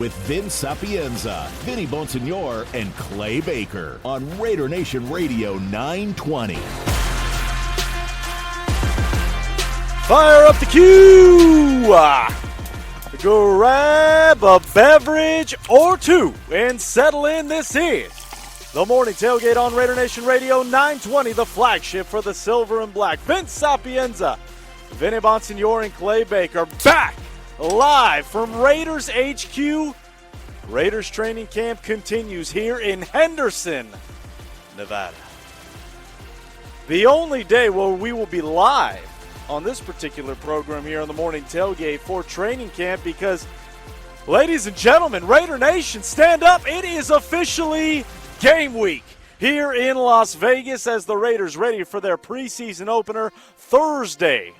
with Vin Sapienza, Vinny Bonsignor, and Clay Baker on Raider Nation Radio 920. Fire up the cue! Grab a beverage or two and settle in. This is the Morning Tailgate on Raider Nation Radio 920, the flagship for the Silver and Black. Vince Sapienza, Vinny Bonsignor, and Clay Baker back live from Raiders HQ. Raiders training camp continues here in Henderson, Nevada. The only day where we will be live on this particular program here on the Morning Tailgate for training camp because, ladies and gentlemen, Raider Nation, stand up. It is officially game week here in Las Vegas as the Raiders ready for their preseason opener Thursday,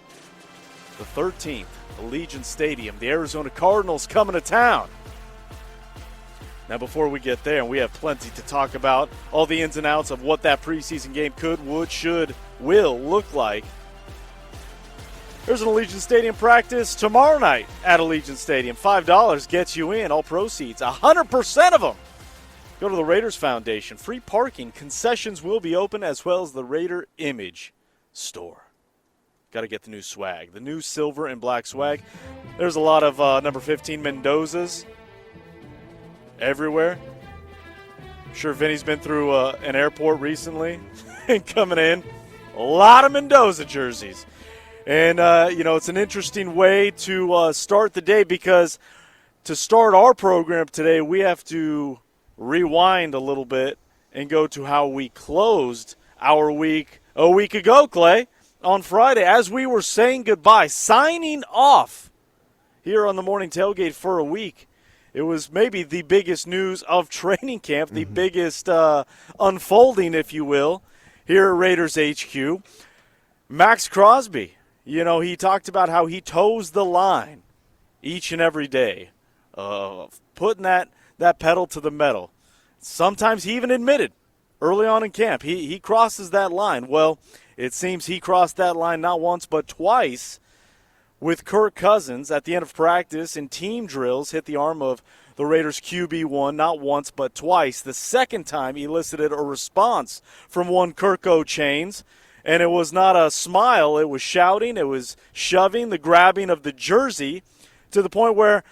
the 13th, Allegiant Stadium. The Arizona Cardinals coming to town. Now, before we get there, and we have plenty to talk about, all the ins and outs of what that preseason game could, would, should, will look like. There's an Allegiant Stadium practice tomorrow night at Allegiant Stadium. $5 gets you in. All proceeds, 100% of them, go to the Raiders Foundation. Free parking. Concessions will be open, as well as the Raider Image store. Got to get the new swag, the new silver and black swag. There's a lot of number 15 Mendozas everywhere. I'm sure Vinny's been through an airport recently and coming in. A lot of Mendoza jerseys. And, it's an interesting way to start the day because to start our program today, we have to rewind a little bit and go to how we closed our week a week ago, Clay, on Friday, as we were saying goodbye, signing off here on the Morning Tailgate for a week. It was maybe the biggest news of training camp, the biggest unfolding, if you will, here at Raiders HQ. Maxx Crosby. He talked about how he toes the line each and every day, putting that pedal to the metal. Sometimes he even admitted early on in camp he crosses that line. Well, it seems he crossed that line not once but twice with Kirk Cousins at the end of practice in team drills, hit the arm of the Raiders QB1 not once but twice. The second time elicited a response from one Kirk Chains. And it was not a smile. It was shouting. It was shoving, the grabbing of the jersey to the point where,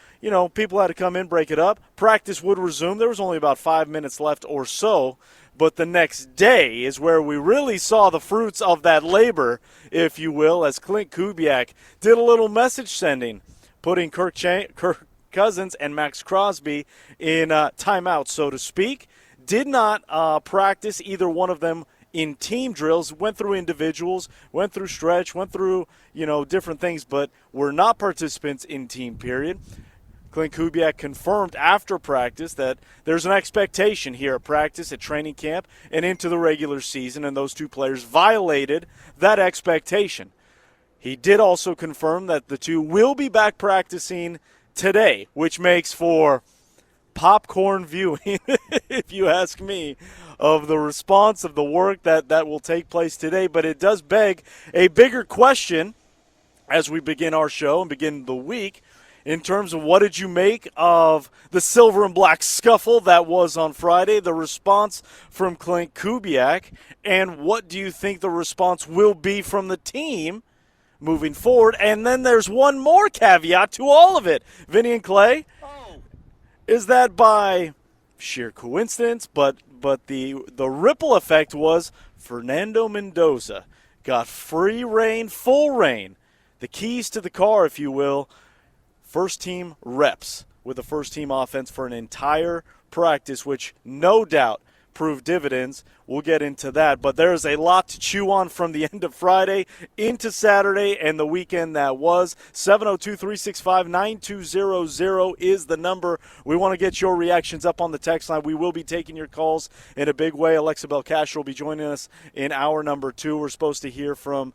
people had to come in, break it up. Practice would resume. There was only about 5 minutes left or so. But the next day is where we really saw the fruits of that labor, if you will, as Kubiak did a little message sending, putting Kirk Cousins and Maxx Crosby in timeout, so to speak. Did not practice either one of them in team drills, went through individuals, went through stretch, went through, different things, but were not participants in team period. Clint Kubiak confirmed after practice that there's an expectation here at practice, at training camp, and into the regular season, and those two players violated that expectation. He did also confirm that the two will be back practicing today, which makes for popcorn viewing, if you ask me, of the response of the work that will take place today. But it does beg a bigger question as we begin our show and begin the week in terms of what did you make of the silver and black scuffle that was on Friday, the response from Clint Kubiak, and what do you think the response will be from the team moving forward? And then there's one more caveat to all of it, Vinny and Clay. Is that by sheer coincidence, but the ripple effect was Fernando Mendoza got free reign, full reign, the keys to the car, if you will, first-team reps with the first-team offense for an entire practice, which no doubt proved dividends. We'll get into that, but there's a lot to chew on from the end of Friday into Saturday and the weekend that was. 702-365-9200 is the number. We want to get your reactions up on the text line. We will be taking your calls in a big way. Alexa Belcastro will be joining us in hour number 2. We're supposed to hear from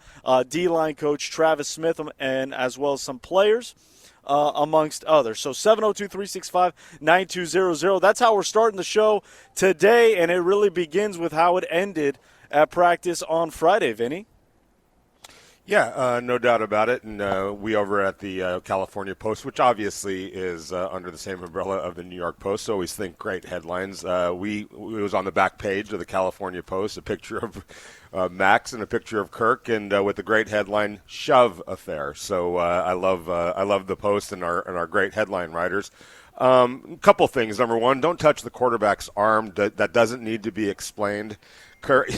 D-line coach Travis Smith and as well as some players. Amongst others. So 702-365-9200. That's how we're starting the show today, and it really begins with how it ended at practice on Friday, Vinny. Yeah, no doubt about it. And we over at the California Post, which obviously is under the same umbrella of the New York Post, so always think great headlines. It was on the back page of the California Post, a picture of Maxx and a picture of Kirk, and with the great headline "Shove Affair." So I love the Post and our great headline writers. Couple things. Number one, don't touch the quarterback's arm. That doesn't need to be explained. Kirk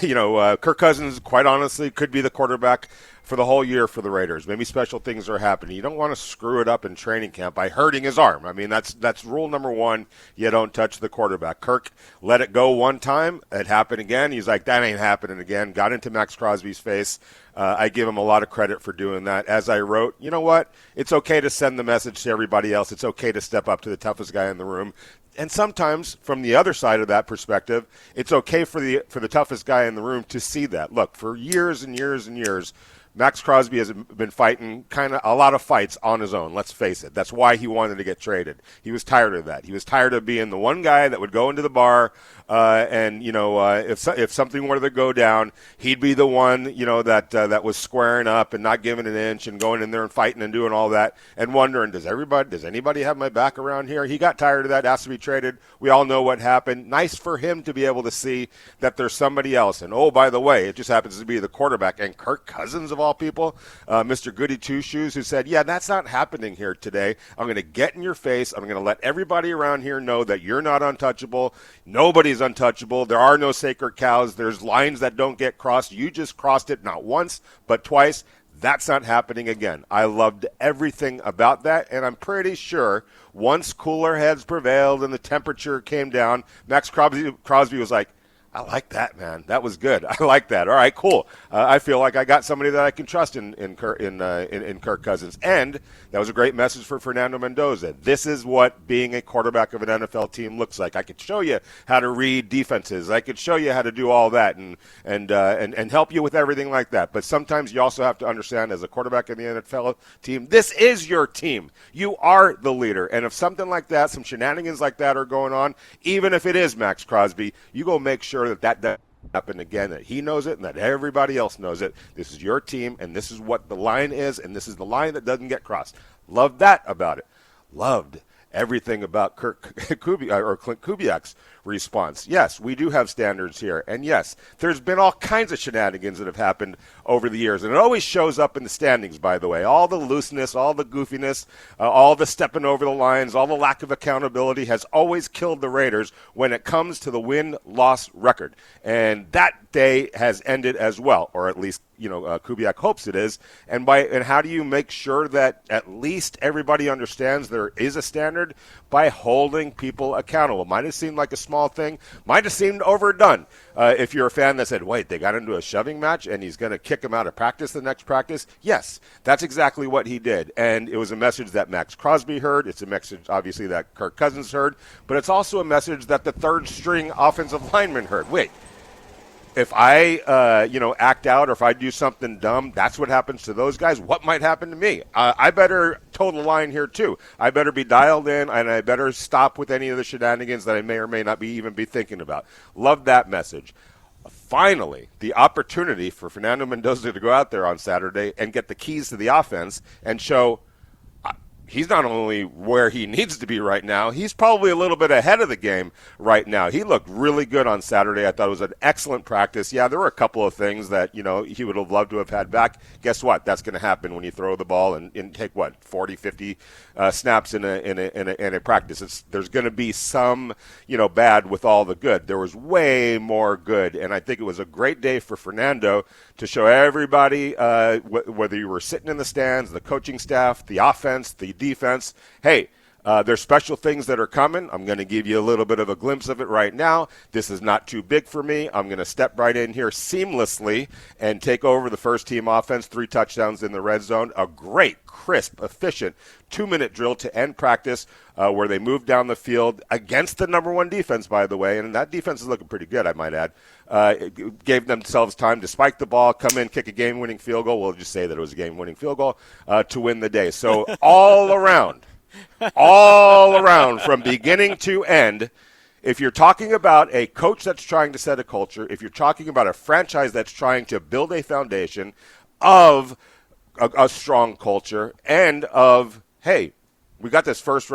Cousins, quite honestly, could be the quarterback for the whole year for the Raiders. Maybe special things are happening. You don't want to screw it up in training camp by hurting his arm. I mean, that's rule number one. You don't touch the quarterback. Kirk let it go one time. It happened again. He's like, that ain't happening again. Got into Maxx Crosby's face. I give him a lot of credit for doing that. As I wrote, you know what? It's okay to send the message to everybody else. It's okay to step up to the toughest guy in the room. And sometimes, from the other side of that perspective, it's okay for the toughest guy in the room to see that. Look, for years and years and years, Maxx Crosby has been fighting kind of a lot of fights on his own. Let's face it. That's why he wanted to get traded. He was tired of that. He was tired of being the one guy that would go into the bar if something were to go down, he'd be the one that was squaring up and not giving an inch and going in there and fighting and doing all that and wondering, does anybody have my back around here? He got tired of that, asked to be traded. We all know what happened. Nice for him to be able to see that there's somebody else. And oh, by the way, it just happens to be the quarterback and Kirk Cousins of all people, Mr. Goody Two Shoes, who said, yeah, that's not happening here today. I'm going to get in your face. I'm going to let everybody around here know that you're not untouchable. Nobody's untouchable. There are no sacred cows. There's lines that don't get crossed. You just crossed it not once, but twice. That's not happening again. I loved everything about that, and I'm pretty sure once cooler heads prevailed and the temperature came down, Maxx Crosby was like, I like that, man. That was good. I like that. All right, cool. I feel like I got somebody that I can trust in Kirk Cousins. And that was a great message for Fernando Mendoza. This is what being a quarterback of an NFL team looks like. I could show you how to read defenses. I could show you how to do all that and help you with everything like that. But sometimes you also have to understand, as a quarterback in the NFL team, this is your team. You are the leader. And if something like that, some shenanigans like that are going on, even if it is Maxx Crosby, you go make sure that doesn't happen again, that he knows it and that everybody else knows it. This is your team, and this is what the line is, and this is the line that doesn't get crossed. Loved that about it. Loved everything about Clint Kubiak's response. Yes, we do have standards here. And yes, there's been all kinds of shenanigans that have happened over the years. And it always shows up in the standings, by the way. All the looseness, all the goofiness, all the stepping over the lines, all the lack of accountability has always killed the Raiders when it comes to the win-loss record. And that day has ended as well, or at least Kubiak hopes it is. And how do you make sure that at least everybody understands there is a standard? By holding people accountable. Might have seemed like a small thing. Might have seemed overdone. If you're a fan that said, wait, they got into a shoving match and he's going to kick him out of practice the next practice. Yes, that's exactly what he did. And it was a message that Maxx Crosby heard. It's a message, obviously, that Kirk Cousins heard. But it's also a message that the third-string offensive lineman heard. Wait. If I, act out or if I do something dumb, that's what happens to those guys. What might happen to me? I better toe the line here, too. I better be dialed in, and I better stop with any of the shenanigans that I may or may not even be thinking about. Love that message. Finally, the opportunity for Fernando Mendoza to go out there on Saturday and get the keys to the offense and show he's not only where he needs to be right now, he's probably a little bit ahead of the game right now. He looked really good on Saturday. I thought it was an excellent practice. Yeah, there were a couple of things that, he would have loved to have had back. Guess what? That's going to happen when you throw the ball and take, 40, 50 snaps in a practice. There's going to be some, bad with all the good. There was way more good, and I think it was a great day for Fernando to show everybody, whether you were sitting in the stands, the coaching staff, the offense, the defense, hey, there's special things that are coming. I'm going to give you a little bit of a glimpse of it right now. This is not too big for me. I'm going to step right in here seamlessly and take over the first-team offense, 3 touchdowns in the red zone. A great, crisp, efficient 2-minute drill to end practice where they moved down the field against the number 1 defense, by the way, and that defense is looking pretty good, I might add. It gave themselves time to spike the ball, come in, kick a game-winning field goal. We'll just say that it was a game-winning field goal to win the day. So all around, from beginning to end, if you're talking about a coach that's trying to set a culture, if you're talking about a franchise that's trying to build a foundation of a strong culture and of, hey, we got this first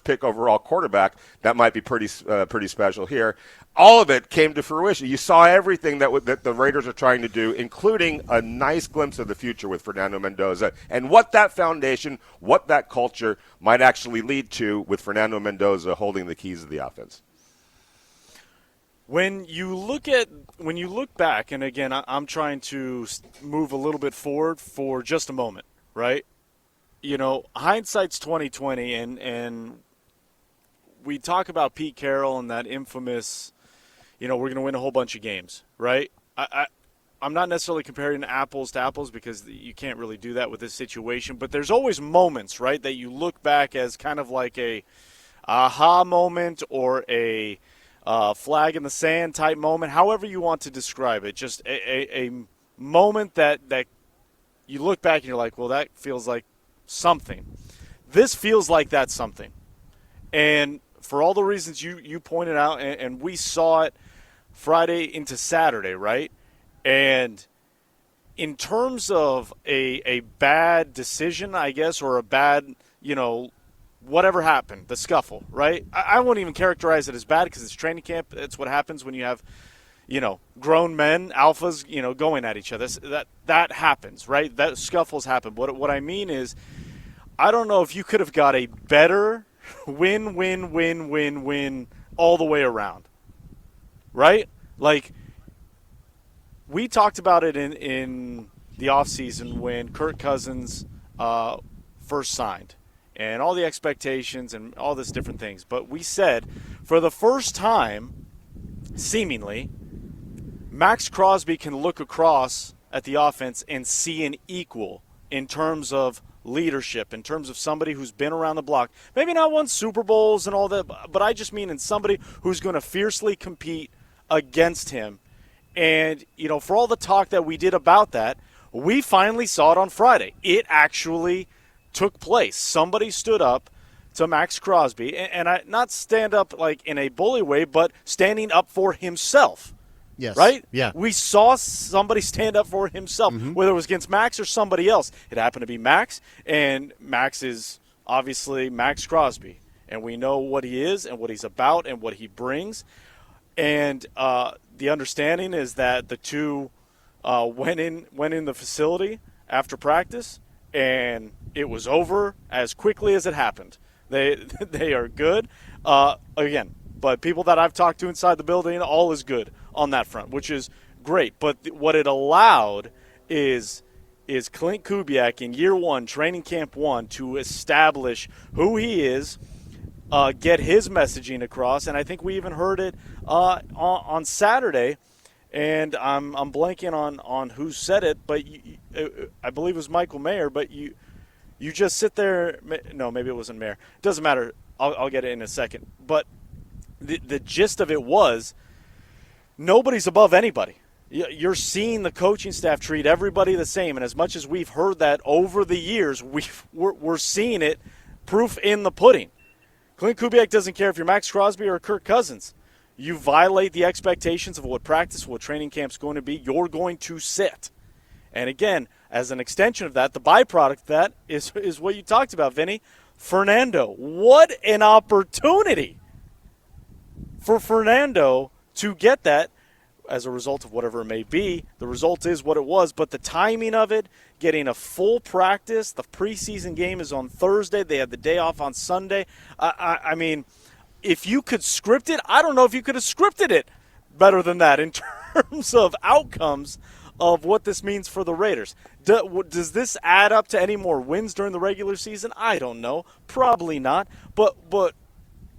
pick overall quarterback that might be pretty special here. All of it came to fruition. You saw everything that the Raiders are trying to do, including a nice glimpse of the future with Fernando Mendoza and what that foundation, what that culture might actually lead to with Fernando Mendoza holding the keys of the offense. When you look back, and again, I'm trying to move a little bit forward for just a moment, right? You know, hindsight's 20/20, and we talk about Pete Carroll and that infamous, we're going to win a whole bunch of games, right? I'm not necessarily comparing apples to apples because you can't really do that with this situation, but there's always moments, right, that you look back as kind of like a aha moment or a flag in the sand type moment, however you want to describe it, just a moment that you look back and you're like, well, that feels like something. This feels like that's something. And for all the reasons you pointed out, and we saw it Friday into Saturday, right? And in terms of a bad decision, I guess, or a bad, whatever happened, the scuffle, right? I won't even characterize it as bad because it's training camp. It's what happens when you have, grown men, alphas, going at each other. That happens, right? That scuffles happen. What I mean is, I don't know if you could have got a better win all the way around, right? Like, we talked about it in the offseason when Kirk Cousins first signed and all the expectations and all this different things. But we said, for the first time, seemingly, Maxx Crosby can look across at the offense and see an equal in terms of leadership, in terms of somebody who's been around the block. Maybe not won Super Bowls and all that, but I just mean in somebody who's going to fiercely compete against him. And, for all the talk that we did about that, we finally saw it on Friday. It actually took place. Somebody stood up to Maxx Crosby, and not stand up like in a bully way, but standing up for himself. Yes. Right? Yeah. We saw somebody stand up for himself, whether it was against Maxx or somebody else. It happened to be Maxx, and Maxx is obviously Maxx Crosby. And we know what he is and what he's about and what he brings. And the understanding is that the two went in the facility after practice, and it was over as quickly as it happened. They are good. Again, but people that I've talked to inside the building, all is good on that front, which is great. But what it allowed is Clint Kubiak in year one, training camp one, to establish who he is, get his messaging across, and I think we even heard it on Saturday. And I'm blanking on who said it, but I believe it was Michael Mayer. But you just sit there. No, maybe it wasn't Mayer. It doesn't matter. I'll get it in a second. But the gist of it was, nobody's above anybody. You're seeing the coaching staff treat everybody the same, and as much as we've heard that over the years, we're seeing it, proof in the pudding. Clint Kubiak doesn't care if you're Maxx Crosby or Kirk Cousins. You violate the expectations of what practice, what training camp's going to be, you're going to sit. And again, as an extension of that, the byproduct of that is what you talked about, Vinny. Fernando. What an opportunity for Fernando to get that as a result of whatever it may be. The result is what it was, but the timing of it, getting a full practice, the preseason game is on Thursday. They had the day off on Sunday. I mean, if you could script it, I don't know if you could have scripted it better than that in terms of outcomes of what this means for the Raiders. Does this add up to any more wins during the regular season? I don't know. Probably not. But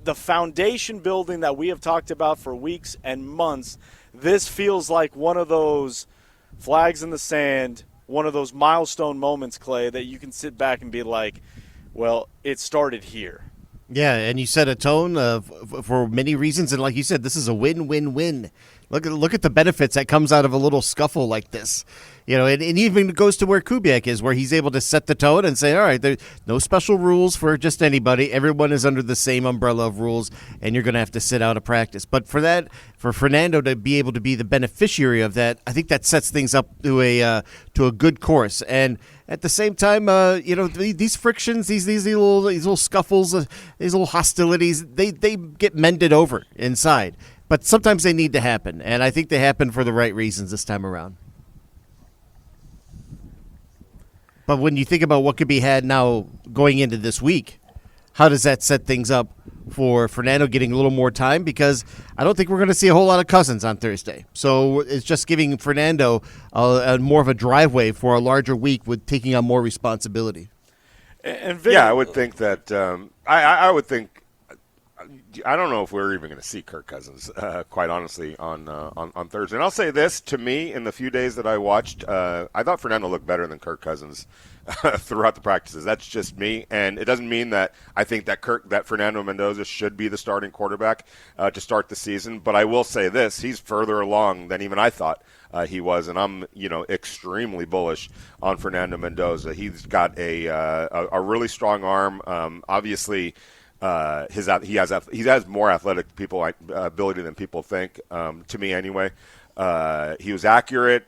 the foundation building that we have talked about for weeks and months, this feels like one of those flags in the sand, one of those milestone moments, Clay, that you can sit back and be like, well, it started here. Yeah, and you set a tone for many reasons, and like you said, this is a win-win-win. Look at the benefits that comes out of a little scuffle like this. It even goes to where Kubiak is, where he's able to set the tone and say, all right, there's no special rules for just anybody. Everyone is under the same umbrella of rules, and you're going to have to sit out of practice. But for Fernando to be able to be the beneficiary of that, I think that sets things up to a good course. And At the same time, these frictions, these little scuffles, these little hostilities, they get mended over inside. But sometimes they need to happen, and I think they happen for the right reasons this time around. But when you think about what could be had now going into this week, how does that set things up for Fernando getting a little more time? Because I don't think we're going to see a whole lot of Cousins on Thursday. So it's just giving Fernando more of a driveway for a larger week with taking on more responsibility. And I would think that I would think I don't know if we're even going to see Kirk Cousins, quite honestly, on Thursday. And I'll say this, to me, in the few days that I watched, I thought Fernando looked better than Kirk Cousins throughout the practices. That's just me, and it doesn't mean that I think that Fernando Mendoza should be the starting quarterback to start the season. But I will say this, he's further along than even I thought he was, and I'm extremely bullish on Fernando Mendoza. He's got a really strong arm. Obviously, he has more athletic ability than people think. To me, anyway. He was accurate.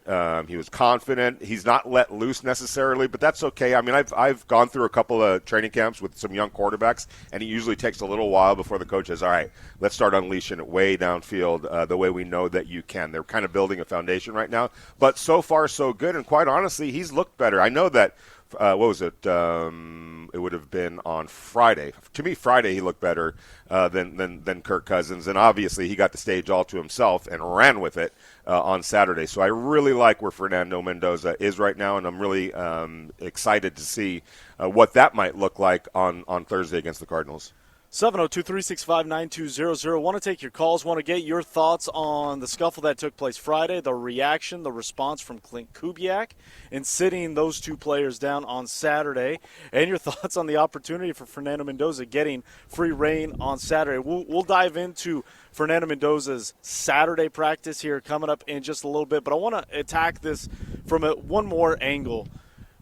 He was confident. He's not let loose necessarily, but that's okay. I mean, I've gone through a couple of training camps with some young quarterbacks, and it usually takes a little while before the coach says, all right, let's start unleashing it way downfield the way we know that you can. They're kind of building a foundation right now, but so far so good, and quite honestly, he's looked better. I know that what was it? It would have been on Friday. To me, Friday he looked better than Kirk Cousins, and obviously he got the stage all to himself and ran with it on Saturday. So I really like where Fernando Mendoza is right now, and I'm really excited to see what that might look like on Thursday against the Cardinals. 702-365-9200. Want to take your calls, want to get your thoughts on the scuffle that took place Friday, the reaction, the response from Clint Kubiak in sitting those two players down on Saturday, and your thoughts on the opportunity for Fernando Mendoza getting free reign on Saturday. We'll dive into Fernando Mendoza's Saturday practice here coming up in just a little bit, but I want to attack this from one more angle.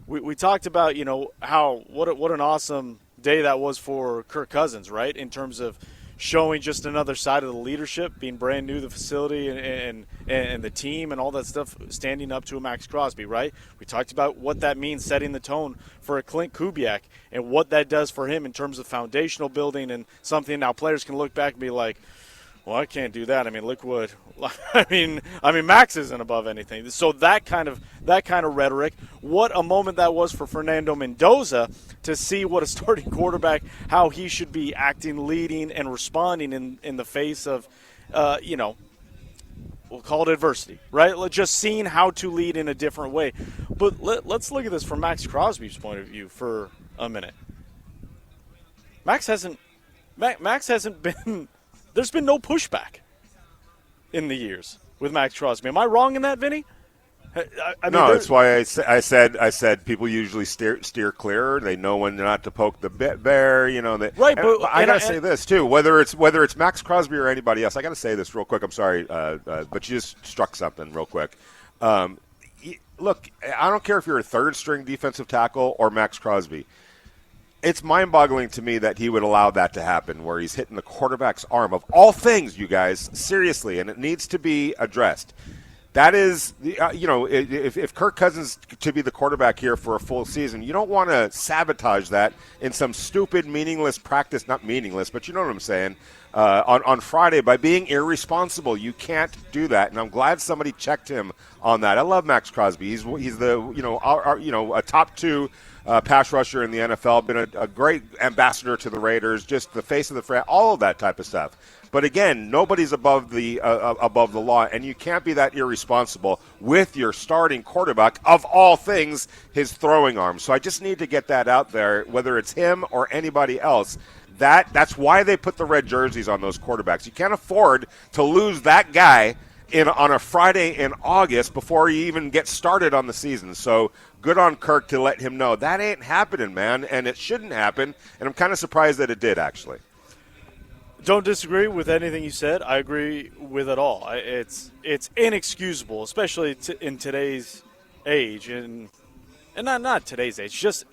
We talked about, what an awesome day that was for Kirk Cousins, right, in terms of showing just another side of the leadership, being brand new to the facility and the team and all that stuff, standing up to a Maxx Crosby, right? We talked about what that means, setting the tone for a Clint Kubiak and what that does for him in terms of foundational building and something now players can look back and be like, well, I can't do that. I mean, look what I mean, Maxx isn't above anything. So that kind of rhetoric, what a moment that was for Fernando Mendoza to see what a starting quarterback, how he should be acting, leading, and responding in the face of, we'll call it adversity, right? Just seeing how to lead in a different way. But let's look at this from Maxx Crosby's point of view for a minute. Maxx hasn't been. There's been no pushback in the years with Maxx Crosby. Am I wrong in that, Vinny? No, that's why I said people usually steer clear. They know when not to poke the bear. Right. But I gotta say this too. Whether it's Maxx Crosby or anybody else, I gotta say this real quick. I'm sorry, but you just struck something real quick. Look, I don't care if you're a third string defensive tackle or Maxx Crosby. It's mind-boggling to me that he would allow that to happen, where he's hitting the quarterback's arm. Of all things, you guys, seriously, and it needs to be addressed. That is, if Kirk Cousins to be the quarterback here for a full season, you don't want to sabotage that in some stupid, meaningless practice. Not meaningless, but you know what I'm saying. On Friday, by being irresponsible, you can't do that. And I'm glad somebody checked him on that. I love Maxx Crosby. He's the a top two pass rusher in the NFL. Been a great ambassador to the Raiders. Just the face of the franchise. All of that type of stuff. But again, nobody's above the law, and you can't be that irresponsible with your starting quarterback, of all things, his throwing arm. So I just need to get that out there, whether it's him or anybody else. That's why they put the red jerseys on those quarterbacks. You can't afford to lose that guy on a Friday in August before he even gets started on the season. So good on Kirk to let him know that ain't happening, man, and it shouldn't happen. And I'm kind of surprised that it did, actually. Don't disagree with anything you said. I agree with it all. It's inexcusable, especially in today's age, and not today's age. Just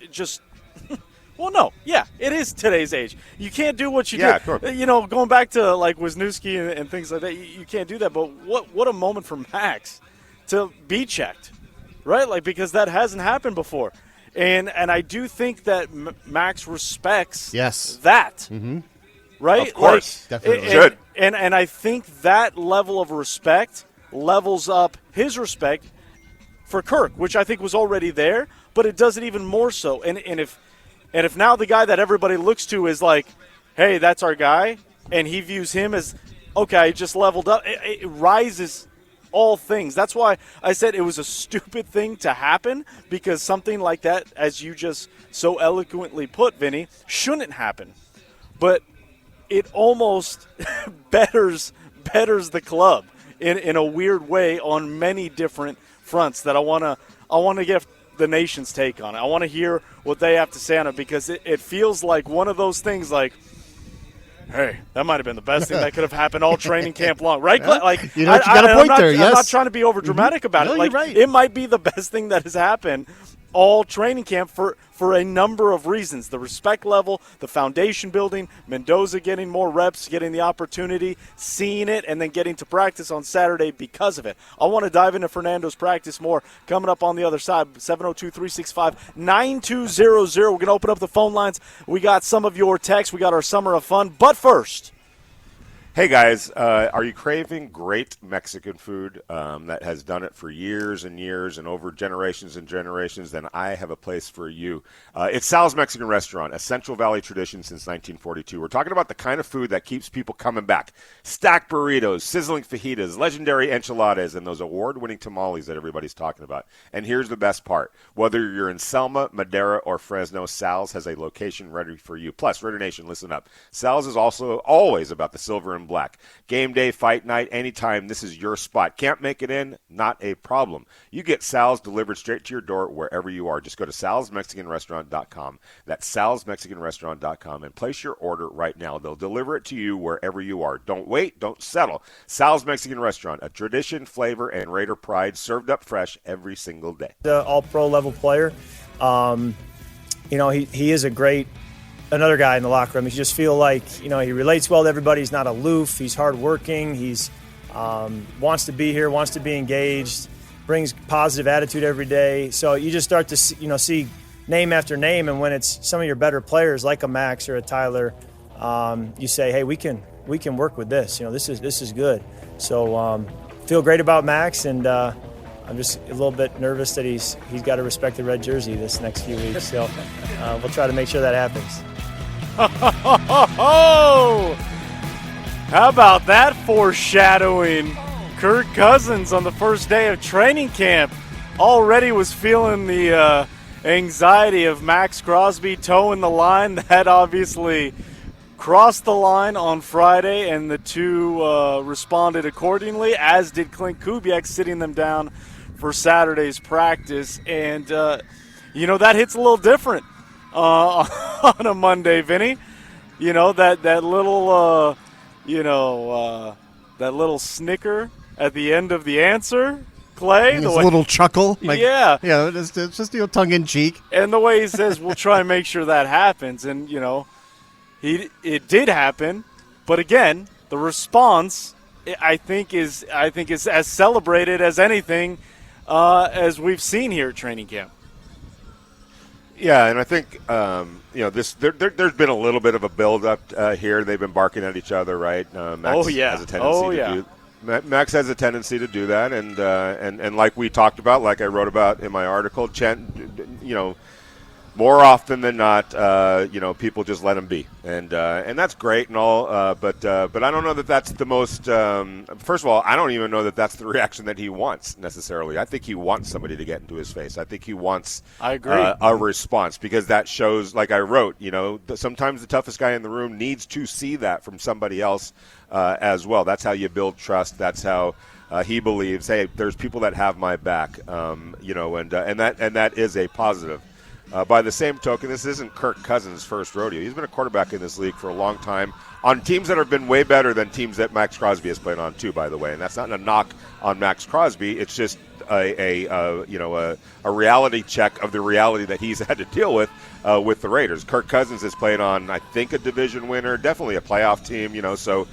well, no, yeah, it is today's age. You can't do what you did. Sure. Going back to like Wisniewski and things like that, you can't do that. But what a moment for Maxx to be checked, right? Like, because that hasn't happened before. And I do think that Maxx respects Yes. that. Right? Of course. Definitely. Should. And I think that level of respect levels up his respect for Kirk, which I think was already there, but it does it even more so. And if now the guy that everybody looks to is like, hey, that's our guy, and he views him as, okay, I just leveled up, it rises all things. That's why I said it was a stupid thing to happen, because something like that, as you just so eloquently put, Vinny, shouldn't happen. But it almost betters the club in a weird way on many different fronts that I want to get the nation's take on it. I want to hear what they have to say on it, because it feels like one of those things like, hey, that might have been the best thing that could have happened all training camp long, right? Yeah. Like, you got a point there, yes. I'm not trying to be over dramatic about No, it. Like, you're right. it might be the best thing that has happened all training camp for a number of reasons. The respect level, the foundation building, Mendoza getting more reps, getting the opportunity, seeing it, and then getting to practice on Saturday because of it. I want to dive into Fernando's practice more coming up on the other side. 702-365-9200. We're going to open up the phone lines. We got some of your texts. We got our summer of fun. But first, Hey guys, are you craving great Mexican food that has done it for years and years and over generations and generations? Then I have a place for you. It's Sal's Mexican Restaurant, a Central Valley tradition since 1942. We're talking about the kind of food that keeps people coming back. Stacked burritos, sizzling fajitas, legendary enchiladas, and those award-winning tamales that everybody's talking about. And here's the best part. Whether you're in Selma, Madera, or Fresno, Sal's has a location ready for you. Plus, Raider Nation, listen up. Sal's is also always about the silver and black. Game day, fight night, anytime, this is your spot. Can't make it in? Not a problem. You get Sal's delivered straight to your door wherever you are. Just go to salsmexicanrestaurant.com. That's salsmexicanrestaurant.com and place your order right now. They'll deliver it to you wherever you are. Don't wait. Don't settle. Sal's Mexican Restaurant, a tradition, flavor, and Raider pride served up fresh every single day. The all-pro level player. He is another guy in the locker room. You just feel like, he relates well to everybody. He's not aloof. He's hardworking. He's wants to be here, wants to be engaged, brings positive attitude every day. So you just start to see name after name, and when it's some of your better players like a Maxx or a Tyler, you say, hey, we can work with this. This is good. So feel great about Maxx, and I'm just a little bit nervous that he's got to respect the red jersey this next few weeks. So we'll try to make sure that happens. How about that foreshadowing? Kirk Cousins on the first day of training camp already was feeling the anxiety of Maxx Crosby toeing the line. That obviously crossed the line on Friday, and the two responded accordingly, as did Clint Kubiak, sitting them down for Saturday's practice. And, that hits a little different on a Monday, Vinny. That little, that little snicker at the end of the answer, Clay. His little chuckle. Yeah. Yeah, it's just tongue-in-cheek. And the way he says, we'll try and make sure that happens. And, it did happen. But, again, the response, I think is as celebrated as anything as we've seen here at training camp. Yeah, and I think there's been a little bit of a build-up here. They've been barking at each other, right? Maxx has a tendency to do. Maxx has a tendency to do that, and like we talked about, like I wrote about in my article, more often than not, people just let him be, and that's great and all. But I don't know that that's the most. First of all, I don't even know that that's the reaction that he wants necessarily. I think he wants somebody to get into his face. I think he wants. I agree. A response, because that shows, like I wrote, sometimes the toughest guy in the room needs to see that from somebody else as well. That's how you build trust. That's how. He believes, hey, there's people that have my back, and that is a positive. By the same token, this isn't Kirk Cousins' first rodeo. He's been a quarterback in this league for a long time on teams that have been way better than teams that Maxx Crosby has played on too, by the way. And that's not a knock on Maxx Crosby. It's just a reality check of the reality that he's had to deal with the Raiders. Kirk Cousins has played on, I think, a division winner, definitely a playoff team, so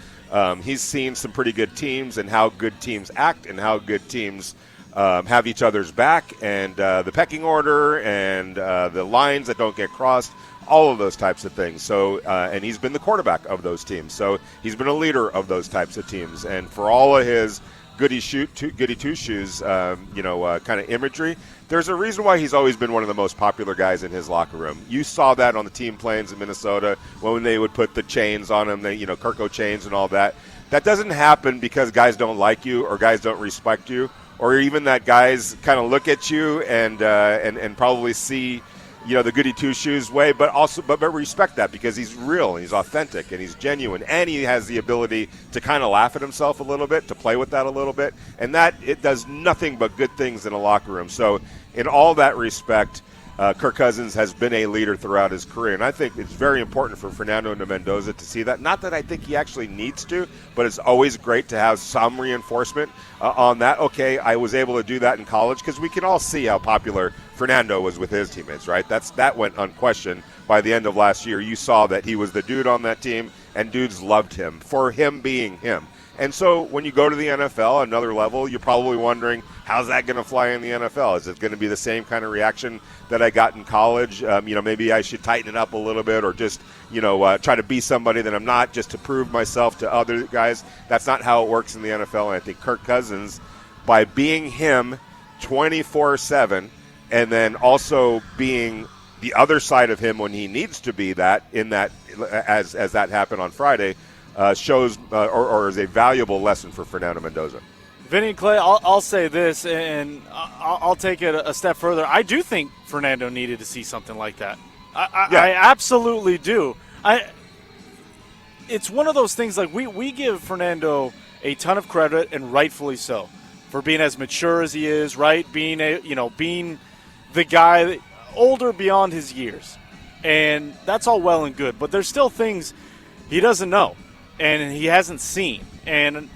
he's seen some pretty good teams and how good teams act and how good teams have each other's back, and the pecking order, and the lines that don't get crossed, all of those types of things. So, and he's been the quarterback of those teams. So he's been a leader of those types of teams. And for all of his goody two-shoes, kind of imagery, there's a reason why he's always been one of the most popular guys in his locker room. You saw that on the team planes in Minnesota when they would put the chains on him, Kirko chains and all that. That doesn't happen because guys don't like you or guys don't respect you, or even that guys kind of look at you and probably see, the goody two-shoes way, but respect that because he's real and he's authentic and he's genuine, and he has the ability to kind of laugh at himself a little bit, to play with that a little bit, and that it does nothing but good things in a locker room. So in all that respect, Kirk Cousins has been a leader throughout his career, and I think it's very important for Fernando Mendoza to see that. Not that I think he actually needs to, but it's always great to have some reinforcement on that. Okay, I was able to do that in college because we can all see how popular Fernando was with his teammates, right? That went unquestioned. By the end of last year, you saw that he was the dude on that team, and dudes loved him for him being him. And so when you go to the NFL, another level, you're probably wondering, how's that going to fly in the NFL? Is it going to be the same kind of reaction that I got in college? Maybe I should tighten it up a little bit, or just, try to be somebody that I'm not, just to prove myself to other guys. That's not how it works in the NFL. And I think Kirk Cousins, by being him 24/7, and then also being the other side of him when he needs to be that, as that happened on Friday, shows or is a valuable lesson for Fernando Mendoza. Vinny and Clay, I'll say this, and I'll take it a step further. I do think Fernando needed to see something like that. I absolutely do. It's one of those things, like we give Fernando a ton of credit, and rightfully so, for being as mature as he is, right? Being being the guy older beyond his years, and that's all well and good. But there's still things he doesn't know, and he hasn't seen. And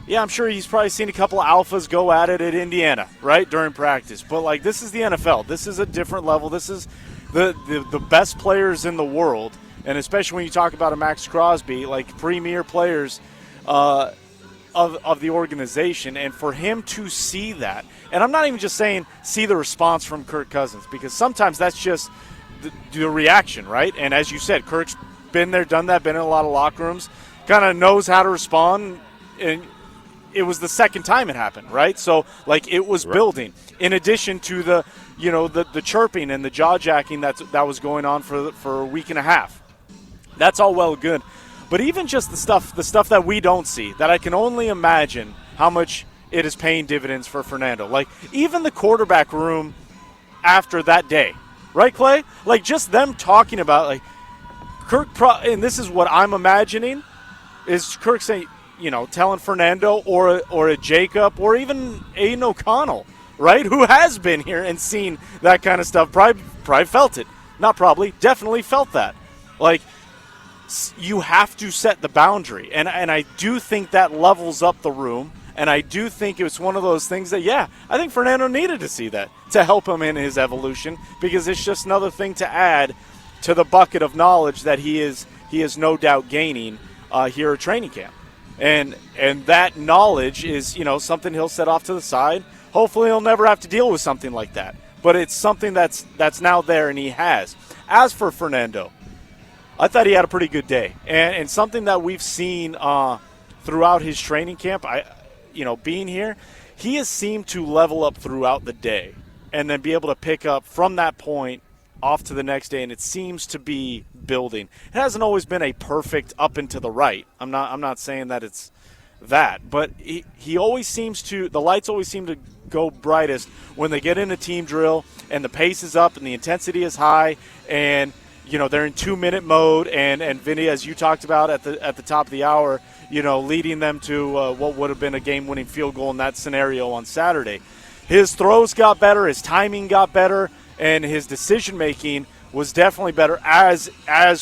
yeah, I'm sure he's probably seen a couple of alphas go at it at Indiana, right, during practice. But this is the NFL. This is a different level. This is the best players in the world, and especially when you talk about a Maxx Crosby, premier players of the organization, and for him to see that. And I'm not even just saying see the response from Kirk Cousins, because sometimes that's just the reaction, right? And as you said, Kirk's been there, done that, been in a lot of locker rooms, kind of knows how to respond, and it was the second time it happened, right? So, it was building. In addition to the chirping and the jaw-jacking that was going on for a week and a half. That's all well and good. But even just the stuff that we don't see, that I can only imagine how much it is paying dividends for Fernando. Even the quarterback room after that day, right, Clay? Just them talking about, Kirk, and this is what I'm imagining, is Kirk saying, telling Fernando or a Jacob or even Aiden O'Connell, right, who has been here and seen that kind of stuff, probably felt it. Not probably, definitely felt that. You have to set the boundary, and I do think that levels up the room, and I do think it was one of those things that, I think Fernando needed to see that to help him in his evolution, because it's just another thing to add to the bucket of knowledge that he is no doubt gaining here at training camp. And that knowledge is, something he'll set off to the side. Hopefully he'll never have to deal with something like that. But it's something that's now there, and he has. As for Fernando, I thought he had a pretty good day. And something that we've seen throughout his training camp, being here, he has seemed to level up throughout the day and then be able to pick up from that point off to the next day, and it seems to be building. It hasn't always been a perfect up and to the right. I'm not saying that it's that, but he always seems to, the lights always seem to go brightest when they get in a team drill and the pace is up and the intensity is high, and they're in 2-minute mode, and Vinny, as you talked about at the top of the hour, leading them to what would have been a game-winning field goal in that scenario on Saturday. His throws got better, his timing got better, and his decision-making was definitely better as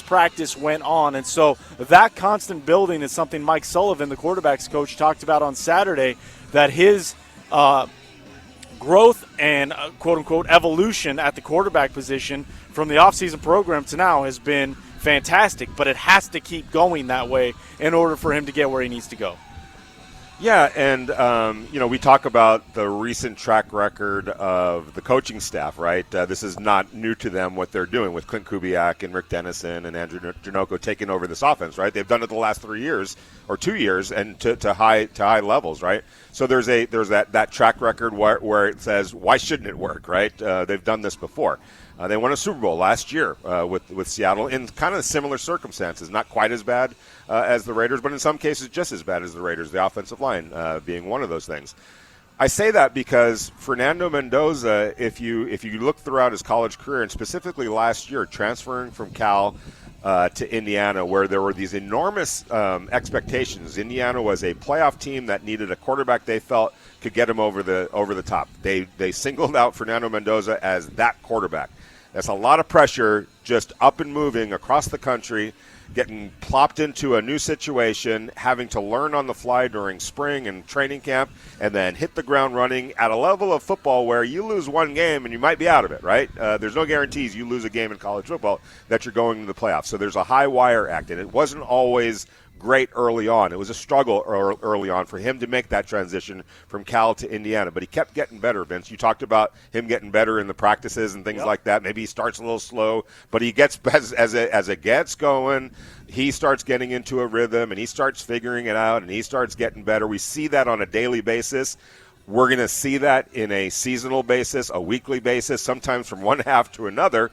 practice went on. And so that constant building is something Mike Sullivan, the quarterback's coach, talked about on Saturday, that his growth and quote-unquote evolution at the quarterback position from the offseason program to now has been fantastic, but it has to keep going that way in order for him to get where he needs to go. Yeah, and, we talk about the recent track record of the coaching staff, right? This is not new to them, what they're doing with Clint Kubiak and Rick Dennison and Andrew Janocko taking over this offense, right? They've done it the last 3 years or 2 years and to high levels, right? So there's that track record where it says, why shouldn't it work, right? They've done this before. They won a Super Bowl last year with Seattle in kind of similar circumstances, not quite as bad as the Raiders, but in some cases just as bad as the Raiders, the offensive line being one of those things. I say that because Fernando Mendoza, if you look throughout his college career, and specifically last year, transferring from Cal to Indiana, where there were these enormous expectations. Indiana was a playoff team that needed a quarterback they felt could get them over the top. They singled out Fernando Mendoza as that quarterback. That's a lot of pressure just up and moving across the country, getting plopped into a new situation, having to learn on the fly during spring and training camp, and then hit the ground running at a level of football where you lose one game and you might be out of it, right? There's no guarantees you lose a game in college football that you're going to the playoffs. So there's a high wire act, and it wasn't always great early on. It was a struggle early on for him to make that transition from Cal to Indiana, but he kept getting better, Vince. You talked about him getting better in the practices and things like that. Maybe he starts a little slow, but he gets as it gets going, he starts getting into a rhythm and he starts figuring it out and he starts getting better. We see that on a daily basis. We're going to see that in a seasonal basis, a weekly basis, sometimes from one half to another,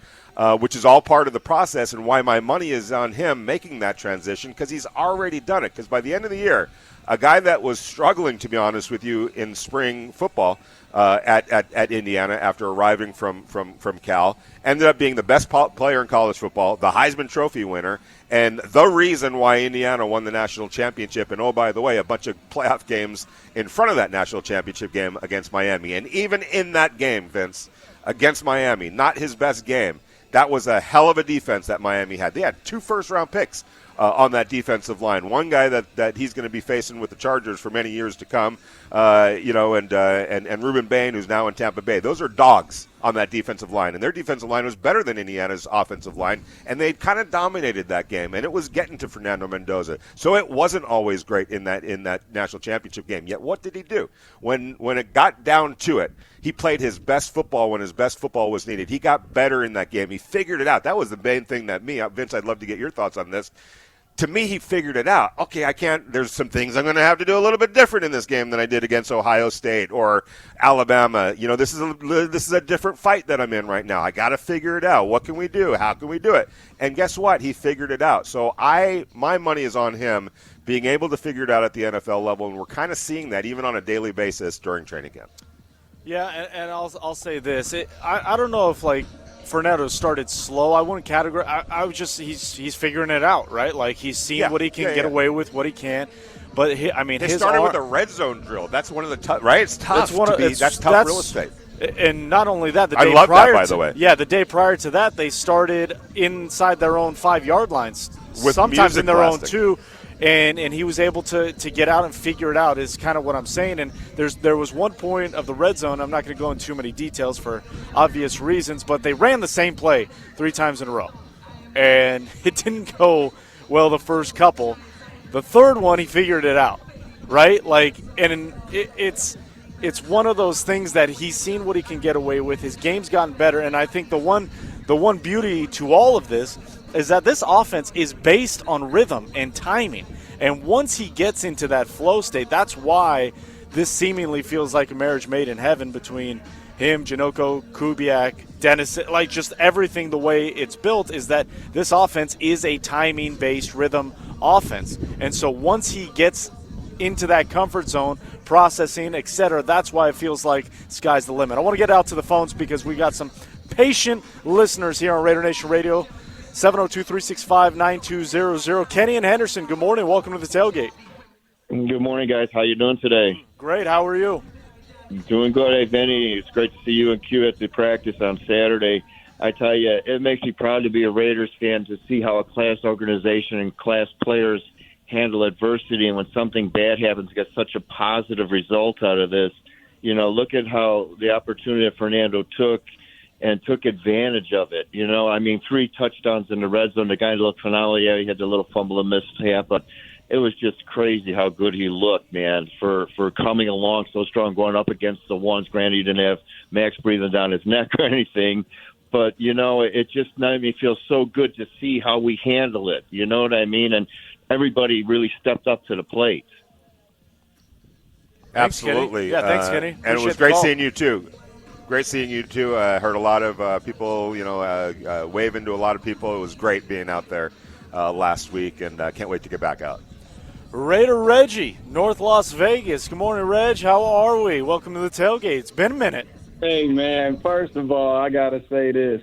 which is all part of the process, and why my money is on him making that transition, because he's already done it. Because by the end of the year, a guy that was struggling, to be honest with you, in spring football at Indiana after arriving from Cal, ended up being the best player in college football, the Heisman Trophy winner, and the reason why Indiana won the national championship. And, oh, by the way, a bunch of playoff games in front of that national championship game against Miami. And even in that game, Vince, against Miami, not his best game, that was a hell of a defense that Miami had. They had 2 first-round picks on that defensive line. One guy that he's going to be facing with the Chargers for many years to come, and Ruben Bain, who's now in Tampa Bay. Those are dogs on that defensive line, and their defensive line was better than Indiana's offensive line, and they kind of dominated that game, and it was getting to Fernando Mendoza. So it wasn't always great in that national championship game. Yet what did he do? When it got down to it, he played his best football when his best football was needed. He got better in that game. He figured it out. That was the main thing that Vince, I'd love to get your thoughts on this. To me, he figured it out. Okay, there's some things I'm going to have to do a little bit different in this game than I did against Ohio State or Alabama. This is a different fight that I'm in right now. I got to figure it out. What can we do? How can we do it? And guess what? He figured it out. So my money is on him being able to figure it out at the NFL level, and we're kind of seeing that even on a daily basis during training camp. Yeah, and I'll say this. I don't know if, Fernando started slow. I wouldn't categorize. I was just he's figuring it out, right? Like he's seen what he can get away with, what he can't. But he started with a red zone drill. That's one of the tough, right? It's tough. That's tough real estate. And not only that, I love that, by the way. Yeah, the day prior to that, they started inside their own 5-yard lines, with sometimes in their blasting. own 2. And he was able to get out and figure it out is kind of what I'm saying. And there was one point of the red zone, I'm not going to go into too many details for obvious reasons, but they ran the same play 3 times in a row. And it didn't go well the first couple. The third one, he figured it out, right? It's one of those things that he's seen what he can get away with. His game's gotten better, and I think the one beauty to all of this is that this offense is based on rhythm and timing. And once he gets into that flow state, that's why this seemingly feels like a marriage made in heaven between him, Janocko, Kubiak, Dennis. Just everything, the way it's built is that this offense is a timing-based rhythm offense. And so once he gets into that comfort zone, processing, etc., that's why it feels like sky's the limit. I want to get out to the phones because we got some patient listeners here on Raider Nation Radio. 702-365-9200. Kenny and Henderson, good morning. Welcome to the tailgate. Good morning, guys. How you doing today? Great. How are you? Doing good. Hey, Vinny, it's great to see you and Q at the practice on Saturday. I tell you, it makes me proud to be a Raiders fan to see how a class organization and class players handle adversity, and when something bad happens, get such a positive result out of this. Look at how the opportunity that Fernando took advantage of it. 3 touchdowns in the red zone. The guy looked phenomenal. Yeah, he had the little fumble and mishap, but it was just crazy how good he looked, man, for coming along so strong, going up against the ones. Granted, he didn't have Maxx breathing down his neck or anything, but, it just made me feel so good to see how we handle it. You know what I mean? And everybody really stepped up to the plate. Absolutely. Yeah, thanks, Kenny. And it was great seeing you, too. Great seeing you, too. I heard a lot of people, waving to a lot of people. It was great being out there last week, and can't wait to get back out. Raider Reggie, North Las Vegas. Good morning, Reg. How are we? Welcome to the tailgate. It's been a minute. Hey, man, first of all, I got to say this.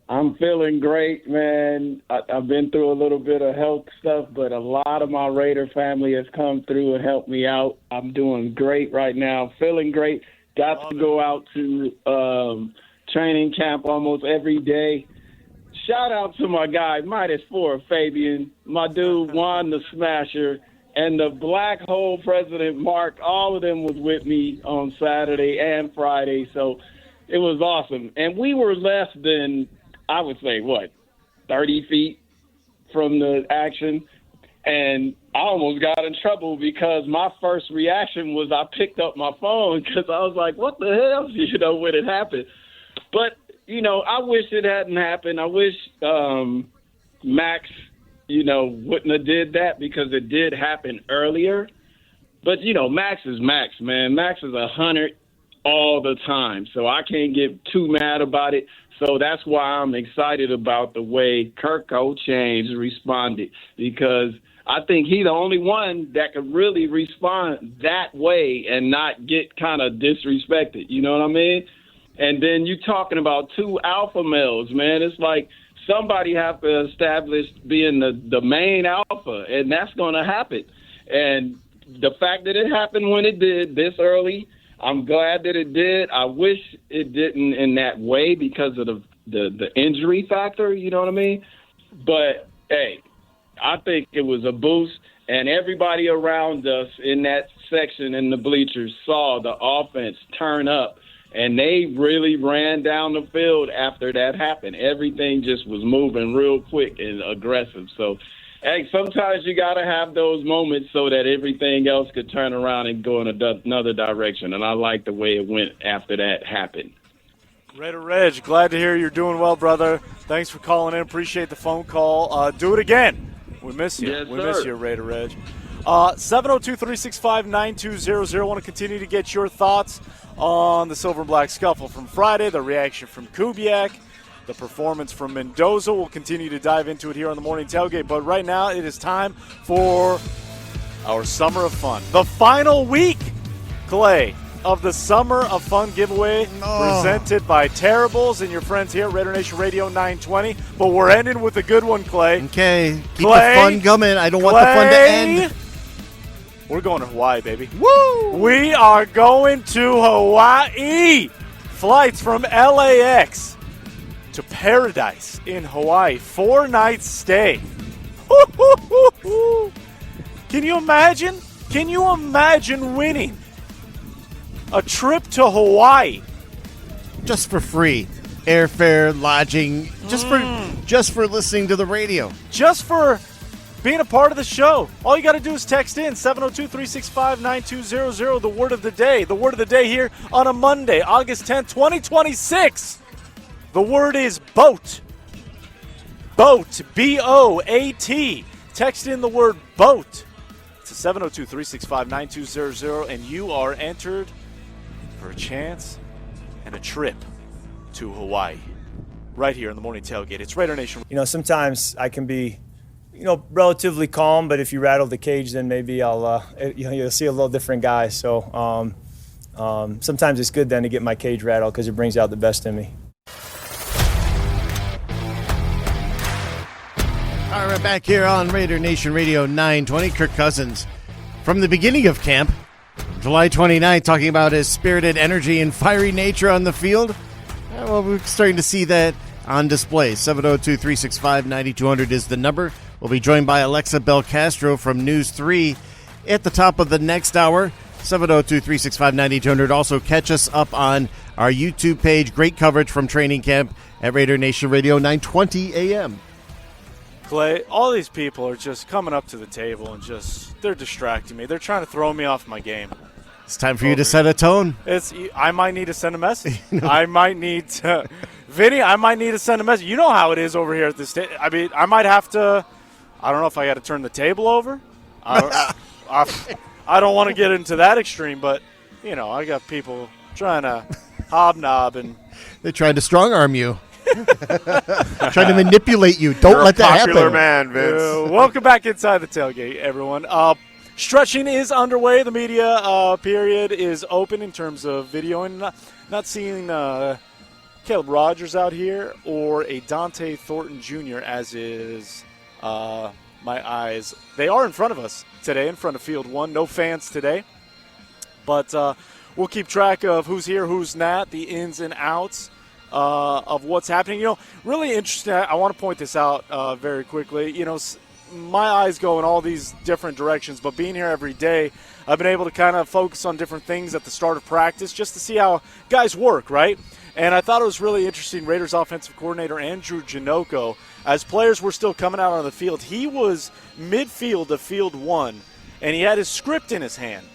I'm feeling great, man. I've been through a little bit of health stuff, but a lot of my Raider family has come through and helped me out. I'm doing great right now, feeling great. Got to go out to training camp almost every day. Shout out to my guy, Midas 4, Fabian, my dude, Juan the Smasher, and the Black Hole President, Mark. All of them was with me on Saturday and Friday, so it was awesome. And we were less than, I would say, 30 feet from the action. And I almost got in trouble because my first reaction was I picked up my phone because I was like, what the hell, when it happened. But, I wish it hadn't happened. I wish Maxx, wouldn't have did that because it did happen earlier. But, Maxx is Maxx, man. Maxx is 100 all the time. So I can't get too mad about it. So that's why I'm excited about the way Kirk responded, because I think he's the only one that could really respond that way and not get kind of disrespected. You know what I mean? And then you talking about two alpha males, man. It's like somebody have to establish being the main alpha, and that's going to happen. And the fact that it happened when it did this early, I'm glad that it did. I wish it didn't in that way because of the injury factor, you know what I mean? But, hey, I think it was a boost, and everybody around us in that section in the bleachers saw the offense turn up, and they really ran down the field after that happened. Everything just was moving real quick and aggressive. So, hey, sometimes you got to have those moments so that everything else could turn around and go in another direction, and I like the way it went after that happened. Raider Reg, glad to hear you're doing well, brother. Thanks for calling in. Appreciate the phone call. Do it again. We miss you. Yes, we sir. miss you, Raider Reg. 702-365-9200. Want to continue to get your thoughts on the Silver and Black Scuffle from Friday, the reaction from Kubiak, the performance from Mendoza. We'll continue to dive into it here on the Morning Tailgate. But right now it is time for our Summer of Fun. The final week, Clay, of the Summer of Fun giveaway presented by Terribles and your friends here at Raider Nation Radio 920. But we're ending with a good one, Clay. Okay, keep Clay, the fun coming. I don't want the fun to end. We're going to Hawaii, baby. Woo! We are going to Hawaii. Flights from LAX to Paradise in Hawaii. 4-night stay. Can you imagine? Can you imagine winning a trip to Hawaii? Just for free. Airfare, lodging, just for listening to the radio. Just for being a part of the show. All you got to do is text in 702-365-9200, the word of the day. The word of the day here on a Monday, August 10th, 2026. The word is boat. Boat, B-O-A-T. Text in the word boat to 702-365-9200, and you are entered for a chance and a trip to Hawaii. Right here in the Morning Tailgate. It's Raider Nation. Sometimes I can be relatively calm, but if you rattle the cage, then maybe you'll see a little different guy. So sometimes it's good then to get my cage rattled because it brings out the best in me. All right, back here on Raider Nation Radio 920, Kirk Cousins. From the beginning of camp, July 29th, talking about his spirited energy and fiery nature on the field. Well, we're starting to see that on display. 702-365-9200 is the number. We'll be joined by Alexa Belcastro from News 3 at the top of the next hour. 702-365-9200. Also, catch us up on our YouTube page. Great coverage from training camp at Raider Nation Radio 920 AM. Clay, all these people are just coming up to the table and they're distracting me. They're trying to throw me off my game. It's time for you to set a tone. I might need to send a message. I might need to – Vinny, I might need to send a message. You know how it is over here at this I mean, I might have to – I don't know if I got to turn the table over. I don't want to get into that extreme, but, I got people trying to hobnob and – They're trying to strong-arm you. Trying to manipulate you. Don't You're let that a popular happen. man, Vince. Welcome back inside the tailgate, everyone. Stretching is underway. The media period is open in terms of videoing. Not seeing Caleb Rogers out here or a Dante Thornton Jr. as is my eyes. They are in front of us today, in front of Field 1. No fans today. But we'll keep track of who's here, who's not, the ins and outs of what's happening. Really interesting. I want to point this out very quickly. My eyes go in all these different directions, but being here every day, I've been able to kind of focus on different things at the start of practice just to see how guys work, right? And I thought it was really interesting, Raiders offensive coordinator Andrew Janocko, as players were still coming out on the field, he was midfield of Field 1, and he had his script in his hand,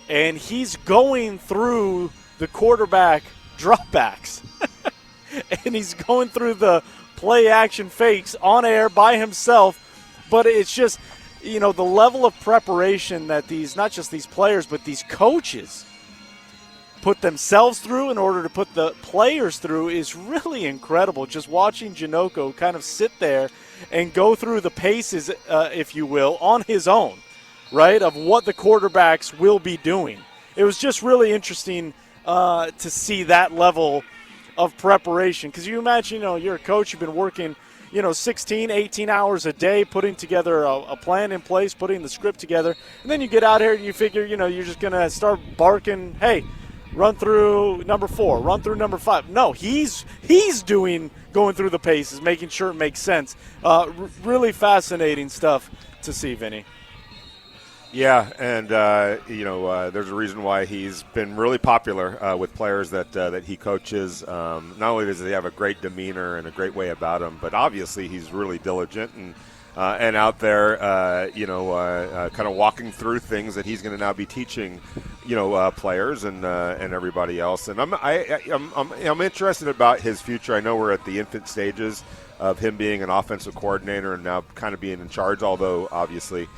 and he's going through the quarterback dropbacks. And he's going through the play-action fakes on air by himself. But it's just, the level of preparation that not just these players, but these coaches put themselves through in order to put the players through is really incredible. Just watching Janocko kind of sit there and go through the paces, if you will, on his own, right, of what the quarterbacks will be doing. It was just really interesting to see that level of preparation, because you imagine, you're a coach, you've been working, 16, 18 hours a day, putting together a plan in place, putting the script together, and then you get out here and you figure, you're just going to start barking, hey, run through number 4, run through number 5. No, he's going through the paces, making sure it makes sense. Really fascinating stuff to see, Vinny. Yeah, and there's a reason why he's been really popular with players that he coaches. Not only does he have a great demeanor and a great way about him, but obviously he's really diligent and out there, kind of walking through things that he's going to now be teaching, players and everybody else. And I'm interested about his future. I know we're at the infant stages of him being an offensive coordinator and now kind of being in charge, although obviously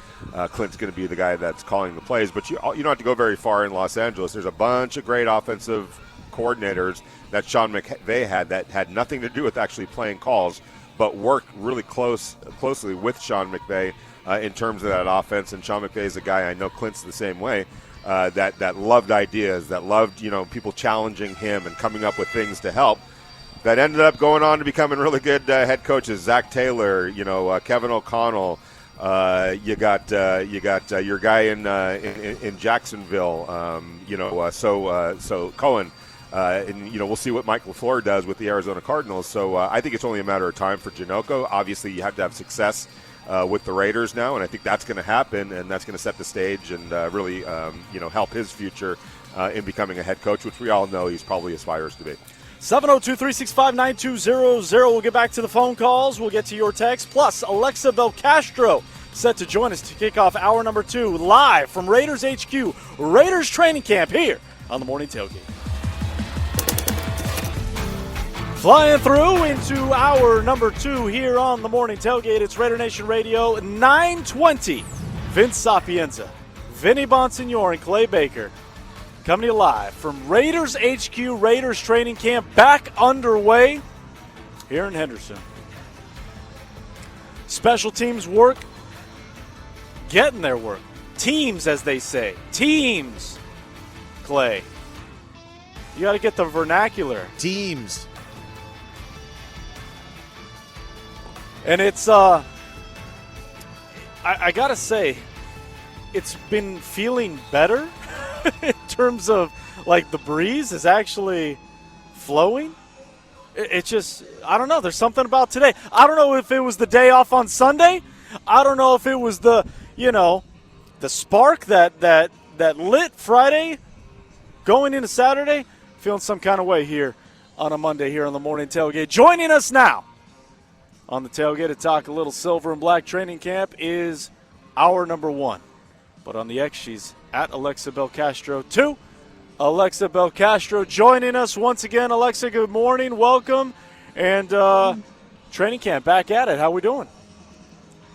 Clint's going to be the guy that's calling the plays. But you don't have to go very far in Los Angeles. There's a bunch of great offensive coordinators that Sean McVay had that had nothing to do with actually playing calls, but worked really closely with Sean McVay in terms of that offense. And Sean McVay is a guy, I know Clint's the same way, that loved ideas, that loved people challenging him and coming up with things to help. That ended up going on to becoming really good head coaches. Zach Taylor, Kevin O'Connell. You got your guy in Jacksonville. So Cohen. And we'll see what Mike LaFleur does with the Arizona Cardinals. So I think it's only a matter of time for Janocko. Obviously, you have to have success with the Raiders now, and I think that's going to happen, and that's going to set the stage and really help his future in becoming a head coach, which we all know he's probably aspires to be. 702-365-9200. We'll get back to the phone calls. We'll get to your text. Plus, Alexa Belcastro set to join us to kick off hour number 2 live from Raiders HQ, Raiders training camp here on the Morning Tailgate. Flying through into hour number 2 here on the Morning Tailgate. It's Raider Nation Radio 920. Vince Sapienza, Vinny Bonsignore, and Clay Baker coming to you live from Raiders HQ, Raiders training camp back underway here in Henderson. Special teams work, getting their work. Teams, as they say. Teams, Clay. You got to get the vernacular. Teams. And it's, I got to say, it's been feeling better in terms of, like, the breeze is actually flowing. It just, I don't know. There's something about today. I don't know if it was the day off on Sunday. I don't know if it was the, the spark that lit Friday going into Saturday. Feeling some kind of way here on a Monday here on the Morning Tailgate. Joining us now, on the tailgate to talk a little silver and black. Training camp is hour number 1. But on the X, she's at Alexa Belcastro 2. Alexa Belcastro joining us once again. Alexa, good morning. Welcome. And training camp back at it. How we doing?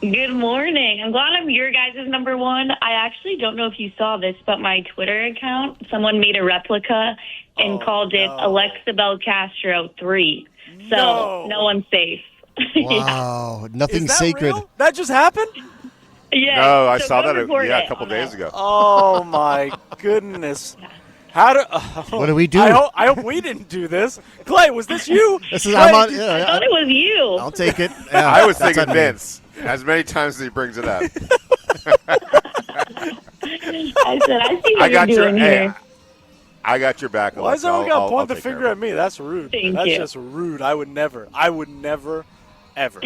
Good morning. I'm glad I'm your guys' number 1. I actually don't know if you saw this, but my Twitter account, someone made a replica and called it Alexa Belcastro 3. So no one's safe. Wow, nothing Is that sacred. real? That just happened? Yeah. No, I so saw go that report a it couple on days that. ago. Oh, my goodness. How do? What do we do? I hope we didn't do this. Clay, was this you? This is Clay, I'm on. I thought it was you. I'll take it. Yeah, I was that's thinking on me. Vince. As many times as he brings it up. I said, I see what you're doing here. I got your back. Why does Alexa. everyone got to I'll point the take care finger of at me? That's rude. Thank That's you. just rude. I would never, ever.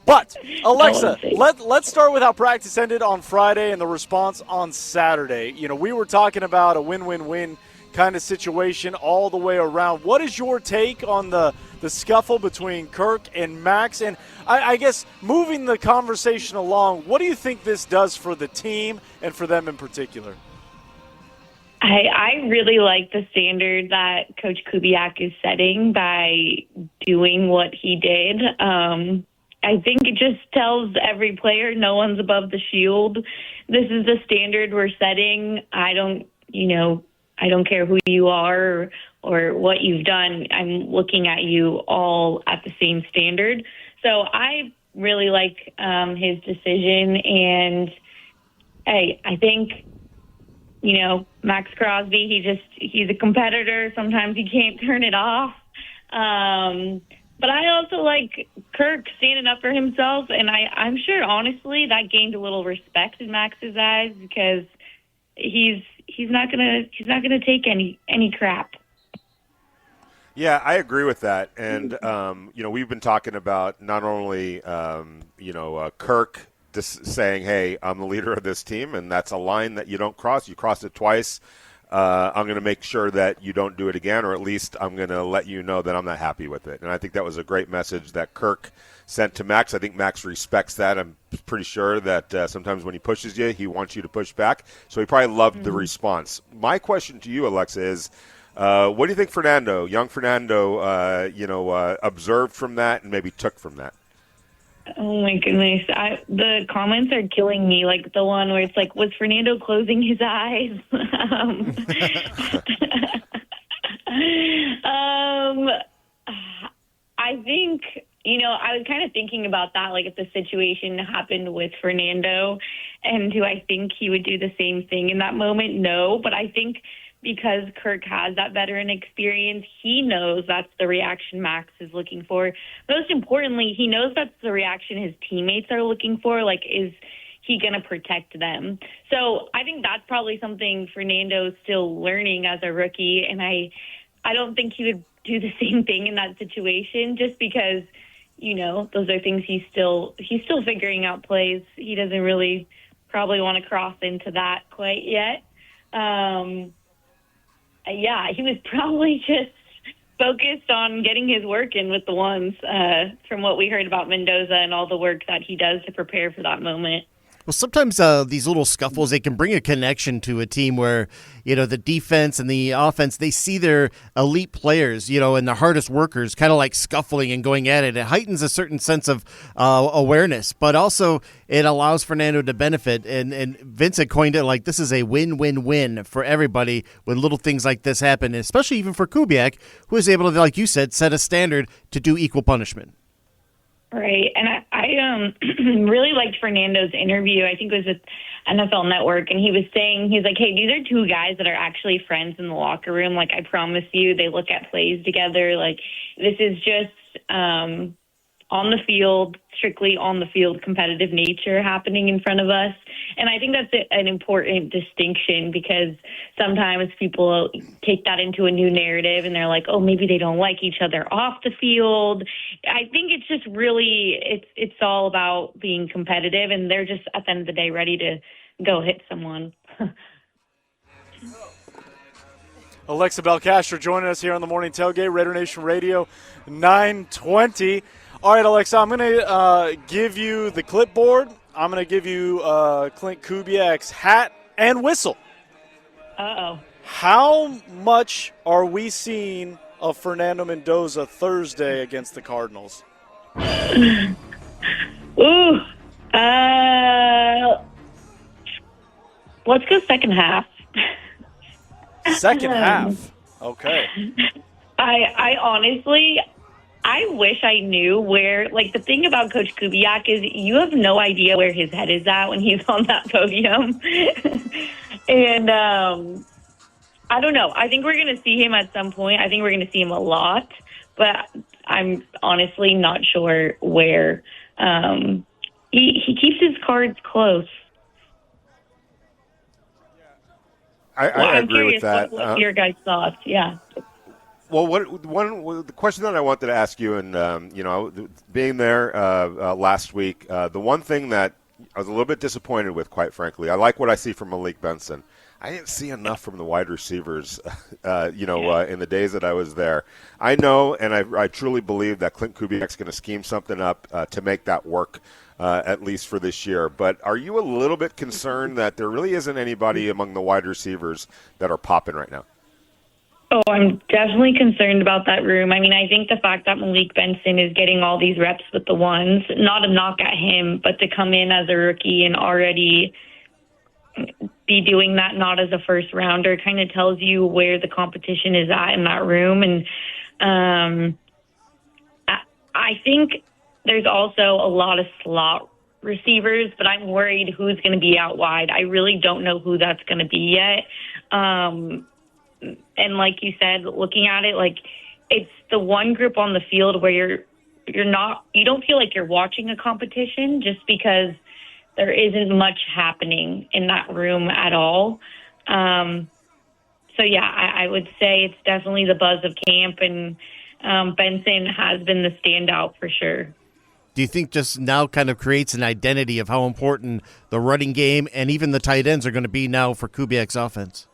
But, Alexa, let's start with how practice ended on Friday and the response on Saturday. You know, we were talking about a win-win-win kind of situation all the way around. What is your take on the scuffle between Kirk and Maxx? And I guess moving the conversation along, what do you think this does for the team and for them in particular? I really like the standard that Coach Kubiak is setting by doing what he did. I think it just tells every player no one's above the shield. This is the standard we're setting. I don't care who you are or what you've done. I'm looking at you all at the same standard. So I really like his decision. And hey, I think, Maxx Crosby, he's a competitor. Sometimes he can't turn it off. But I also like Kirk standing up for himself, and I'm sure, honestly, that gained a little respect in Max's eyes because he's not gonna take any crap. Yeah, I agree with that. And we've been talking about not only Kirk just saying, "Hey, I'm the leader of this team," and that's a line that you don't cross. You crossed it twice. I'm going to make sure that you don't do it again, or at least I'm going to let you know that I'm not happy with it. And I think that was a great message that Kirk sent to Maxx. I think Maxx respects that. I'm pretty sure that sometimes when he pushes you, he wants you to push back. So he probably loved the response. My question to you, Alexa, is what do you think young Fernando, observed from that and maybe took from that? Oh, my goodness. The comments are killing me, like the one where it's like, was Fernando closing his eyes? I think, I was kind of thinking about that, like if the situation happened with Fernando, and do I think he would do the same thing in that moment? No, but I think because Kirk has that veteran experience, he knows that's the reaction Maxx is looking for. Most importantly, he knows that's the reaction his teammates are looking for. Like, is he going to protect them? So I think that's probably something Fernando's still learning as a rookie, and I don't think he would do the same thing in that situation just because, those are things he's still figuring out plays. He doesn't really probably want to cross into that quite yet. Yeah, he was probably just focused on getting his work in with the ones from what we heard about Mendoza and all the work that he does to prepare for that moment. Well, sometimes these little scuffles, they can bring a connection to a team where, the defense and the offense, they see their elite players, and the hardest workers kind of like scuffling and going at it. It heightens a certain sense of awareness, but also it allows Fernando to benefit. And Vince had coined it like this is a win-win-win for everybody when little things like this happen, especially even for Kubiak, who is able to, like you said, set a standard to do equal punishment. Right, and I really liked Fernando's interview. I think it was with NFL Network, and he was saying, he's like, hey, these are two guys that are actually friends in the locker room. Like, I promise you, they look at plays together. Like, this is just on the field, strictly on the field competitive nature happening in front of us. And I think that's an important distinction because sometimes people take that into a new narrative and they're like, oh, maybe they don't like each other off the field. I think it's just really, it's all about being competitive, and they're just at the end of the day ready to go hit someone. Alexa Belcastro joining us here on the Morning Tailgate, Raider Nation Radio 920. All right, Alexa, I'm going to give you the clipboard. I'm going to give you Clint Kubiak's hat and whistle. Uh-oh. How much are we seeing of Fernando Mendoza Thursday against the Cardinals? Ooh. Let's go second half. Second half. Okay. I honestly, I wish I knew where, like, the thing about Coach Kubiak is you have no idea where his head is at when he's on that podium. And I don't know. I think we're going to see him at some point. I think we're going to see him a lot, but I'm honestly not sure where. He keeps his cards close. I agree with that. What your guys' thoughts? Yeah. Well, the question that I wanted to ask you, and being there last week, the one thing that I was a little bit disappointed with, quite frankly, I like what I see from Malik Benson. I didn't see enough from the wide receivers, in the days that I was there. I know, and I truly believe that Clint Kubiak's going to scheme something up to make that work, at least for this year. But are you a little bit concerned that there really isn't anybody among the wide receivers that are popping right now? Oh, I'm definitely concerned about that room. I mean, I think the fact that Malik Benson is getting all these reps with the ones, not a knock at him, but to come in as a rookie and already be doing that not as a first rounder kind of tells you where the competition is at in that room. And I think there's also a lot of slot receivers, but I'm worried who's going to be out wide. I really don't know who that's going to be yet. And like you said, looking at it, like it's the one group on the field where you don't feel like you're watching a competition just because there isn't much happening in that room at all. So yeah, I would say it's definitely the buzz of camp, and Benson has been the standout for sure. Do you think just now kind of creates an identity of how important the running game and even the tight ends are going to be now for Kubiak's offense?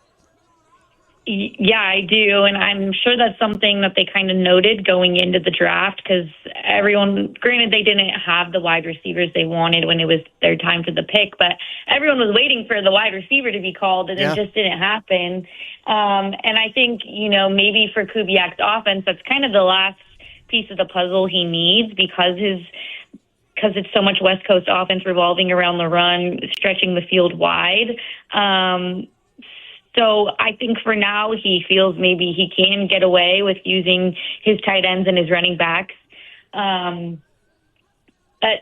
Yeah, I do, and I'm sure that's something that they kind of noted going into the draft because everyone, granted they didn't have the wide receivers they wanted when it was their time for the pick, but everyone was waiting for the wide receiver to be called, and it just didn't happen. And I think, maybe for Kubiak's offense, that's kind of the last piece of the puzzle he needs because it's so much West Coast offense revolving around the run, stretching the field wide. So I think for now he feels maybe he can get away with using his tight ends and his running backs. But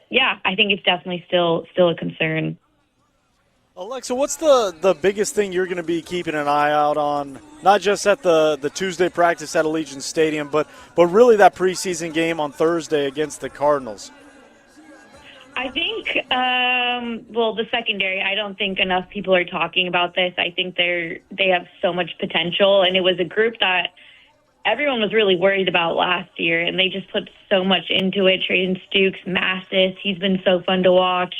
yeah, I think it's definitely still a concern. Alexa, what's the biggest thing you're going to be keeping an eye out on, not just at the Tuesday practice at Allegiant Stadium, but really that preseason game on Thursday against the Cardinals? I think, the secondary, I don't think enough people are talking about this. I think they have so much potential, and it was a group that everyone was really worried about last year, and they just put so much into it. Traden Stukes, Massis, he's been so fun to watch.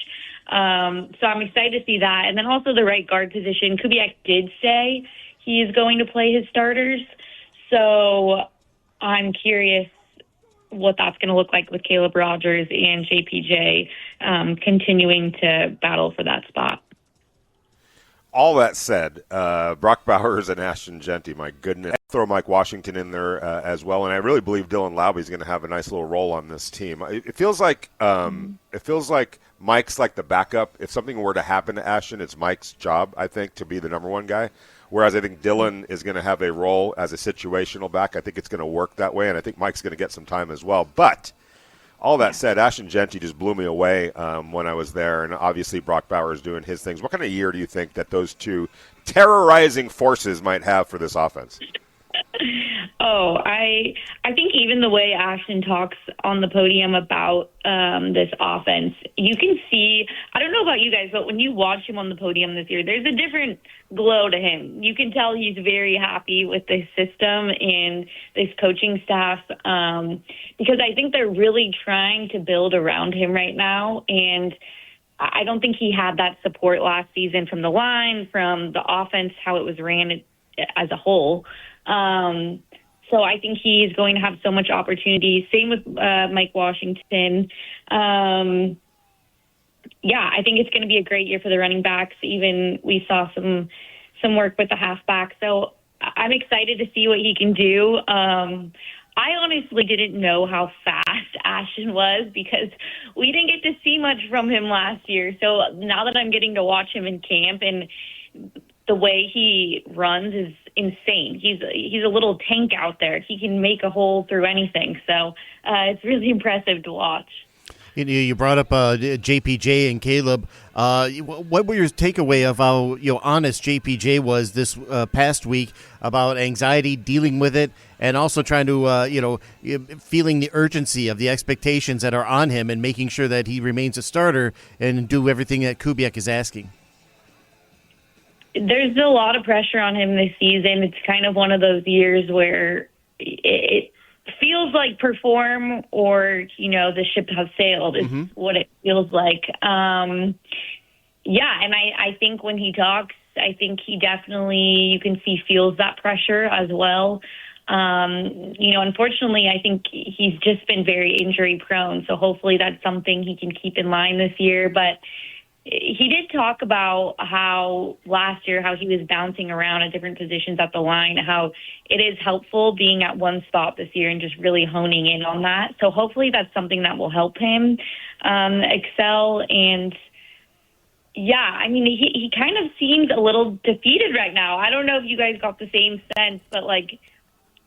So I'm excited to see that. And then also the right guard position. Kubiak did say he is going to play his starters, so I'm curious what that's going to look like with Caleb Rogers and JPJ continuing to battle for that spot. All that said, Brock Bowers and Ashton Genty, my goodness. Throw Mike Washington in there as well, and I really believe Dylan Laube is going to have a nice little role on this team. It feels like Mike's like the backup. If something were to happen to Ashton, it's Mike's job, I think, to be the number one guy. Whereas I think Dylan is going to have a role as a situational back. I think it's going to work that way, and I think Mike's going to get some time as well. But all that said, Ashton Genty just blew me away when I was there, and obviously Brock Bowers doing his things. What kind of year do you think that those two terrorizing forces might have for this offense? Oh, I think even the way Ashton talks on the podium about this offense, you can see, I don't know about you guys, but when you watch him on the podium this year, there's a different glow to him. You can tell he's very happy with this system and this coaching staff because I think they're really trying to build around him right now, and I don't think he had that support last season from the line, from the offense, how it was ran as a whole. So I think he's going to have so much opportunity. Same with Mike Washington. I think it's going to be a great year for the running backs. Even we saw some work with the halfback. So I'm excited to see what he can do. I honestly didn't know how fast Ashton was because we didn't get to see much from him last year. So now that I'm getting to watch him in camp, and the way he runs is insane. He's a little tank out there. He can make a hole through anything. So it's really impressive to watch. You brought up JPJ and Caleb. What were your takeaway of how honest JPJ was this past week about anxiety, dealing with it, and also trying to feeling the urgency of the expectations that are on him and making sure that he remains a starter and do everything that Kubiak is asking? There's a lot of pressure on him this season. It's kind of one of those years where it feels like perform or, the ship has sailed is what it feels like. And I think when he talks, I think he definitely, you can see, feels that pressure as well. Unfortunately, I think he's just been very injury prone. So hopefully that's something he can keep in mind this year. But he did talk about how last year, how he was bouncing around at different positions at the line, how it is helpful being at one spot this year and just really honing in on that. So hopefully that's something that will help him excel. And he kind of seems a little defeated right now. I don't know if you guys got the same sense, but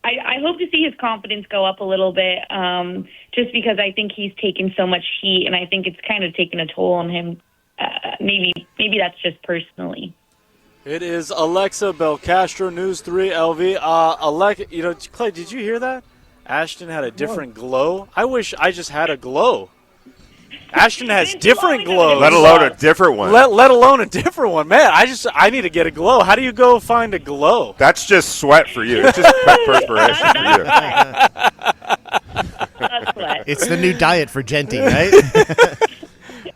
I hope to see his confidence go up a little bit, just because I think he's taken so much heat, and I think it's kind of taken a toll on him. Maybe that's just personally. It is Alexa Belcastro, News 3 LV. Alexa, Clay, did you hear that? Ashton had a different glow. I wish I just had a glow. Ashton has different glows. Let alone a different one. Let alone a different one. Man, I need to get a glow. How do you go find a glow? That's just sweat for you. It's just perspiration for you. That's sweat. It's the new diet for Genty, right?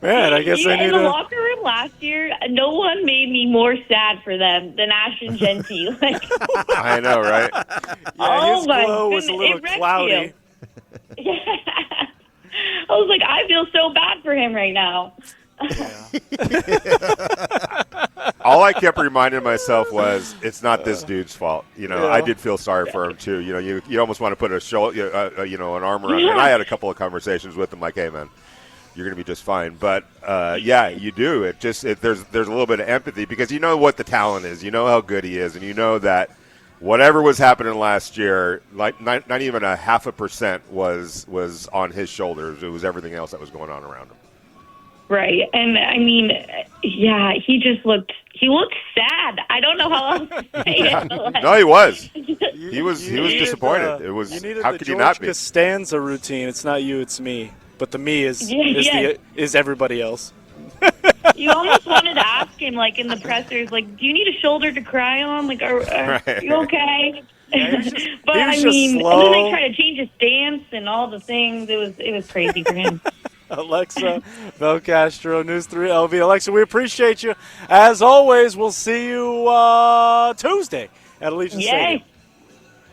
Man, I guess I need in the locker room last year, no one made me more sad for them than Ashton Genty. I know, right? Yeah, his glow was a little cloudy. Yeah. I was like, I feel so bad for him right now. All I kept reminding myself was, it's not this dude's fault. I did feel sorry for him too. You almost want to put a shoulder, an arm around him. And I had a couple of conversations with him, like, hey, man, you're going to be just fine. But you do. There's a little bit of empathy because you know what the talent is. You know how good he is, and you know that whatever was happening last year, like not even 0.5% was on his shoulders. It was everything else that was going on around him. Right. And he looked sad. I don't know how else to say it. No, he was. He was disappointed. It was. How could you not be? Costanza routine. It's not you, it's me. But the me is everybody else. You almost wanted to ask him, in the pressers, do you need a shoulder to cry on? Are you okay? Yeah, but and then they try to change his stance and all the things. It was crazy for him. Alexa Belcastro, News 3 LV. Alexa, we appreciate you. As always, we'll see you Tuesday at Allegiant Stadium.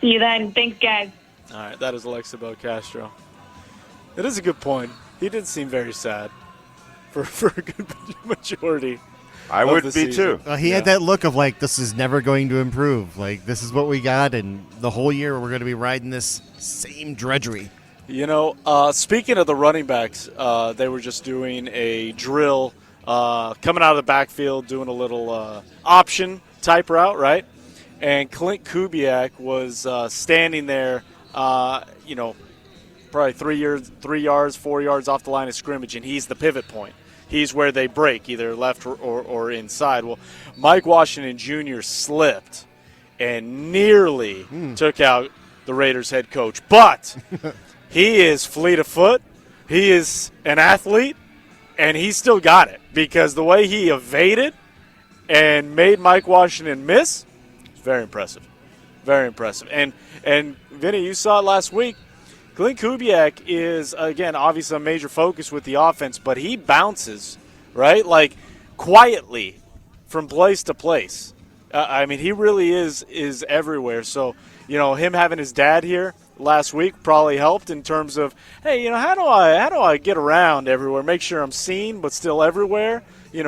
See you then. Thanks, guys. All right, that is Alexa Belcastro. It is a good point. He did seem very sad for a good majority. I would be too. He had that look of this is never going to improve. This is what we got, and the whole year we're going to be riding this same drudgery. Speaking of the running backs, they were just doing a drill coming out of the backfield, doing a little option type route, right? And Clint Kubiak was standing there, probably 3 yards, 4 yards off the line of scrimmage, and he's the pivot point. He's where they break, either left or inside. Well, Mike Washington Jr. slipped and nearly took out the Raiders head coach. But he is fleet of foot. He is an athlete, and he still got it because the way he evaded and made Mike Washington miss is very impressive. Very impressive. And Vinny, you saw it last week. Clint Kubiak is, again, obviously a major focus with the offense, but he bounces, right, quietly from place to place. I mean, he really is everywhere. So, him having his dad here last week probably helped in terms of, hey, how do I get around everywhere, make sure I'm seen but still everywhere,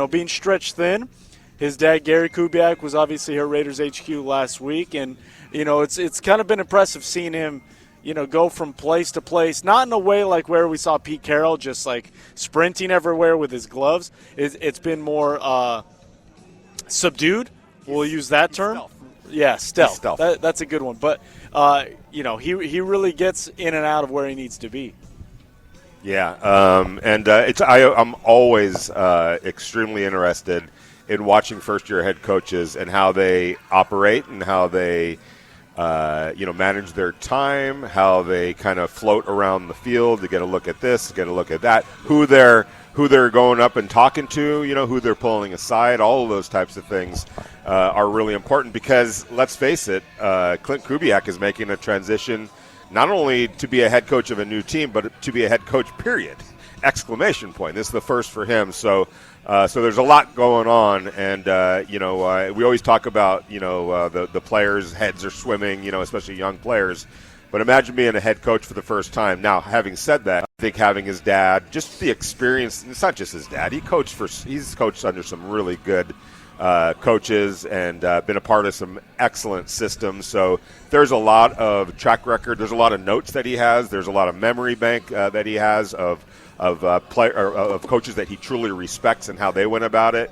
being stretched thin. His dad, Gary Kubiak, was obviously here at Raiders HQ last week, and it's kind of been impressive seeing him go from place to place, not in a way like where we saw Pete Carroll just like sprinting everywhere with his gloves. It's been more subdued. We'll use that term. Stealth. Yeah, stealth. Stealth. That's a good one. But, he really gets in and out of where he needs to be. Yeah, I'm always extremely interested in watching first-year head coaches and how they operate and how they manage their time, how they kind of float around the field to get a look at this, get a look at that, who they're going up and talking to, who they're pulling aside. All of those types of things are really important because, let's face it, Clint Kubiak is making a transition not only to be a head coach of a new team, but to be a head coach, period. Exclamation point. This is the first for him. So there's a lot going on, and we always talk about the players' heads are swimming, especially young players. But imagine being a head coach for the first time. Now, having said that, I think having his dad, just the experience. It's not just his dad. He's coached under some really good coaches and been a part of some excellent systems. So there's a lot of track record. There's a lot of notes that he has. There's a lot of memory bank that he has of coaches that he truly respects and how they went about it.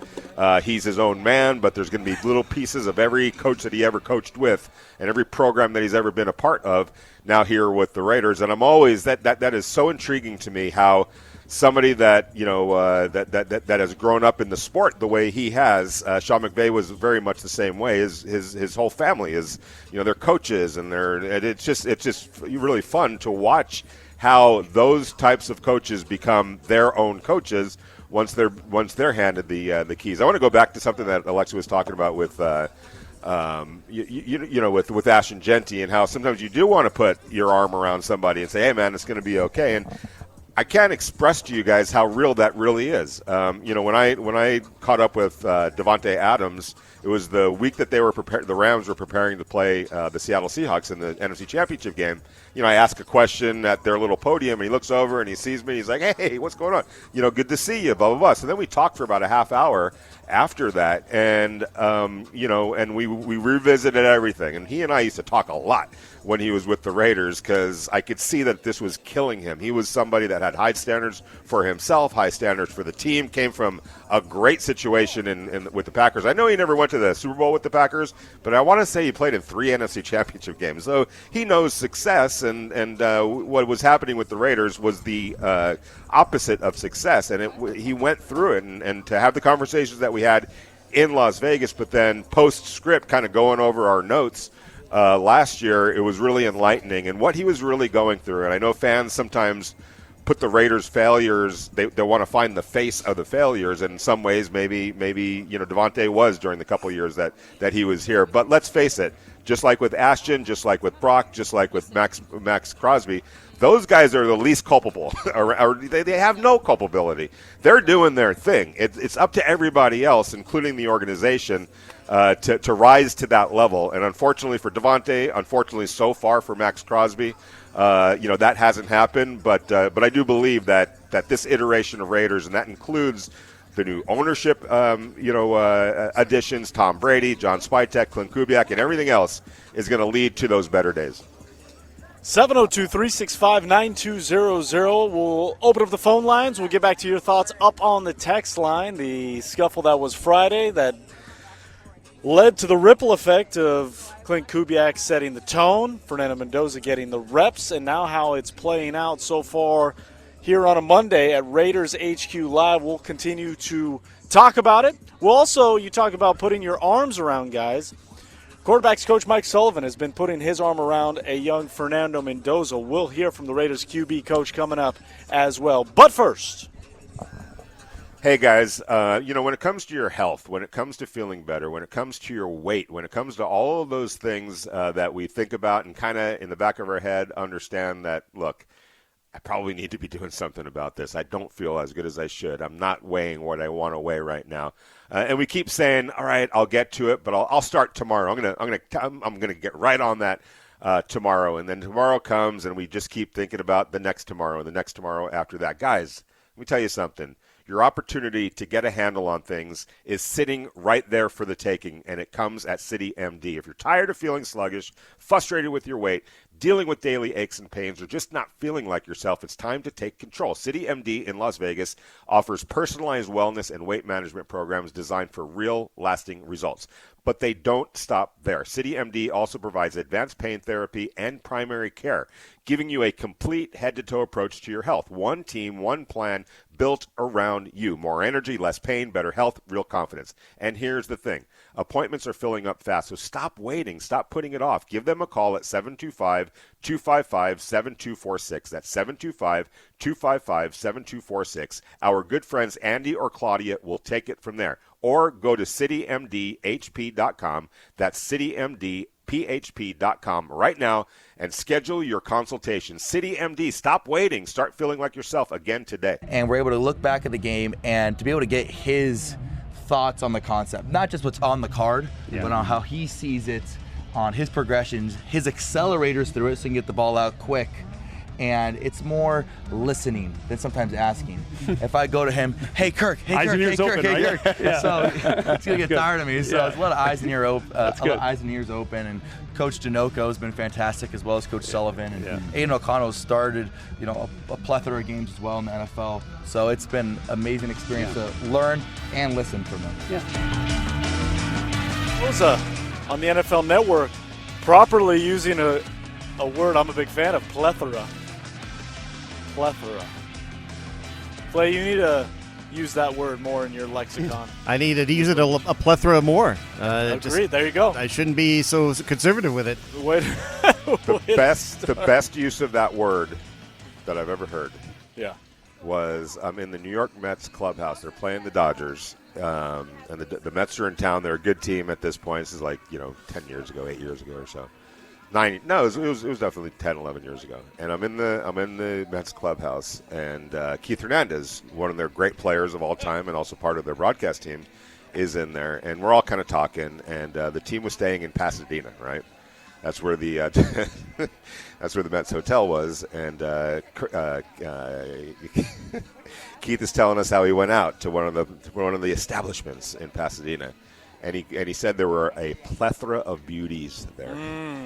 He's his own man, but there's going to be little pieces of every coach that he ever coached with and every program that he's ever been a part of now here with the Raiders. And I'm always that is so intriguing to me how somebody that that has grown up in the sport the way he has. Sean McVay was very much the same way. His whole family is they're coaches and it's just really fun to watch how those types of coaches become their own coaches once they're handed the keys. I want to go back to something that Alexa was talking about with with Ashton Genty and how sometimes you do want to put your arm around somebody and say, hey man, it's going to be okay. And I can't express to you guys how real that really is. When I caught up with Davante Adams, it was the week that they were the Rams were preparing to play the Seattle Seahawks in the NFC Championship game. I ask a question at their little podium, and he looks over and he sees me. He's like, "Hey, what's going on? Good to see you." Blah blah blah. So then we talked for about a half hour after that, and and we revisited everything. And he and I used to talk a lot when he was with the Raiders because I could see that this was killing him. He was somebody that had high standards for himself, high standards for the team, came from a great situation with the Packers. I know he never went to the Super Bowl with the Packers, but I want to say he played in 3 NFC Championship games. So he knows success, and what was happening with the Raiders was the opposite of success, and he went through it. And to have the conversations that we had in Las Vegas, but then post-script kind of going over our notes last year, it was really enlightening and what he was really going through. And I know fans sometimes put the Raiders' failures, they want to find the face of the failures. And in some ways, maybe Davante was during the couple years that he was here. But let's face it, just like with Ashton, just like with Brock, just like with Maxx Crosby, those guys are the least culpable. or they have no culpability. They're doing their thing. It's up to everybody else, including the organization, to rise to that level. And unfortunately for Davante, unfortunately so far for Maxx Crosby, that hasn't happened. But I do believe that this iteration of Raiders, and that includes the new ownership, additions, Tom Brady, John Spytek, Clint Kubiak, and everything else is going to lead to those better days. 702-365-9200. We'll open up the phone lines. We'll get back to your thoughts up on the text line. The scuffle that was Friday that led to the ripple effect of Clint Kubiak setting the tone, Fernando Mendoza getting the reps, and now how it's playing out so far here on a Monday at Raiders HQ Live. We'll continue to talk about it. We'll also, you talk about putting your arms around guys. Quarterbacks coach Mike Sullivan has been putting his arm around a young Fernando Mendoza. We'll hear from the Raiders QB coach coming up as well. But first, hey guys, when it comes to your health, when it comes to feeling better, when it comes to your weight, when it comes to all of those things that we think about and kind of in the back of our head understand that, look, I probably need to be doing something about this. I don't feel as good as I should. I'm not weighing what I want to weigh right now. And we keep saying, all right, I'll get to it, but I'll start tomorrow. I'm gonna get right on that tomorrow. And then tomorrow comes, and we just keep thinking about the next tomorrow and the next tomorrow after that. Guys, let me tell you something. Your opportunity to get a handle on things is sitting right there for the taking, and it comes at City MD. If you're tired of feeling sluggish, frustrated with your weight, dealing with daily aches and pains, or just not feeling like yourself, it's time to take control. City MD in Las Vegas offers personalized wellness and weight management programs designed for real, lasting results. But they don't stop there. City MD also provides advanced pain therapy and primary care, giving you a complete head-to-toe approach to your health. One team, one plan, built around you. More energy, less pain, better health, real confidence. And here's the thing. Appointments are filling up fast, so stop waiting. Stop putting it off. Give them a call at 725-255-7246. That's 725-255-7246. Our good friends Andy or Claudia will take it from there. Or go to citymdhp.com. That's citymdphp.com right now and schedule your consultation. City MD, stop waiting. Start feeling like yourself again today. And we're able to look back at the game and to be able to get his thoughts on the concept, not just what's on the card, but on how he sees it, on his progressions, his accelerators through it so he can get the ball out quick. And it's more listening than sometimes asking. If I go to him, hey Kirk, so it's gonna get tired of me. So it's a lot of eyes and ears open. And Coach Dinoco has been fantastic, as well as Coach Sullivan. And Aiden O'Connell started, a plethora of games as well in the NFL. So it's been an amazing experience to learn and listen from them. Mendoza on the NFL Network, properly using a word I'm a big fan of, plethora. Clay, you need to use that word more in your lexicon. I need to use it a plethora more. Agreed. There you go. I shouldn't be so conservative with it. The best use of that word that I've ever heard was I'm in the New York Mets clubhouse. They're playing the Dodgers, and the Mets are in town. They're a good team at this point. This is like 10 years ago, 8 years ago or so. It was definitely 10, 11 years ago. And I'm in the Mets clubhouse, and Keith Hernandez, one of their great players of all time and also part of their broadcast team, is in there. And we're all kind of talking, and the team was staying in Pasadena, right? That's where the Mets hotel was, and Keith is telling us how he went out to one of the establishments in Pasadena. And he said there were a plethora of beauties there,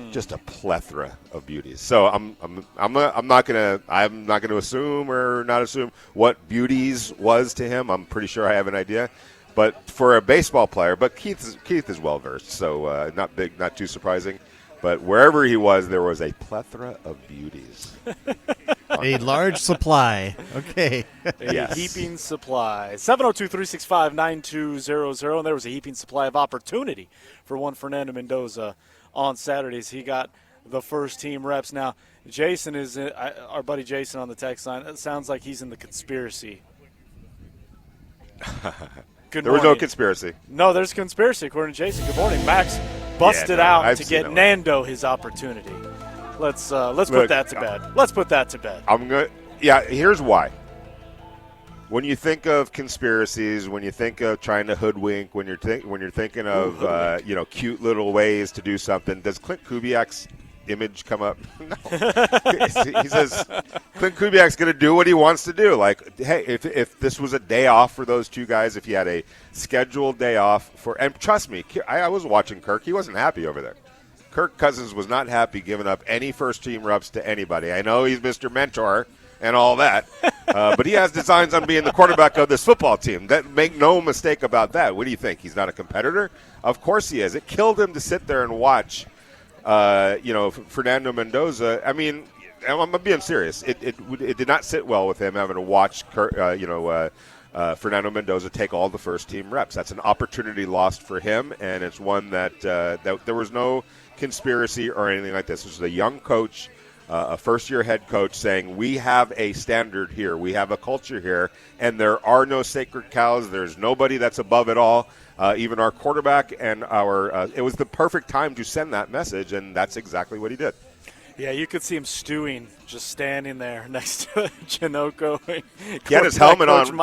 just a plethora of beauties. So I'm not gonna assume or not assume what beauties was to him. I'm pretty sure I have an idea, but for a baseball player, but Keith is well versed, so not big, not too surprising. But wherever he was, there was a plethora of beauties. A large supply. Okay. A heaping supply. 702-365-9200. And there was a heaping supply of opportunity for one Fernando Mendoza on Saturdays. He got the first team reps. Now, Jason is our buddy Jason on the text line. It sounds like he's in the conspiracy. Good there was no conspiracy. No, there's conspiracy, according to Jason. Good morning. Max busted out to get Nando his opportunity. Let's put that to bed. Let's put that to bed. Here's why. When you think of conspiracies, when you think of trying to hoodwink, when you're thinking of cute little ways to do something, does Clint Kubiak's image come up? No. He says Clint Kubiak's going to do what he wants to do. Like, hey, if this was a day off for those two guys, if you had a scheduled day off and trust me, I was watching Kirk. He wasn't happy over there. Kirk Cousins was not happy giving up any first-team reps to anybody. I know he's Mr. Mentor and all that, but he has designs on being the quarterback of this football team. Make no mistake about that. What do you think? He's not a competitor? Of course he is. It killed him to sit there and watch Fernando Mendoza. I mean, I'm being serious. It did not sit well with him having to watch Fernando Mendoza take all the first-team reps. That's an opportunity lost for him, and it's one that there was no conspiracy or anything like this. This is a young coach, a first-year head coach saying, we have a standard here. We have a culture here, and there are no sacred cows. There's nobody that's above it all, even our quarterback and it was the perfect time to send that message, and that's exactly what he did. Yeah, you could see him stewing, just standing there next to Janoko. He had his helmet on,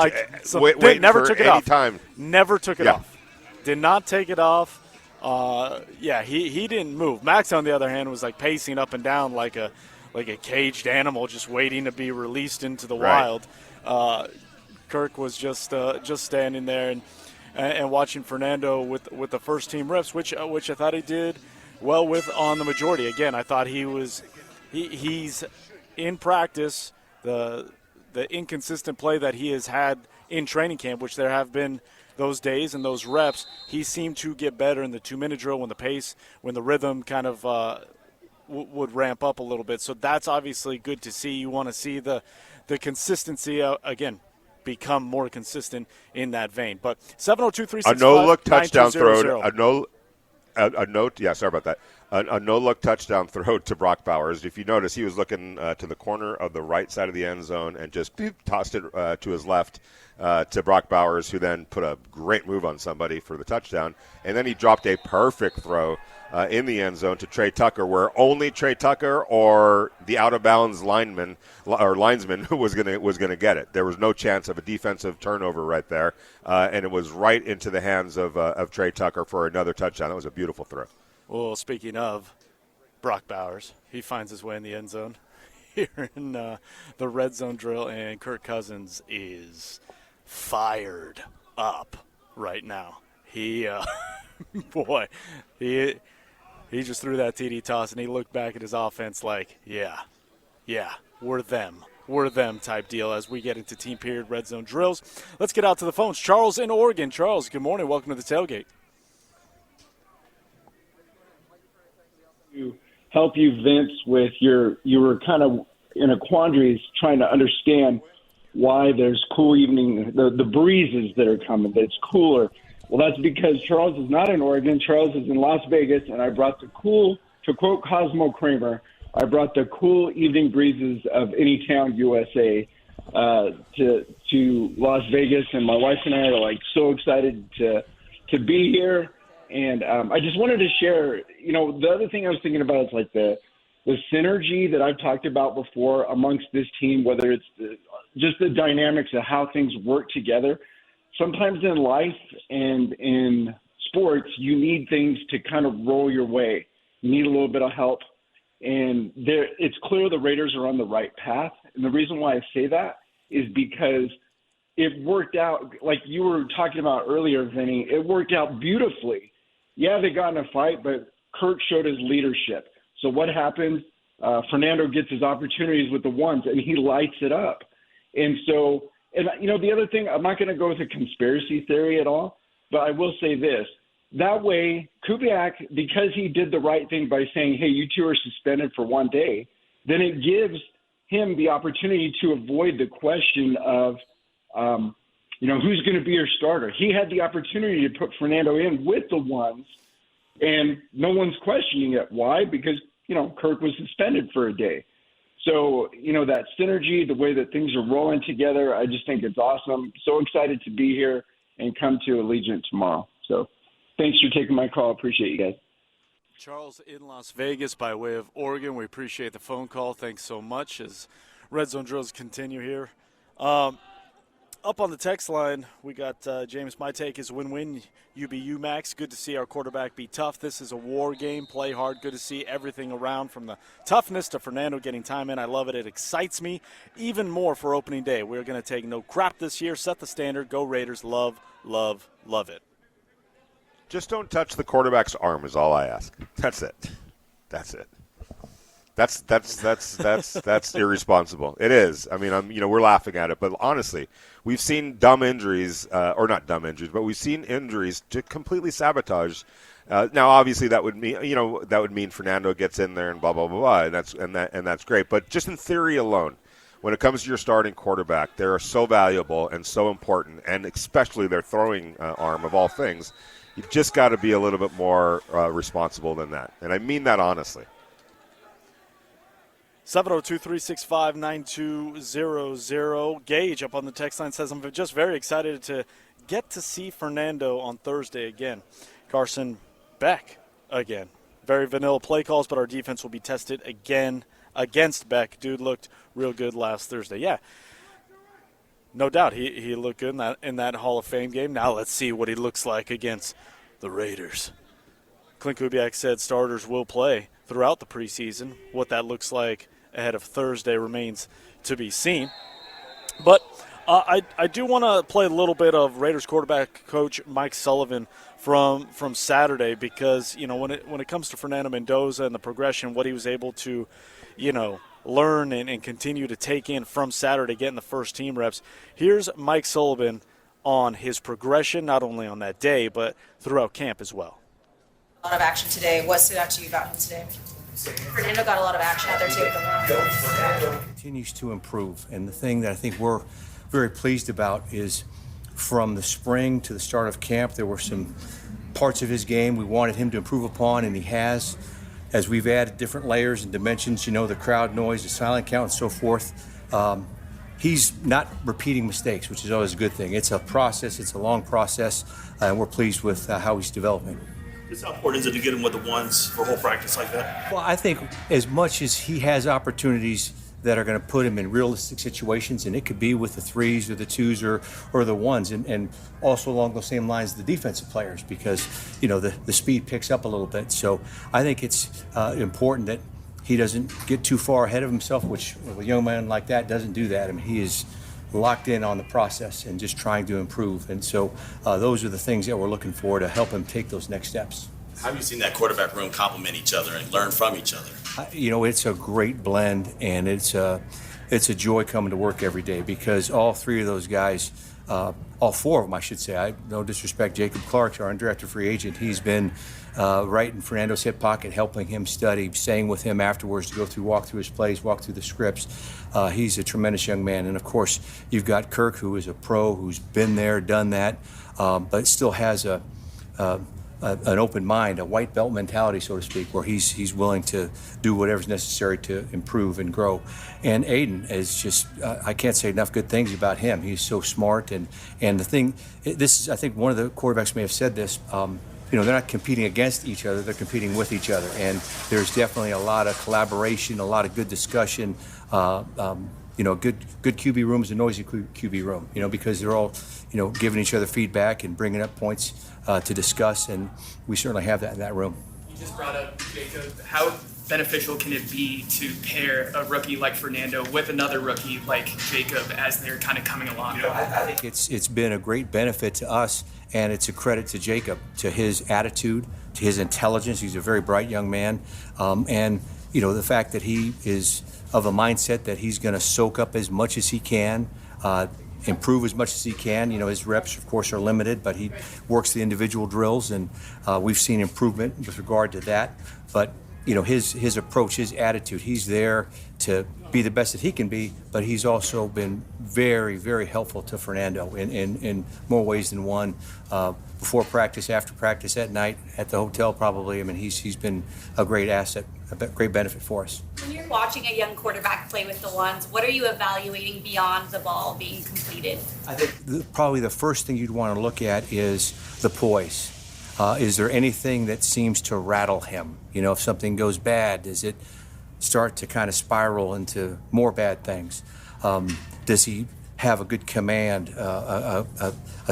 never took it off. Time. Never took it off. Did not take it off. He didn't move. Maxx, on the other hand, was like pacing up and down like a caged animal, just waiting to be released into the wild. Kirk was just standing there and watching Fernando with the first team reps, which I thought he did well with on the majority. Again, I thought he's in practice, the inconsistent play that he has had in training camp, which there have been those days and those reps, he seemed to get better in the 2-minute drill when the rhythm kind of would ramp up a little bit. So that's obviously good to see. You want to see the consistency, again, become more consistent in that vein. But 702-365-9200. A no-look touchdown throw. Sorry about that. A no-look touchdown throw to Brock Bowers. If you notice, he was looking to the corner of the right side of the end zone and just tossed it to his left to Brock Bowers, who then put a great move on somebody for the touchdown. And then he dropped a perfect throw in the end zone to Trey Tucker, where only Trey Tucker or the out-of-bounds linesman was gonna get it. There was no chance of a defensive turnover right there, and it was right into the hands of Trey Tucker for another touchdown. That was a beautiful throw. Well, speaking of Brock Bowers, he finds his way in the end zone here in the red zone drill, and Kirk Cousins is fired up right now. He just threw that TD toss, and he looked back at his offense like, yeah, we're them type deal as we get into team period red zone drills. Let's get out to the phones. Charles in Oregon. Charles, good morning. Welcome to the tailgate. Help you, Vince, with you were kind of in a quandary trying to understand why there's cool evening, the breezes that are coming, that it's cooler. Well, that's because Charles is not in Oregon. Charles is in Las Vegas, and I brought the cool, to quote Cosmo Kramer, I brought the cool evening breezes of any town USA to Las Vegas, and my wife and I are like so excited to be here. And I just wanted to share, the other thing I was thinking about is like the synergy that I've talked about before amongst this team, whether it's just the dynamics of how things work together. Sometimes in life and in sports, you need things to kind of roll your way. You need a little bit of help. And it's clear the Raiders are on the right path. And the reason why I say that is because it worked out, like you were talking about earlier, Vinny, it worked out beautifully. Yeah, they got in a fight, but Kirk showed his leadership. So what happened? Fernando gets his opportunities with the ones, and he lights it up. And so, the other thing, I'm not going to go with a conspiracy theory at all, but I will say this. That way, Kubiak, because he did the right thing by saying, hey, you two are suspended for one day, then it gives him the opportunity to avoid the question of, who's going to be your starter. He had the opportunity to put Fernando in with the ones, and no one's questioning it. Why? Because, Kirk was suspended for a day. So, that synergy, the way that things are rolling together, I just think it's awesome. So excited to be here and come to Allegiant tomorrow. So thanks for taking my call. Appreciate you guys. Charles in Las Vegas by way of Oregon. We appreciate the phone call. Thanks so much as Red Zone drills continue here. Up on the text line, we got James. My take is win-win. UBU Maxx. Good to see our quarterback be tough. This is a war game. Play hard. Good to see everything around from the toughness to Fernando getting time in. I love it. It excites me even more for opening day. We're going to take no crap this year. Set the standard. Go Raiders. Love, love, love it. Just don't touch the quarterback's arm is all I ask. That's it. That's irresponsible. It is. I mean, we're laughing at it, but honestly, we've seen dumb injuries, or not dumb injuries, but we've seen injuries to completely sabotage. Now, obviously, that would mean Fernando gets in there and blah blah blah, blah and that's great. But just in theory alone, when it comes to your starting quarterback, they are so valuable and so important, and especially their throwing arm of all things. You've just got to be a little bit more responsible than that, and I mean that honestly. 702-365-9200. Gage up on the text line says, I'm just very excited to get to see Fernando on Thursday again. Carson Beck again. very vanilla play calls, but our defense will be tested again against Beck. Dude looked real good last Thursday. Yeah, no doubt he looked good in that Hall of Fame game. Now let's see what he looks like against the Raiders. Clint Kubiak said starters will play throughout the preseason. What that looks like ahead of Thursday remains to be seen. But I do want to play a little bit of Raiders quarterback coach Mike Sullivan from Saturday, because when it comes to Fernando Mendoza and the progression, what he was able to learn and continue to take in from Saturday, getting the first team reps. Here's Mike Sullivan on his progression, not only on that day but throughout camp as well. A lot of action today. What stood out to you about him today? Fernando got a lot of action out there too. Continues to improve, and the thing that I think we're very pleased about is from the spring to the start of camp, there were some parts of his game we wanted him to improve upon, and he has. As we've added different layers and dimensions, the crowd noise, the silent count, and so forth, he's not repeating mistakes, which is always a good thing. It's a process, it's a long process, and we're pleased with how he's developing. How important is it to get him with the ones for whole practice like that? Well, I think as much as he has opportunities that are going to put him in realistic situations, and it could be with the threes or the twos or the ones, and also along those same lines, the defensive players, because, the speed picks up a little bit. So I think it's important that he doesn't get too far ahead of himself, which a young man like that doesn't do that. I mean, he is locked in on the process and just trying to improve. And so those are the things that we're looking for to help him take those next steps. How have you seen that quarterback room complement each other and learn from each other? It's a great blend, and it's a joy coming to work every day, because all three of those guys, all four of them, I should say, no disrespect, Jacob Clark, our undrafted free agent, he's been right in Fernando's hip pocket, helping him study, staying with him afterwards to walk through his plays, walk through the scripts. He's a tremendous young man. And, of course, you've got Kirk, who is a pro, who's been there, done that, but still has an open mind, a white belt mentality, so to speak, where he's willing to do whatever's necessary to improve and grow. And Aiden is just, I can't say enough good things about him. He's so smart. And the thing, this is, I think one of the quarterbacks may have said this, they're not competing against each other, they're competing with each other. And there's definitely a lot of collaboration, a lot of good discussion. Good QB room is a noisy QB room, because they're all, giving each other feedback and bringing up points to discuss, and we certainly have that in that room. You just brought up Jacob. How beneficial can it be to pair a rookie like Fernando with another rookie like Jacob as they're kind of coming along? I think it's been a great benefit to us, and it's a credit to Jacob, to his attitude, to his intelligence. He's a very bright young man, and the fact that he is of a mindset that he's going to soak up as much as he can, improve as much as he can. His reps, of course, are limited, but he works the individual drills, and we've seen improvement with regard to that. But, his approach, his attitude, he's there to be the best that he can be, but he's also been very, very helpful to Fernando in more ways than one. Before practice, after practice, at night, at the hotel probably. I mean, he's been a great asset, a great benefit for us. When you're watching a young quarterback play with the ones, what are you evaluating beyond the ball being completed? I think probably the first thing you'd want to look at is the poise. Is there anything that seems to rattle him? If something goes bad, does it start to kind of spiral into more bad things? Does he have a good command, a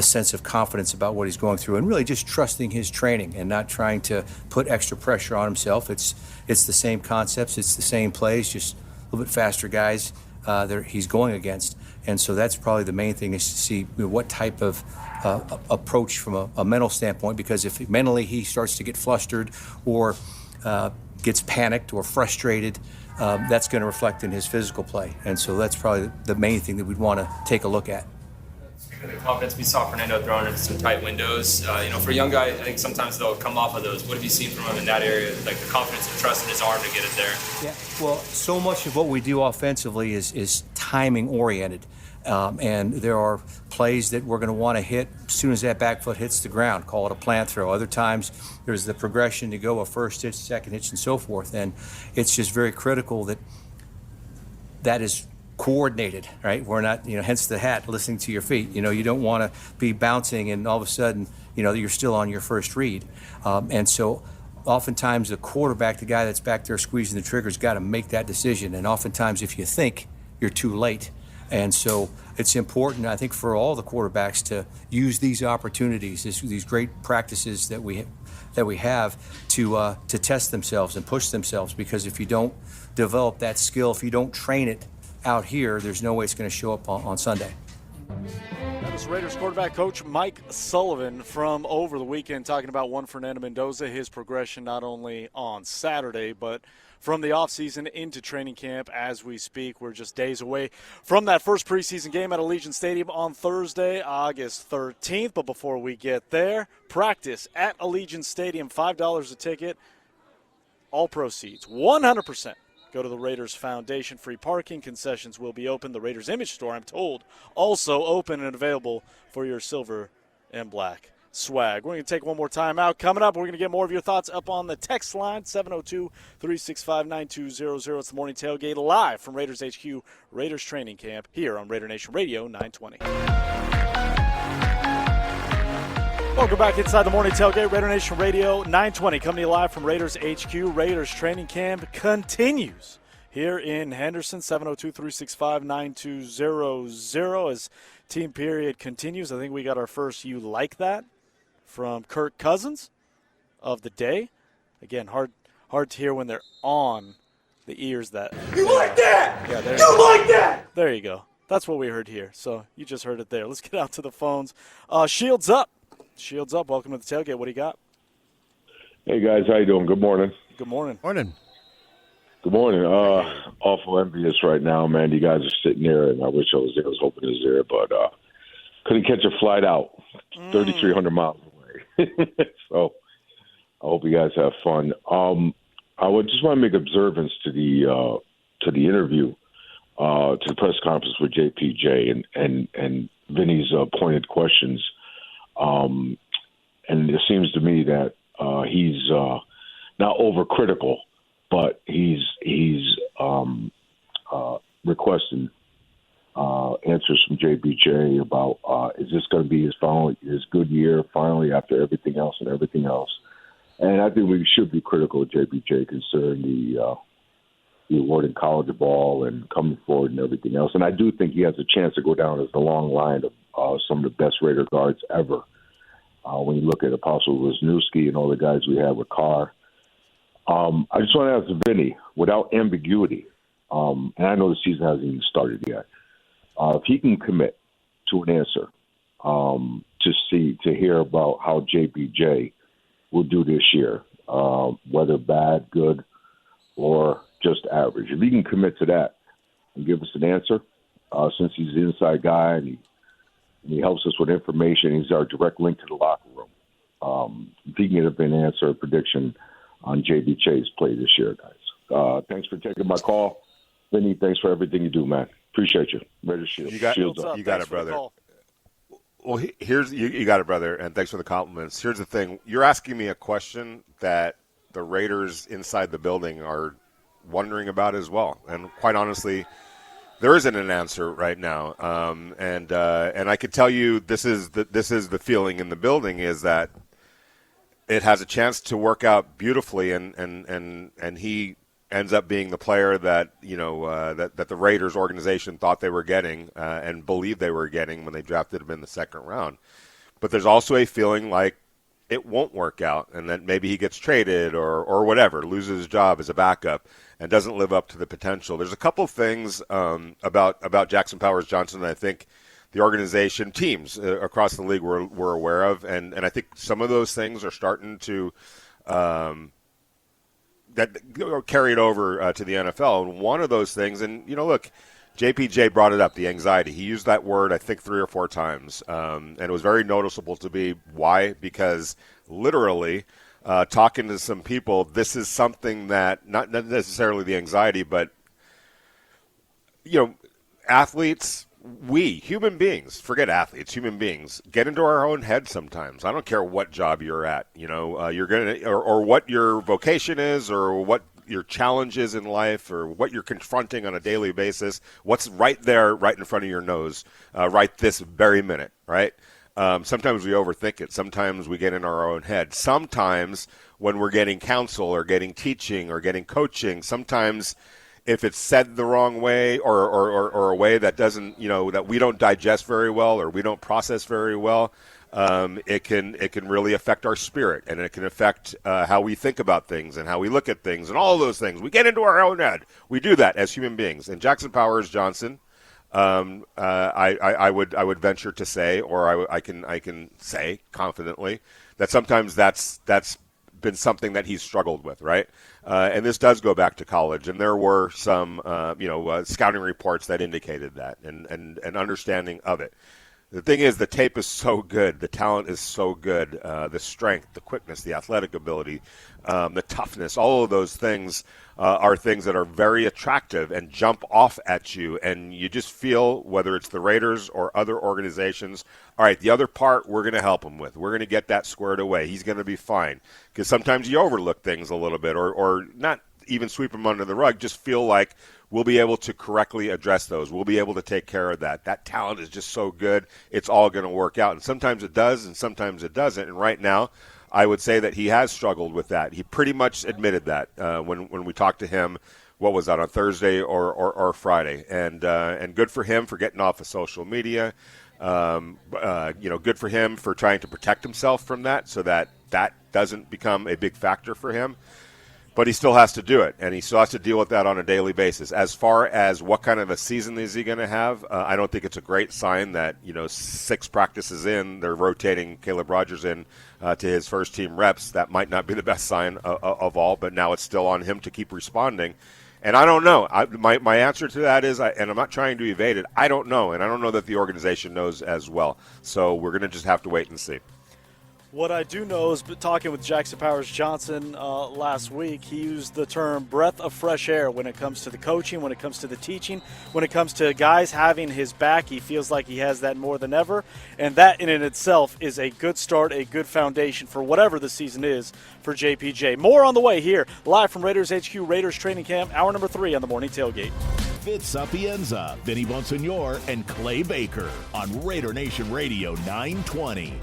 sense of confidence about what he's going through, and really just trusting his training and not trying to put extra pressure on himself? It's the same concepts, it's the same plays, just a little bit faster guys that he's going against. And so that's probably the main thing, is to see what type of approach from a mental standpoint, because if mentally he starts to get flustered or gets panicked or frustrated, that's going to reflect in his physical play. And so that's probably the main thing that we'd want to take a look at. Speaking of the confidence, we saw Fernando throwing into some tight windows. For a young guy, I think sometimes they'll come off of those. What have you seen from him in that area, like the confidence and trust in his arm to get it there? Yeah, well, so much of what we do offensively is timing oriented. And there are plays that we're going to want to hit as soon as that back foot hits the ground, call it a plant throw. Other times there's the progression to go a first hitch, second hitch, and so forth. And it's just very critical that is coordinated, right? We're not, hence the hat, listening to your feet. You don't want to be bouncing and all of a sudden, you're still on your first read. And so oftentimes the quarterback, the guy that's back there squeezing the trigger, has got to make that decision. And oftentimes if you think, you're too late. And so it's important, I think, for all the quarterbacks to use these opportunities, these great practices that we have to test themselves and push themselves. Because if you don't develop that skill, if you don't train it out here, there's no way it's going to show up on Sunday. That is Raiders quarterback coach Mike Sullivan from over the weekend talking about one Fernando Mendoza, his progression not only on Saturday but from the offseason into training camp as we speak. We're just days away from that first preseason game at Allegiant Stadium on Thursday, August 13th. But before we get there, practice at Allegiant Stadium, $5 a ticket. All proceeds, 100%. Go to the Raiders Foundation. Free parking. Concessions will be open. The Raiders Image Store, I'm told, also open and available for your silver and black swag. We're going to take one more time out. Coming up, we're going to get more of your thoughts up on the text line, 702-365-9200. It's the Morning Tailgate live from Raiders HQ, Raiders Training Camp, here on Raider Nation Radio 920. Welcome back inside the Morning Tailgate, Raider Nation Radio 920, coming to you live from Raiders HQ. Raiders Training Camp continues here in Henderson, 702-365-9200. As team period continues, I think we got our first "You Like That" from Kirk Cousins of the day. Again, hard to hear when they're on the ears. That "You like that"? Yeah, like that? There you go. That's what we heard here. So you just heard it there. Let's get out to the phones. Shields up. Shields up. Welcome to the tailgate. What do you got? Hey, guys. How you doing? Good morning. Good morning. Morning. Good morning. Awful envious right now, man. You guys are sitting there, and I wish I was there. I was hoping I was there, but couldn't catch a flight out 3,300 miles away. So I hope you guys have fun. I would just want to make observance to the interview, to the press conference with JPJ and Vinny's pointed questions. And it seems to me that he's not overcritical, but he's requesting answers from JPJ about is this going to be his good year finally after everything else. And I think we should be critical of JPJ concerning the awarding college ball and coming forward and everything else. And I do think he has a chance to go down as the long line of some of the best Raider guards ever. When you look at Apostle Wisniewski and all the guys we have with Carr. I just want to ask Vinny, without ambiguity, and I know the season hasn't even started yet, if he can commit to an answer to hear about how JPJ will do this year, whether bad, good, or just average. If he can commit to that and give us an answer, since he's the inside guy and he helps us with information, he's our direct link to the locker room. If he can get an answer, a prediction on JPJ's play this year, guys. Thanks for taking my call. Vinny, thanks for everything you do, man. Appreciate you. Raiders Shield. You got it, brother. Well, you got it, brother, and thanks for the compliments. Here's the thing. You're asking me a question that the Raiders inside the building are wondering about as well. And quite honestly, there isn't an answer right now. And I could tell you this is the feeling in the building is that it has a chance to work out beautifully, and he ends up being the player that that the Raiders organization thought they were getting and believed they were getting when they drafted him in the second round. But there's also a feeling like it won't work out, and that maybe he gets traded or whatever, loses his job as a backup, and doesn't live up to the potential. There's a couple of things about Jackson Powers Johnson that I think the organization, teams across the league were aware of, and I think some of those things are starting to that carry it over to the NFL. And one of those things, and look, JPJ brought it up, the anxiety. He used that word, I think, 3 or 4 times, and it was very noticeable to me. Why? Because literally, talking to some people, this is something that not necessarily the anxiety, but athletes. We, human beings, forget athletes, human beings, get into our own head sometimes. I don't care what job you're at, you're going to, or what your vocation is, or what your challenge is in life, or what you're confronting on a daily basis, what's right there, right in front of your nose, right this very minute, right? Sometimes we overthink it. Sometimes we get in our own head. Sometimes when we're getting counsel or getting teaching or getting coaching, sometimes if it's said the wrong way or a way that doesn't, that we don't digest very well or we don't process very well, it can really affect our spirit, and it can affect how we think about things and how we look at things and all of those things. We get into our own head. We do that as human beings. And Jackson Powers Johnson, I would venture to say, or I can say confidently, that sometimes that's been something that he's struggled with, right? And this does go back to college, and there were some scouting reports that indicated that, and understanding of it. The thing is, the tape is so good, the talent is so good, the strength, the quickness, the athletic ability, the toughness, all of those things are things that are very attractive and jump off at you, and you just feel, whether it's the Raiders or other organizations, all right, the other part we're going to help him with. We're going to get that squared away. He's going to be fine. Because sometimes you overlook things a little bit, or not even sweep them under the rug, just feel like we'll be able to correctly address those. We'll be able to take care of that. That talent is just so good, it's all going to work out. And sometimes it does, and sometimes it doesn't. And right now, I would say that he has struggled with that. He pretty much admitted that when we talked to him, what was that, on Thursday or Friday. And good for him for getting off of social media. Good for him for trying to protect himself from that so that doesn't become a big factor for him. But he still has to do it, and he still has to deal with that on a daily basis. As far as what kind of a season is he going to have, I don't think it's a great sign that 6 practices in, they're rotating Caleb Rogers in to his first team reps. That might not be the best sign of all, but now it's still on him to keep responding. And I don't know. My answer to that is, and I'm not trying to evade it, I don't know, and I don't know that the organization knows as well. So we're going to just have to wait and see. What I do know is, talking with Jackson Powers Johnson last week, he used the term breath of fresh air when it comes to the coaching, when it comes to the teaching, when it comes to guys having his back. He feels like he has that more than ever, and that in and itself is a good start, a good foundation for whatever the season is for JPJ. More on the way here, live from Raiders HQ, Raiders Training Camp, hour number 3 on the Morning Tailgate. Fitz Sapienza, Vinny Bonsignor, and Clay Baker on Raider Nation Radio 920.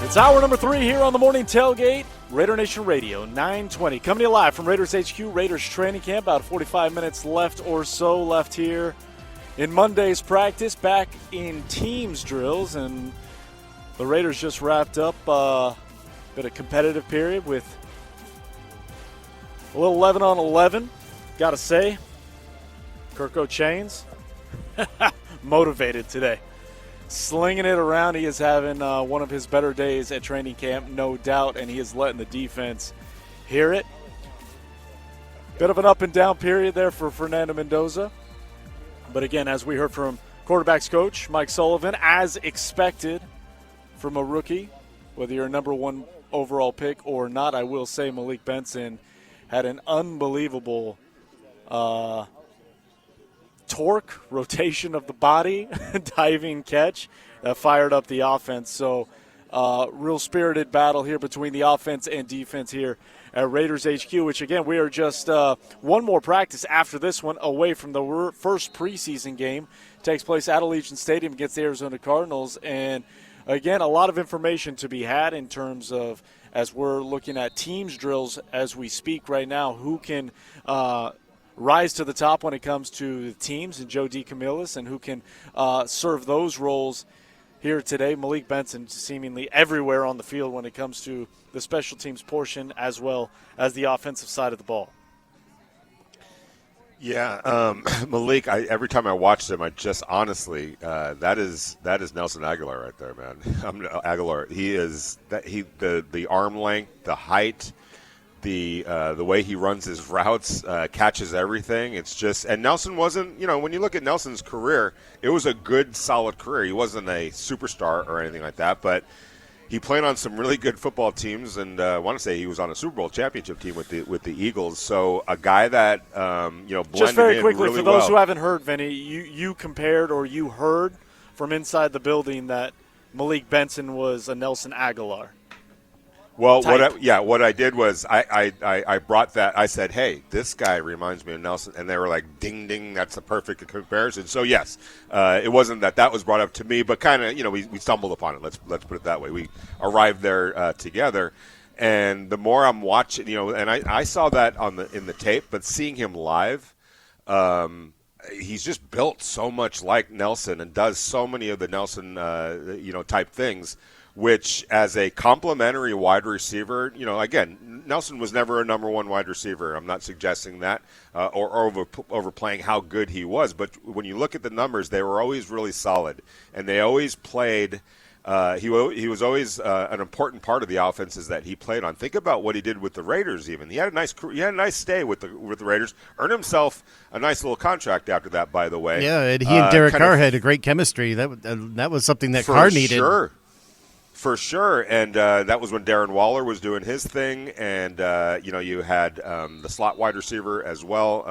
It's hour number 3 here on the Morning Tailgate, Raider Nation Radio 920. Coming to you live from Raiders HQ, Raiders Training Camp. About 45 minutes left or so left here in Monday's practice, back in teams drills. And the Raiders just wrapped up a bit of competitive period with a little 11-on-11. Got to say, Kirk Chains motivated today. Slinging it around. He is having one of his better days at training camp, no doubt, and he is letting the defense hear it. Bit of an up and down period there for Fernando Mendoza. But again, as we heard from quarterbacks coach Mike Sullivan, as expected from a rookie, whether you're a number 1 overall pick or not, I will say Malik Benson had an unbelievable torque, rotation of the body, diving catch that fired up the offense. So real spirited battle here between the offense and defense here at Raiders HQ, which, again, we are just one more practice after this one away from the first preseason game. It takes place at Allegiant Stadium against the Arizona Cardinals. And, again, a lot of information to be had in terms of, as we're looking at teams drills as we speak right now, who can rise to the top when it comes to the teams and Joe DeCamillis, and who can serve those roles here today. Malik Benson seemingly everywhere on the field when it comes to the special teams portion as well as the offensive side of the ball. Yeah, Malik, every time I watched him, I just honestly, that is Nelson Aguilar right there, man. Aguilar, he is the arm length, the height, the way he runs his routes, catches everything. It's just, and Nelson wasn't, when you look at Nelson's career, it was a good, solid career. He wasn't a superstar or anything like that, but he played on some really good football teams, and I want to say he was on a Super Bowl championship team with the Eagles. So a guy that blended just very quickly really for those well. who haven't heard, Vinny, you compared, or you heard from inside the building, that Malik Benson was a Nelson Aguilar. Well, type. what I did was I brought that. I said, hey, this guy reminds me of Nelson. And they were like, ding, ding, that's the perfect comparison. So, yes, it wasn't that was brought up to me, but kind of, we stumbled upon it. Let's put it that way. We arrived there together. And the more I'm watching, and I saw that in the tape, but seeing him live, he's just built so much like Nelson and does so many of the Nelson, type things, which as a complimentary wide receiver, again, Nelson was never a number one wide receiver. I'm not suggesting that or overplaying how good he was. But when you look at the numbers, they were always really solid. And they always played he was always an important part of the offenses that he played on. Think about what he did with the Raiders even. He had a nice stay with the Raiders, earned himself a nice little contract after that, by the way. Yeah, and he and Derek Carr had a great chemistry. That was something that Carr needed. For sure, and that was when Darren Waller was doing his thing, and you had the slot wide receiver as well.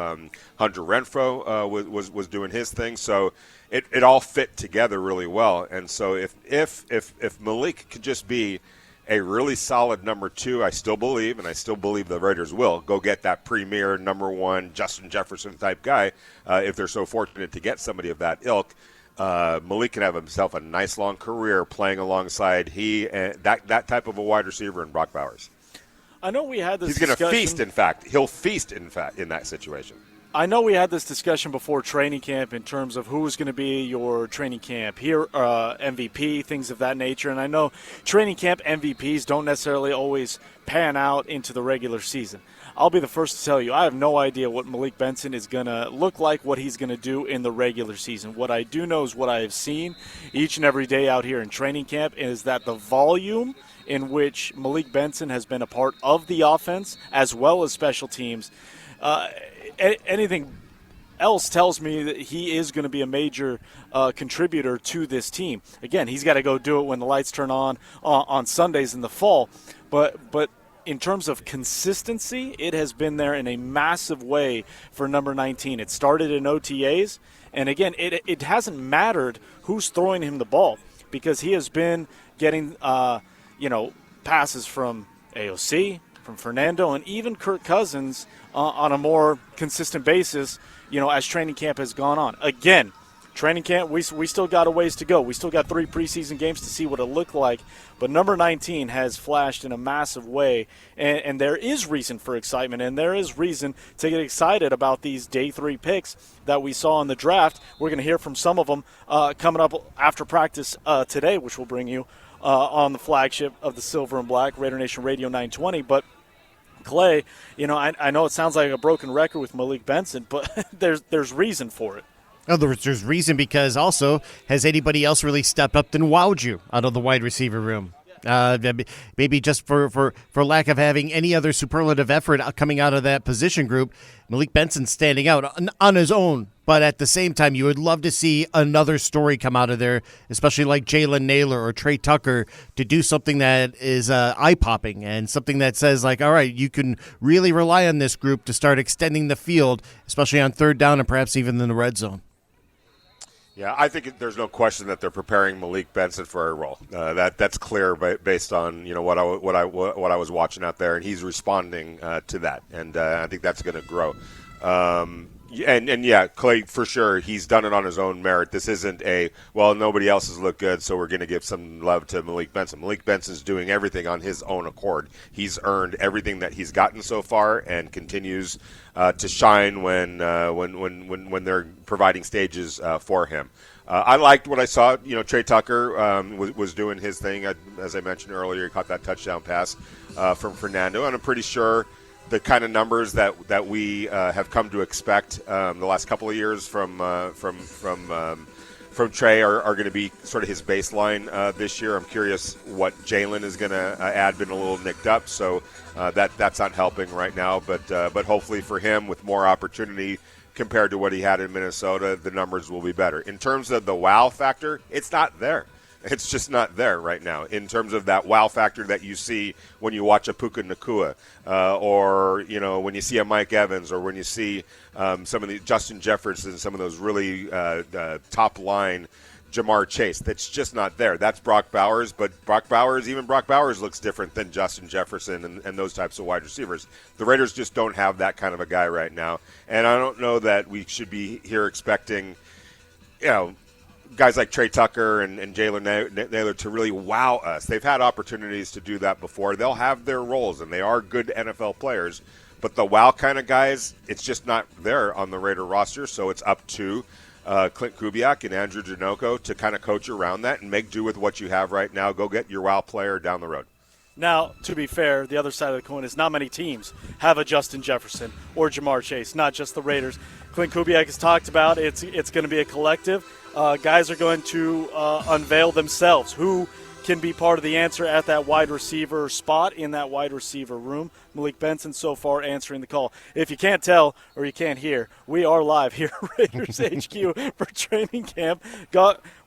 Hunter Renfrow was doing his thing, so it all fit together really well. And so if Malik could just be a really solid number 2, I still believe the Raiders will go get that premier number 1 Justin Jefferson type guy if they're so fortunate to get somebody of that ilk. Malik can have himself a nice long career playing alongside that type of a wide receiver in Brock Bowers. I know we had this He's going to discussion. feast, in fact. He'll feast, in fact, in that situation. I know we had this discussion before training camp in terms of who was going to be your training camp here, MVP, things of that nature. And I know training camp MVPs don't necessarily always pan out into the regular season. I'll be the first to tell you, I have no idea what Malik Benson is going to look like, what he's going to do in the regular season. What I do know is what I have seen each and every day out here in training camp is that the volume in which Malik Benson has been a part of the offense as well as special teams, anything else tells me that he is going to be a major contributor to this team. Again, he's got to go do it when the lights turn on Sundays in the fall. But in terms of consistency, it has been there in a massive way for number 19. It started in OTAs, and again, it hasn't mattered who's throwing him the ball because he has been getting passes from AOC, from Fernando, and even Kirk Cousins on a more consistent basis, as training camp has gone on. Again, training camp, we still got a ways to go. We still got 3 preseason games to see what it looked like. But number 19 has flashed in a massive way, and there is reason for excitement, and there is reason to get excited about these day 3 picks that we saw in the draft. We're going to hear from some of them coming up after practice today, which will bring you on the flagship of the Silver and Black, Raider Nation Radio 920. But Clay, I know it sounds like a broken record with Malik Benson, but there's reason for it. Oh, there's reason because also, has anybody else really stepped up and wowed you out of the wide receiver room? Maybe just for lack of having any other superlative effort coming out of that position group, Malik Benson standing out on his own. But at the same time, you would love to see another story come out of there, especially like Jalen Naylor or Trey Tucker, to do something that is eye-popping and something that says, like, all right, you can really rely on this group to start extending the field, especially on 3rd down and perhaps even in the red zone. Yeah, I think there's no question that they're preparing Malik Benson for a role. That's clear based on what I was watching out there, and he's responding to that, and I think that's going to grow. And yeah, Clay, for sure, he's done it on his own merit. This isn't nobody else has looked good, so we're going to give some love to Malik Benson. Malik Benson's doing everything on his own accord. He's earned everything that he's gotten so far and continues to shine when they're providing stages for him. I liked what I saw. Trey Tucker was doing his thing. As I mentioned earlier, he caught that touchdown pass from Fernando, and I'm pretty sure the kind of numbers that we have come to expect the last couple of years from Trey are going to be sort of his baseline this year. I'm curious what Jalen is going to add. Been a little nicked up, so that's not helping right now. But hopefully for him, with more opportunity compared to what he had in Minnesota, the numbers will be better. In terms of the wow factor, it's not there. It's just not there right now in terms of that wow factor that you see when you watch a Puka Nacua or, when you see a Mike Evans or when you see some of the Justin Jefferson, some of those really top-line Jamar Chase. That's just not there. That's Brock Bowers, but Brock Bowers looks different than Justin Jefferson and those types of wide receivers. The Raiders just don't have that kind of a guy right now, and I don't know that we should be here expecting, guys like Trey Tucker and Jalen Naylor to really wow us. They've had opportunities to do that before. They'll have their roles, and they are good NFL players, but the wow kind of guys, it's just not there on the Raider roster, so it's up to Clint Kubiak and Andrew Janocko to kind of coach around that and make do with what you have right now. Go get your wow player down the road. Now, to be fair, the other side of the coin is not many teams have a Justin Jefferson or Jamar Chase, not just the Raiders. Clint Kubiak has talked about it's going to be a collective. Guys are going to unveil themselves. Who can be part of the answer at that wide receiver spot in that wide receiver room? Malik Benson so far answering the call. If you can't tell or you can't hear, we are live here at Raiders HQ for training camp.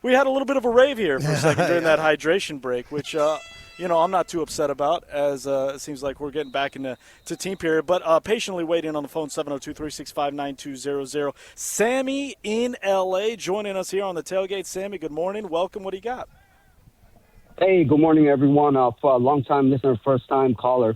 We had a little bit of a rave here for a second during that hydration break, which I'm not too upset about, as it seems like we're getting back into team period. But patiently waiting on the phone, 702-365-9200. Sammy in L.A. joining us here on the tailgate. Sammy, good morning. Welcome. What do you got? Hey, good morning, everyone. Long-time listener, first-time caller.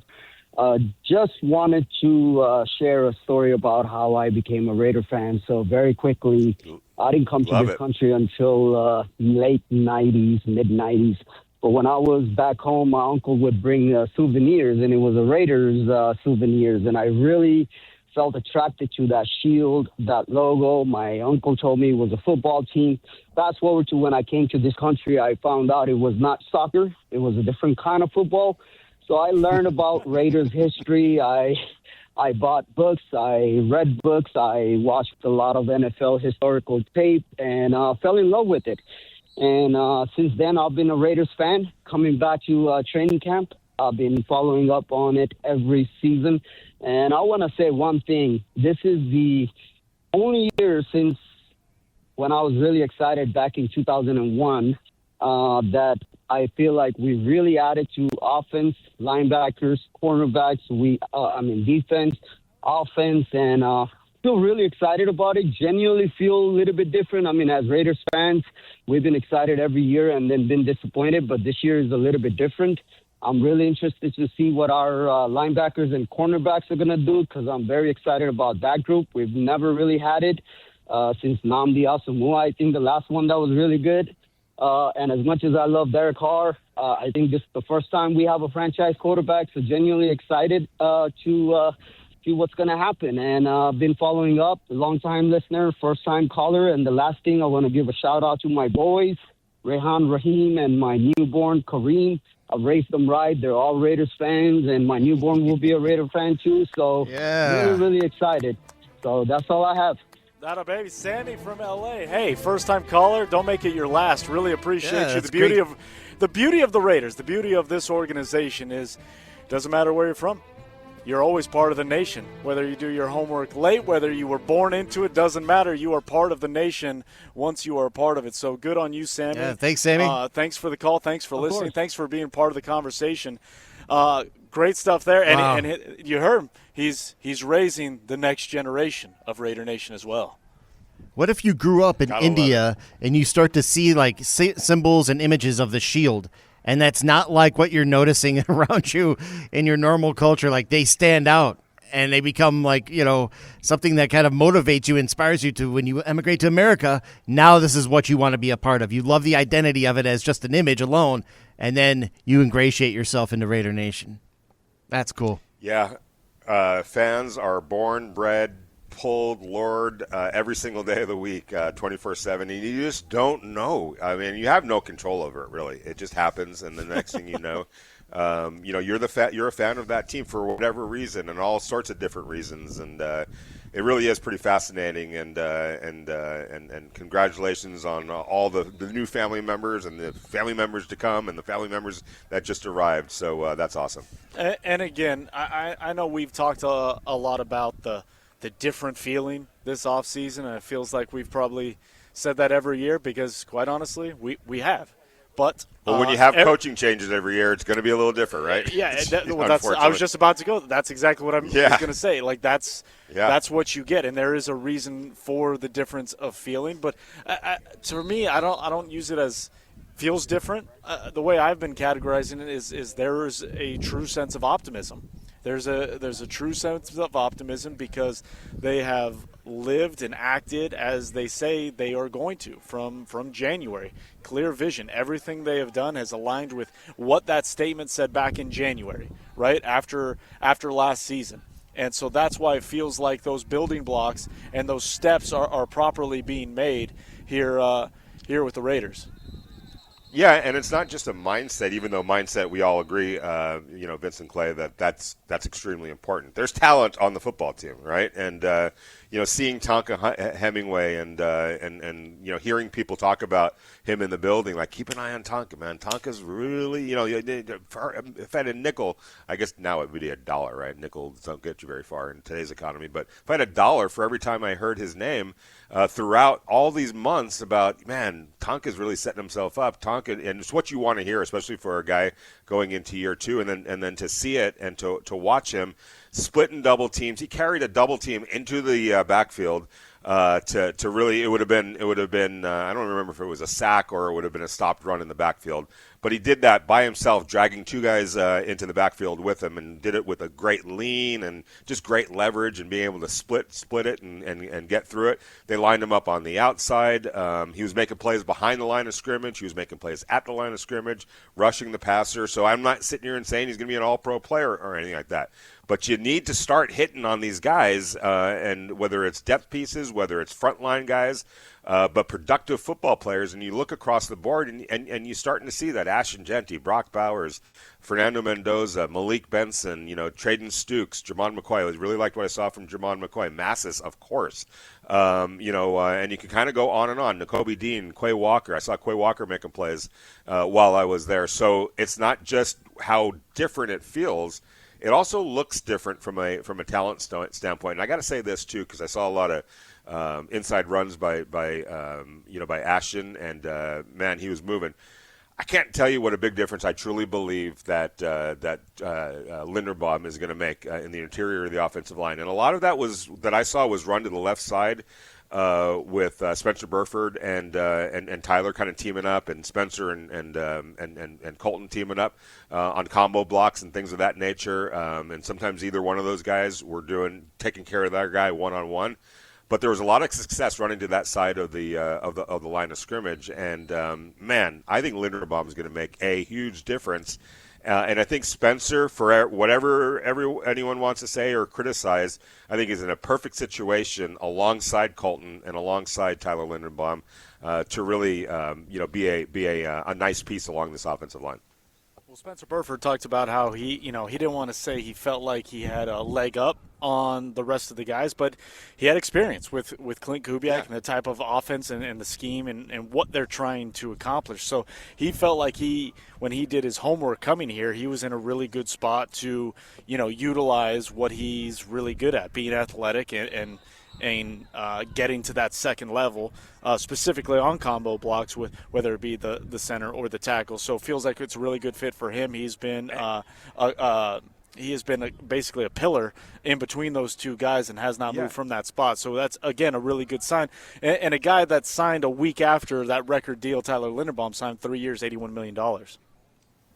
Just wanted to share a story about how I became a Raider fan. So very quickly, I didn't come to this country until late 90s, mid-90s. But when I was back home, my uncle would bring souvenirs, and it was a Raiders souvenirs. And I really felt attracted to that shield, that logo. My uncle told me it was a football team. Fast forward to when I came to this country, I found out it was not soccer. It was a different kind of football. So I learned about Raiders history. I bought books. I read books. I watched a lot of NFL historical tape and fell in love with it. And since then, I've been a Raiders fan. Coming back to training camp, I've been following up on it every season. And I want to say one thing. This is the only year since when I was really excited back in 2001 that I feel like we really added to offense, linebackers, cornerbacks, defense, offense, and feel really excited about it. Genuinely feel a little bit different. I mean, as Raiders fans, we've been excited every year and then been disappointed, but this year is a little bit different. I'm really interested to see what our linebackers and cornerbacks are going to do because I'm very excited about that group. We've never really had it since Nnamdi Asomugha. I think the last one that was really good. And as much as I love Derek Carr, I think this is the first time we have a franchise quarterback, so genuinely excited to see what's going to happen. And I've been following up, long-time listener, first-time caller. And the last thing, I want to give a shout-out to my boys, Rehan Rahim and my newborn, Kareem. I've raised them right. They're all Raiders fans, and my newborn will be a Raider fan too. So really, really excited. So that's all I have. That a baby, Sammy from L.A. Hey, first-time caller. Don't make it your last. Really appreciate you. The beauty of the Raiders, the beauty of this organization is, doesn't matter where you're from. You're always part of the nation. Whether you do your homework late, whether you were born into it, doesn't matter. You are part of the nation once you are a part of it. So good on you, Sammy. Yeah, thanks, Sammy. Thanks for the call. Thanks for listening. Course. Thanks for being part of the conversation. Great stuff there. And, and you heard him. He's raising the next generation of Raider Nation as well. What if you grew up in India and you start to see like symbols and images of the shield, and that's not like what you're noticing around you in your normal culture? Like they stand out and they become like, something that kind of motivates you, inspires you to when you emigrate to America. Now this is what you want to be a part of. You love the identity of it as just an image alone, and then you ingratiate yourself into Raider Nation. That's cool. Yeah. Fans are born, bred, pulled, lured every single day of the week, 24/7. And you just don't know. I mean, you have no control over it, really. It just happens, and the next thing you know, you're a fan of that team for whatever reason, and all sorts of different reasons. And it really is pretty fascinating. And congratulations on all the new family members and the family members to come and the family members that just arrived. So that's awesome. And again, I know we've talked a lot about the different feeling this offseason, and it feels like we've probably said that every year because, quite honestly, we have. But when you have coaching changes every year, it's going to be a little different, right? Yeah, I was just about to go. That's exactly what I was going to say. Like that's what you get, and there is a reason for the difference of feeling. But to me, I don't use it as feels different. The way I've been categorizing it is there is a true sense of optimism. There's a true sense of optimism because they have lived and acted as they say they are going to from January. Clear vision. Everything they have done has aligned with what that statement said back in January, right after last season. And so that's why it feels like those building blocks and those steps are properly being made here with the Raiders. Yeah, and it's not just a mindset, even though mindset, we all agree, Vince and Clay, that's extremely important. There's talent on the football team, right? And, seeing Tonka Hemingway and hearing people talk about him in the building, like, keep an eye on Tonka, man. Tonka's really, if I had a nickel, I guess now it would be $1, right? Nickels don't get you very far in today's economy. But if I had $1 for every time I heard his name throughout all these months about, man, Tonka's really setting himself up. Tonka, and it's what you want to hear, especially for a guy going into year two, and then to see it and to watch him split in double teams. He carried a double team into the backfield to really, it would have been I don't remember if it was a sack or it would have been a stopped run in the backfield, but he did that by himself, dragging two guys into the backfield with him, and did it with a great lean and just great leverage and being able to split it and get through it. They lined him up on the outside. He was making plays behind the line of scrimmage. He was making plays at the line of scrimmage, rushing the passer. So I'm not sitting here and saying he's going to be an all-pro player or anything like that. But you need to start hitting on these guys, and whether it's depth pieces, whether it's frontline guys, but productive football players. And you look across the board, and you're starting to see that Ashton Genty, Brock Bowers, Fernando Mendoza, Malik Benson, Traden Stukes, Jamon McCoy. I really liked what I saw from Jamon McCoy. Massis, of course. And you can kind of go on and on. Nakobe Dean, Quay Walker. I saw Quay Walker making plays while I was there. So it's not just how different it feels. It also looks different from a talent standpoint. And I got to say this too, because I saw a lot of inside runs by Ashton, and man, he was moving. I can't tell you what a big difference I truly believe that Linderbaum is going to make in the interior of the offensive line. And a lot of that I saw was run to the left side with Spencer Burford and Tyler kind of teaming up, and Spencer and Colton teaming up on combo blocks and things of that nature. And sometimes either one of those guys were taking care of that guy one-on-one. But there was a lot of success running to that side of the line of scrimmage, and man, I think Linderbaum is going to make a huge difference. And I think Spencer, for whatever anyone wants to say or criticize, I think is in a perfect situation alongside Colton and alongside Tyler Linderbaum to really be a nice piece along this offensive line. Well, Spencer Burford talked about how he didn't want to say he felt like he had a leg up on the rest of the guys, but he had experience with Clint Kubiak and the type of offense and the scheme and what they're trying to accomplish. So he felt like when he did his homework coming here, he was in a really good spot to, utilize what he's really good at, being athletic and getting to that second level, specifically on combo blocks, with whether it be the center or the tackle. So it feels like it's a really good fit for him. He's been basically a pillar in between those two guys and has not moved from that spot. So that's, again, a really good sign. And a guy that signed a week after that record deal, Tyler Linderbaum, signed 3 years, $81 million.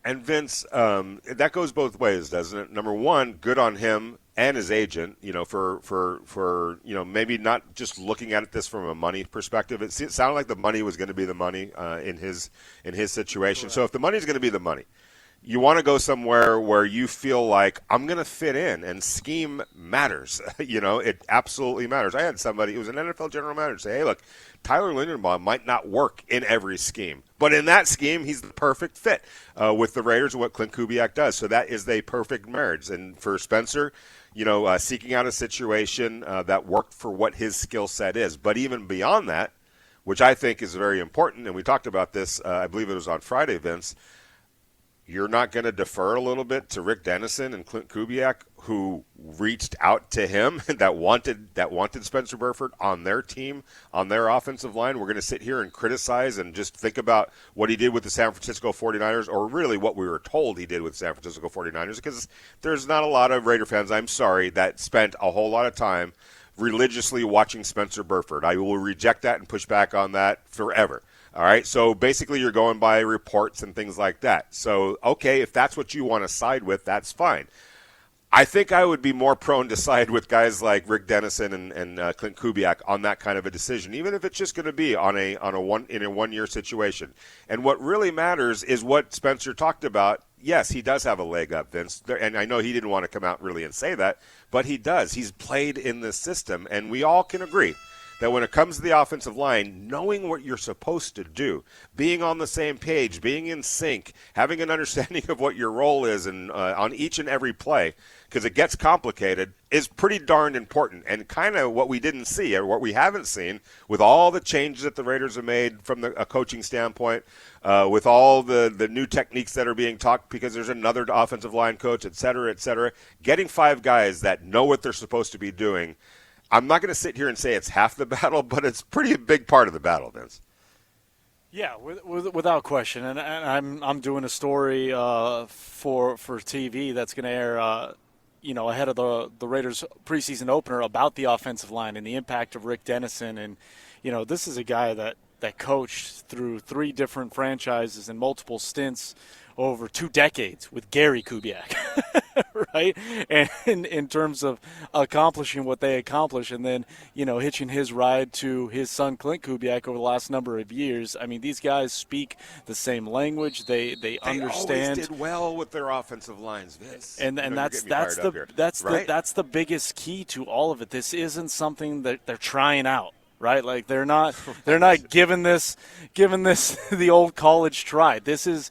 And Vince, that goes both ways, doesn't it? Number one, good on him and his agent, for maybe not just looking at this from a money perspective. It sounded like the money was going to be the money in his situation. Correct. So if the money is going to be the money, you want to go somewhere where you feel like I'm going to fit in, and scheme matters. It absolutely matters. I had somebody, it was an NFL general manager, say, hey, look, Tyler Linderbaum might not work in every scheme, but in that scheme, he's the perfect fit with the Raiders and what Clint Kubiak does. So that is the perfect marriage. And for Spencer, seeking out a situation that worked for what his skill set is. But even beyond that, which I think is very important, and we talked about this, I believe it was on Friday, Vince, you're not going to defer a little bit to Rick Dennison and Clint Kubiak, who reached out to him that wanted Spencer Burford on their team, on their offensive line. We're going to sit here and criticize and just think about what he did with the San Francisco 49ers, or really what we were told he did with the San Francisco 49ers, because there's not a lot of Raider fans, I'm sorry, that spent a whole lot of time religiously watching Spencer Burford. I will reject that and push back on that forever. All right, so basically you're going by reports and things like that. So, okay, if that's what you want to side with, that's fine. I think I would be more prone to side with guys like Rick Dennison and Clint Kubiak on that kind of a decision, even if it's just going to be in a 1 year situation. And what really matters is what Spencer talked about. Yes, he does have a leg up, Vince, and I know he didn't want to come out really and say that, but he does. He's played in this system, and we all can agree that when it comes to the offensive line, knowing what you're supposed to do, being on the same page, being in sync, having an understanding of what your role is and on each and every play, because it gets complicated, is pretty darn important. And kind of what we didn't see, or what we haven't seen, with all the changes that the Raiders have made from a coaching standpoint, with all the new techniques that are being taught, because there's another offensive line coach, et cetera, getting 5 guys that know what they're supposed to be doing. I'm not going to sit here and say it's half the battle, but it's pretty a big part of the battle, Vince. Yeah, without question. And I'm doing a story for TV that's going to air, ahead of the Raiders preseason opener about the offensive line and the impact of Rick Dennison. And this is a guy that coached through 3 different franchises and multiple stints over 2 decades with Gary Kubiak, right? And in terms of accomplishing what they accomplished, and then, hitching his ride to his son Clint Kubiak over the last number of years. I mean, these guys speak the same language. They understand. Always did well with their offensive lines, Vince. And that's the biggest key to all of it. This isn't something that they're trying out. Right, like they're not giving this the old college try. This is,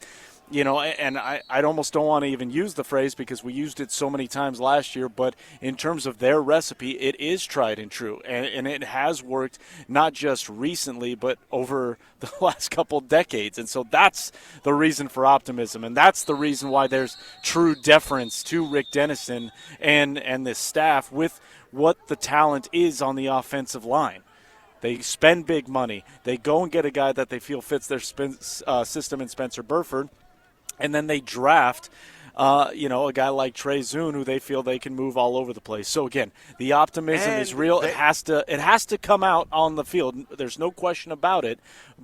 and I almost don't want to even use the phrase because we used it so many times last year. But in terms of their recipe, it is tried and true, and it has worked not just recently, but over the last couple decades. And so that's the reason for optimism, and that's the reason why there's true deference to Rick Dennison and this staff with what the talent is on the offensive line. They spend big money. They go and get a guy that they feel fits their system in Spencer Burford, and then they draft, a guy like Trey Zune, who they feel they can move all over the place. So again, the optimism is real. It has to come out on the field. There's no question about it.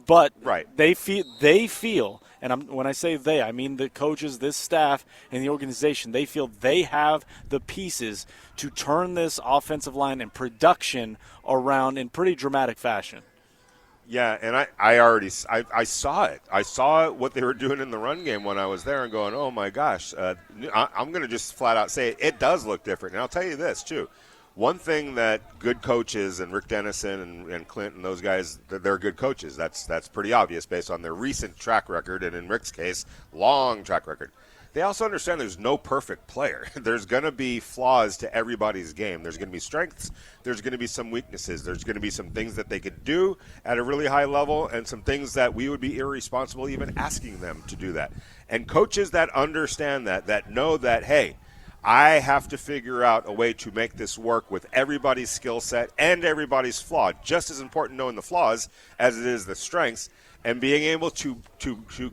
But they feel, and when I say they, I mean the coaches, this staff, and the organization. They feel they have the pieces to turn this offensive line and production around in pretty dramatic fashion. Yeah, and I saw it. I saw what they were doing in the run game when I was there and going, oh, my gosh. I'm going to just flat out say it does look different. And I'll tell you this, too. One thing that good coaches and Rick Dennison and Clint and those guys, they're good coaches. That's pretty obvious based on their recent track record, and in Rick's case, long track record. They also understand there's no perfect player. There's going to be flaws to everybody's game. There's going to be strengths. There's going to be some weaknesses. There's going to be some things that they could do at a really high level and some things that we would be irresponsible even asking them to do that. And coaches that understand that know that, hey, I have to figure out a way to make this work with everybody's skill set and everybody's flaw. Just as important knowing the flaws as it is the strengths, and being able to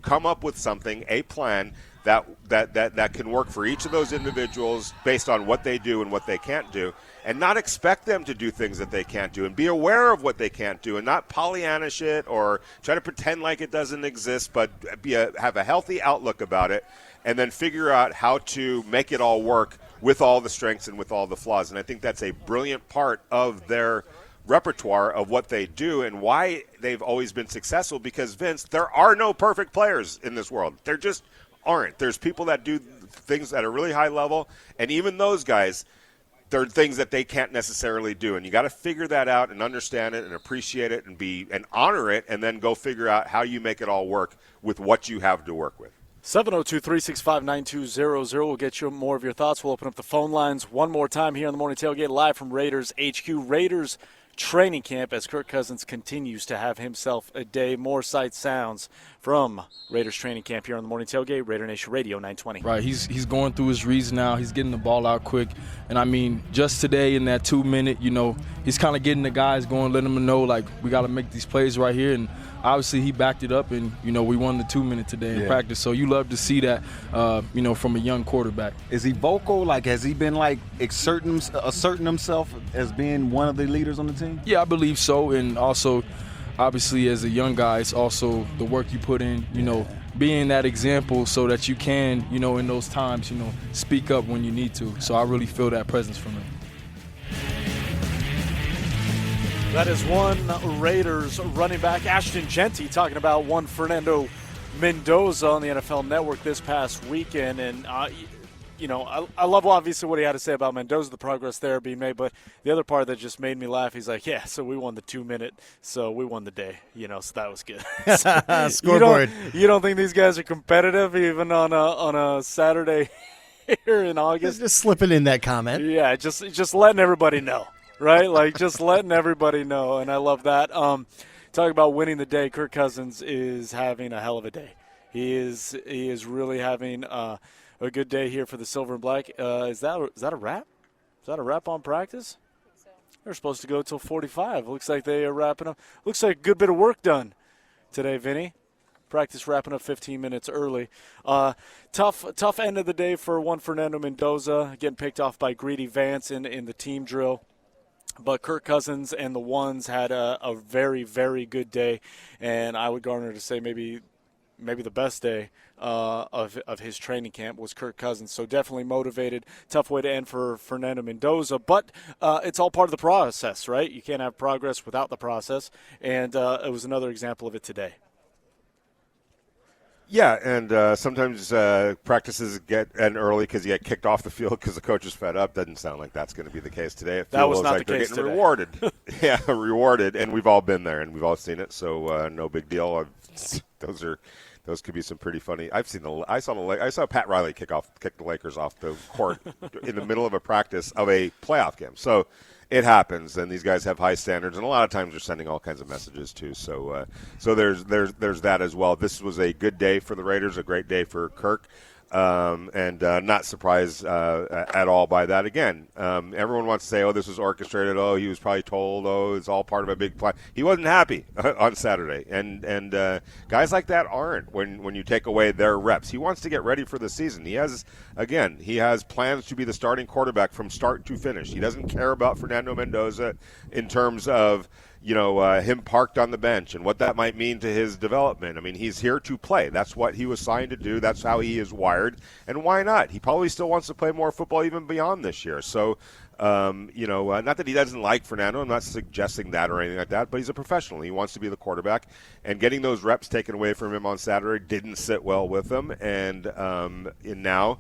come up with something, a plan that can work for each of those individuals based on what they do and what they can't do, and not expect them to do things that they can't do, and be aware of what they can't do, and not Pollyanna shit or try to pretend like it doesn't exist, but have a healthy outlook about it, and then figure out how to make it all work with all the strengths and with all the flaws. And I think that's a brilliant part of their repertoire of what they do and why they've always been successful, because, Vince, there are no perfect players in this world. There just aren't. There's people that do things at a really high level, and even those guys, there are things that they can't necessarily do. And you got to figure that out and understand it and appreciate it and honor it, and then go figure out how you make it all work with what you have to work with. 702-365-9200. We'll get you more of your thoughts. We'll open up the phone lines one more time here on the Morning Tailgate, live from Raiders HQ. Raiders training camp as Kirk Cousins continues to have himself a day. More sights, sounds from Raiders training camp here on the Morning Tailgate, Raider Nation Radio 920. Right, he's going through his reads now. He's getting the ball out quick. And, I mean, just today in that 2-minute, he's kind of getting the guys going, letting them know, like, we got to make these plays right here. And obviously he backed it up, and, we won the 2-minute today in practice. So you love to see that, from a young quarterback. Is he vocal? Like, has he been, like, asserting himself as being one of the leaders on the team? Yeah, I believe so. And also, obviously, as a young guy, it's also the work you put in, being that example so that you can, in those times, speak up when you need to. So I really feel that presence from him. That is one Raiders running back, Ashton Genty, talking about one Fernando Mendoza on the NFL Network this past weekend. And, I love obviously what he had to say about Mendoza, the progress there being made. But the other part that just made me laugh, he's like, yeah, so we won the 2-minute, so we won the day, so that was good. Scoreboard. You don't think these guys are competitive even on a Saturday here in August? Just slipping in that comment. Yeah, just letting everybody know. Right? Like, just letting everybody know, and I love that. Talking about winning the day, Kirk Cousins is having a hell of a day. He is really having a good day here for the Silver and Black. Is that a wrap? Is that a wrap on practice? I think so. They're supposed to go till 45. Looks like they are wrapping up. Looks like a good bit of work done today, Vinny. Practice wrapping up 15 minutes early. Tough end of the day for one Fernando Mendoza, getting picked off by Greedy Vance in the team drill. But Kirk Cousins and the ones had a very, very good day, and I would garner to say maybe the best day of his training camp was Kirk Cousins. So definitely motivated. Tough way to end for Fernando Mendoza, but it's all part of the process, right? You can't have progress without the process, and it was another example of it today. Yeah, and sometimes practices end early because you get kicked off the field because the coach is fed up. Doesn't sound like that's going to be the case today. That was not like the case they're getting today. rewarded. Yeah, rewarded, and we've all been there, and we've all seen it, so no big deal. Those could be some pretty funny. I saw Pat Riley kick the Lakers off the court in the middle of a practice of a playoff game. So it happens, and these guys have high standards, and a lot of times they're sending all kinds of messages too. So there's that as well. This was a good day for the Raiders, a great day for Kirk, and not surprised at all by that. Again, everyone wants to say, "Oh, this was orchestrated. Oh, he was probably told. Oh, it's all part of a big plan." He wasn't happy on Saturday, and guys like that aren't when you take away their reps. He wants to get ready for the season. He has plans to be the starting quarterback from start to finish. He doesn't care about Fernando Mendoza in terms of him parked on the bench and what that might mean to his development. I mean, he's here to play. That's what he was signed to do. That's how he is wired. And why not? He probably still wants to play more football even beyond this year. So, not that he doesn't like Fernando. I'm not suggesting that or anything like that, but he's a professional. He wants to be the quarterback. And getting those reps taken away from him on Saturday didn't sit well with him. And now,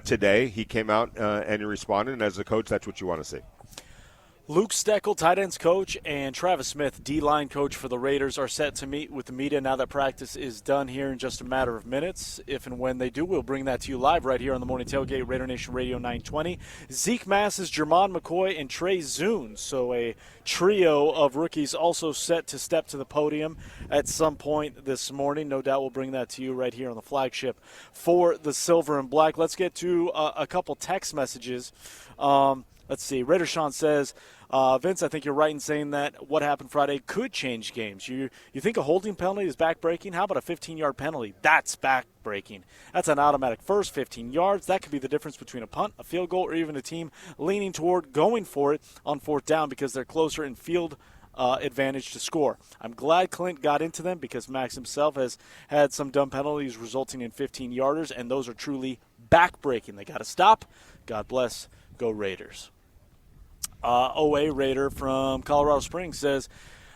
today, he came out and he responded. And as a coach, that's what you want to see. Luke Steckel, tight ends coach, and Travis Smith, D-line coach for the Raiders, are set to meet with the media now that practice is done here in just a matter of minutes. If and when they do, we'll bring that to you live right here on the Morning Tailgate, Raider Nation Radio 920. Zeke Masses, Jermon McCoy, and Trey Zunes. So a trio of rookies also set to step to the podium at some point this morning. No doubt we'll bring that to you right here on the flagship for the Silver and Black. Let's get to a couple text messages. Let's see. Raider Sean says, Vince, I think you're right in saying that what happened Friday could change games. You think a holding penalty is backbreaking? How about a 15-yard penalty? That's backbreaking. That's an automatic first, 15 yards. That could be the difference between a punt, a field goal, or even a team leaning toward going for it on fourth down because they're closer in field advantage to score. I'm glad Clint got into them because Maxx himself has had some dumb penalties resulting in 15-yarders, and those are truly backbreaking. They got to stop. God bless. Go Raiders. OA Raider from Colorado Springs says,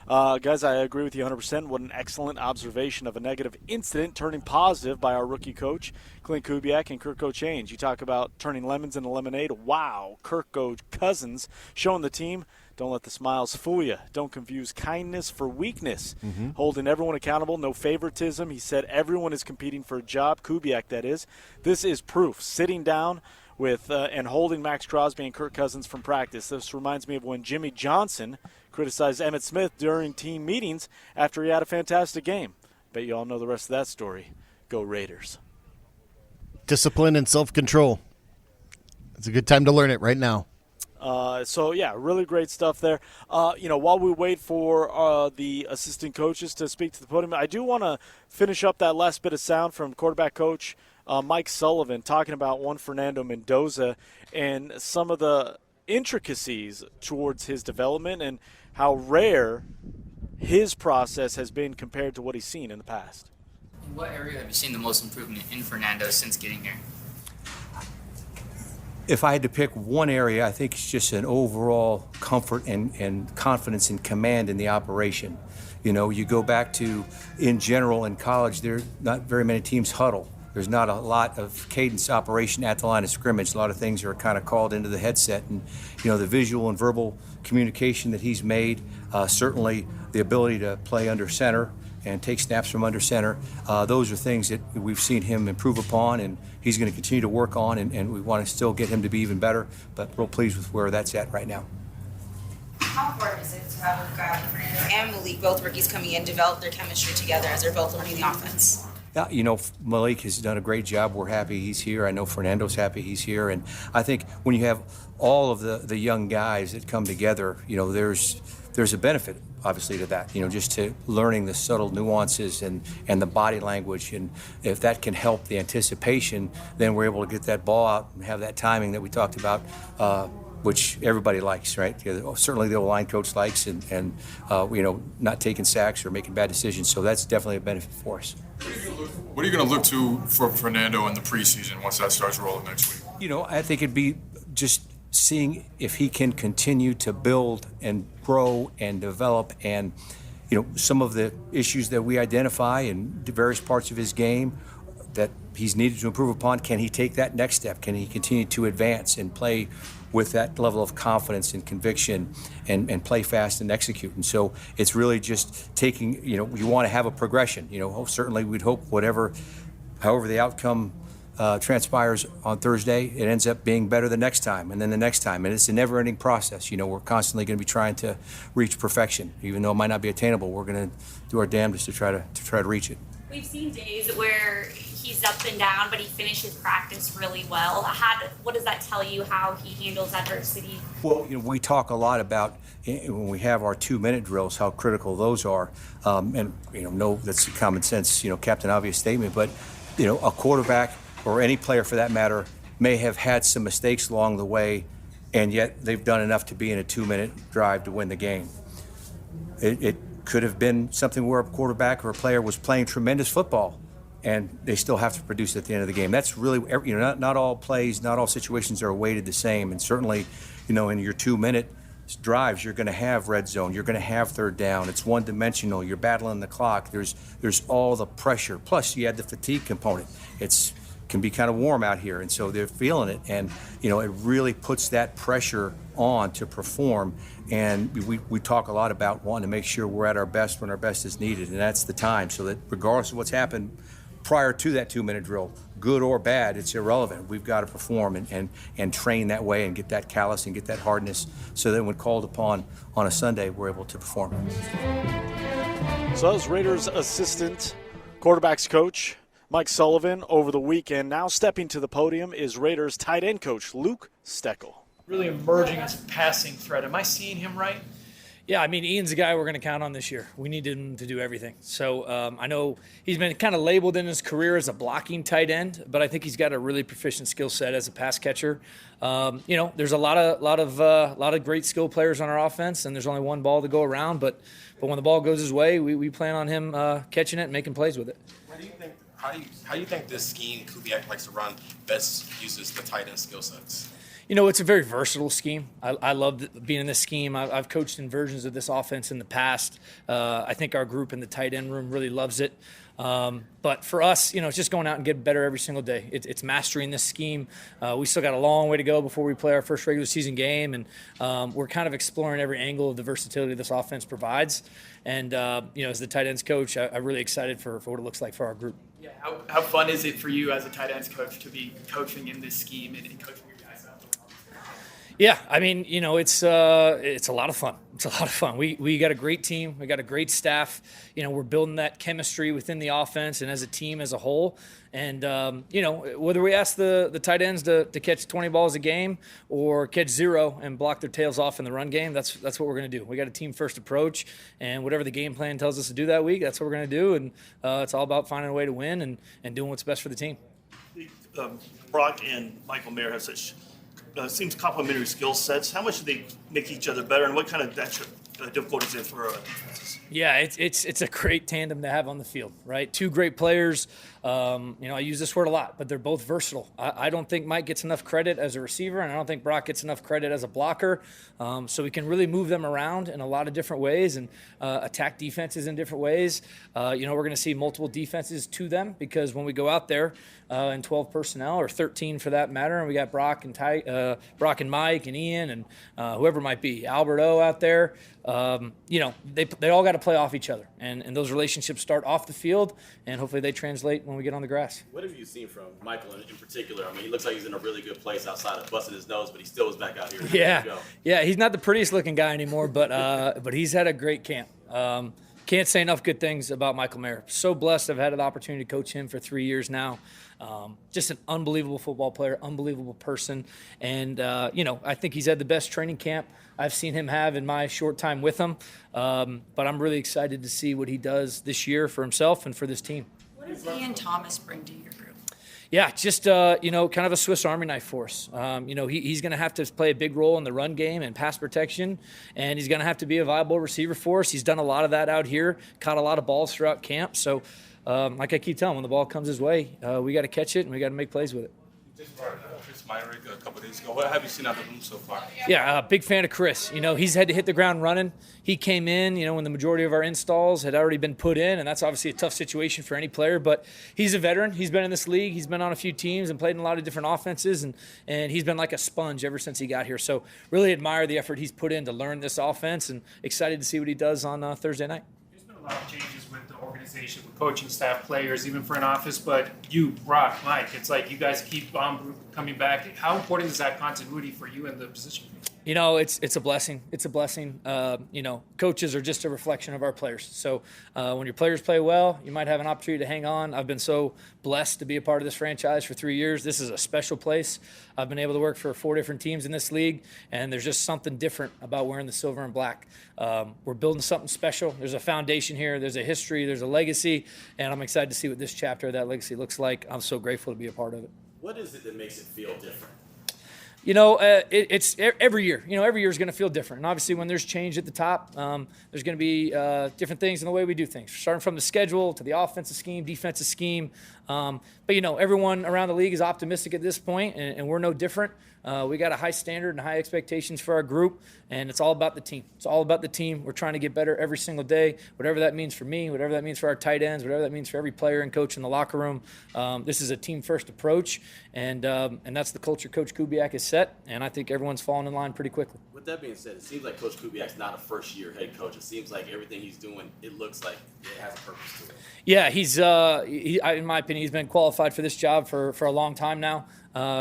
guys, I agree with you 100%. What an excellent observation of a negative incident turning positive by our rookie coach, Clint Kubiak, and Kirk Change. You talk about turning lemons into lemonade. Wow, Kirk Cousins showing the team, don't let the smiles fool you. Don't confuse kindness for weakness. Mm-hmm. Holding everyone accountable, no favoritism. He said everyone is competing for a job, Kubiak that is. This is proof. Sitting down with and holding Maxx Crosby and Kirk Cousins from practice. This reminds me of when Jimmy Johnson criticized Emmitt Smith during team meetings after he had a fantastic game. Bet you all know the rest of that story. Go Raiders. Discipline and self-control. It's a good time to learn it right now. Really great stuff there. While we wait for the assistant coaches to speak to the podium, I do want to finish up that last bit of sound from quarterback coach Mike Sullivan talking about one Fernando Mendoza and some of the intricacies towards his development and how rare his process has been compared to what he's seen in the past. In what area have you seen the most improvement in Fernando since getting here? If I had to pick one area, I think it's just an overall comfort and confidence and command in the operation. You go back to, in general, in college, there not very many teams huddle. There's not a lot of cadence operation at the line of scrimmage. A lot of things are kind of called into the headset. And, the visual and verbal communication that he's made, certainly the ability to play under center and take snaps from under center, those are things that we've seen him improve upon, and he's going to continue to work on, and we want to still get him to be even better, but real pleased with where that's at right now. How important is it to have a guy like Fernando and Malik, both rookies coming in, develop their chemistry together as they're both learning the offense? Yeah, Malik has done a great job. We're happy he's here. I know Fernando's happy he's here. And I think when you have all of the young guys that come together, there's a benefit, obviously, to that, just to learning the subtle nuances and the body language. And if that can help the anticipation, then we're able to get that ball out and have that timing that we talked about, which everybody likes, right? Certainly the O-line coach likes, and not taking sacks or making bad decisions. So that's definitely a benefit for us. What are you going to look to for Fernando in the preseason once that starts rolling next week? I think it'd be just seeing if he can continue to build and grow and develop, and some of the issues that we identify in the various parts of his game that he's needed to improve upon. Can he take that next step? Can he continue to advance and play with that level of confidence and conviction and play fast and execute? And so it's really just taking, you want to have a progression. Certainly we'd hope however the outcome transpires on Thursday, it ends up being better the next time and then the next time. And it's a never-ending process. We're constantly going to be trying to reach perfection. Even though it might not be attainable, we're going to do our damnedest to try to reach it. We've seen days where he's up and down, but he finishes practice really well. What does that tell you, how he handles adversity? Well, we talk a lot about, when we have our 2-minute drills, how critical those are. That's a common sense, Captain Obvious statement. But, a quarterback or any player for that matter may have had some mistakes along the way, and yet they've done enough to be in a 2-minute drive to win the game. It could have been something where a quarterback or a player was playing tremendous football, and they still have to produce at the end of the game. That's really, not all plays, not all situations are weighted the same. And certainly, in your 2-minute drives, you're going to have red zone, you're going to have third down. It's one-dimensional. You're battling the clock. There's all the pressure. Plus, you add the fatigue component. Can be kind of warm out here, and so they're feeling it. And it really puts that pressure on to perform. And we talk a lot about wanting to make sure we're at our best when our best is needed, and that's the time. So that regardless of what's happened prior to that 2-minute drill, good or bad, it's irrelevant. We've got to perform and train that way and get that callous and get that hardness, so that when called upon on a Sunday, we're able to perform. So that was Raiders assistant quarterbacks coach Mike Sullivan over the weekend. Now stepping to the podium is Raiders tight end coach Luke Steckel. Really emerging as a passing threat. Am I seeing him right? Yeah, I mean, Ian's a guy we're going to count on this year. We need him to do everything. So I know he's been kind of labeled in his career as a blocking tight end, but I think he's got a really proficient skill set as a pass catcher. There's a lot of great skill players on our offense, and there's only one ball to go around. But when the ball goes his way, we plan on him catching it and making plays with it. How do you think this scheme Kubiak likes to run best uses the tight end skill sets? It's a very versatile scheme. I love being in this scheme. I've coached in versions of this offense in the past. I think our group in the tight end room really loves it. But for us, it's just going out and getting better every single day. It's mastering this scheme. We still got a long way to go before we play our first regular season game, and we're kind of exploring every angle of the versatility this offense provides. And, as the tight ends coach, I'm really excited for what it looks like for our group. Yeah, how fun is it for you as a tight ends coach to be coaching in this scheme and coaching your Yeah, I mean, it's a lot of fun. It's a lot of fun. We got a great team. We got a great staff. We're building that chemistry within the offense and as a team as a whole. And, whether we ask the tight ends to catch 20 balls a game or catch 0 and block their tails off in the run game, that's what we're going to do. We got a team-first approach, and whatever the game plan tells us to do that week, that's what we're going to do. And it's all about finding a way to win and doing what's best for the team. Brock and Michael Mayer have such seems complementary skill sets. How much do they make each other better, and what kind of extra difficulties is it for defenses? Yeah, it's a great tandem to have on the field, right? Two great players. I use this word a lot, but they're both versatile. I don't think Mike gets enough credit as a receiver, and I don't think Brock gets enough credit as a blocker. So we can really move them around in a lot of different ways and attack defenses in different ways. We're going to see multiple defenses to them because when we go out there in 12 personnel or 13 for that matter, and we got Brock and Mike and Ian and whoever it might be, Alberto out there. They all got to play off each other, and those relationships start off the field, and hopefully they translate when we get on the grass. What have you seen from Michael in particular? I mean, he looks like he's in a really good place outside of busting his nose, but he still is back out here. Yeah, he's not the prettiest looking guy anymore, but he's had a great camp. Can't say enough good things about Michael Mayer. So blessed I've had an opportunity to coach him for 3 years now. Just an unbelievable football player, unbelievable person. And, I think he's had the best training camp I've seen him have in my short time with him. But I'm really excited to see what he does this year for himself and for this team. What does Ian Thomas bring to your group? Yeah, just, kind of a Swiss Army knife for us. He's going to have to play a big role in the run game and pass protection, and he's going to have to be a viable receiver for us. He's done a lot of that out here, caught a lot of balls throughout camp. So, like I keep telling, when the ball comes his way, we got to catch it and we got to make plays with it. Just Chris Myrick a couple days ago. What have you seen out of him so far? Yeah, big fan of Chris. He's had to hit the ground running. He came in, when the majority of our installs had already been put in, and that's obviously a tough situation for any player, but he's a veteran. He's been in this league. He's been on a few teams and played in a lot of different offenses, and he's been like a sponge ever since he got here. So really admire the effort he's put in to learn this offense, and excited to see what he does on Thursday night. A lot of changes with the organization, with coaching staff, players, even front office, but you, Brock, Mike, it's like you guys keep on coming back. How important is that continuity for you in the position? It's a blessing. It's a blessing. Coaches are just a reflection of our players. So when your players play well, you might have an opportunity to hang on. I've been so blessed to be a part of this franchise for 3 years. This is a special place. I've been able to work for 4 different teams in this league, and there's just something different about wearing the silver and black. We're building something special. There's a foundation here. There's a history. There's a legacy, and I'm excited to see what this chapter of that legacy looks like. I'm so grateful to be a part of it. What is it that makes it feel different? It's every year. Every year is going to feel different. And obviously, when there's change at the top, there's going to be different things in the way we do things, starting from the schedule to the offensive scheme, defensive scheme. But everyone around the league is optimistic at this point, and we're no different. We got a high standard and high expectations for our group, and it's all about the team. It's all about the team. We're trying to get better every single day, whatever that means for me, whatever that means for our tight ends, whatever that means for every player and coach in the locker room. This is a team-first approach, and that's the culture Coach Kubiak has set, and I think everyone's falling in line pretty quickly. With that being said, it seems like Coach Kubiak's not a first-year head coach. It seems like everything he's doing, it looks like it has a purpose to it. Yeah, in my opinion, he's been qualified for this job for a long time now.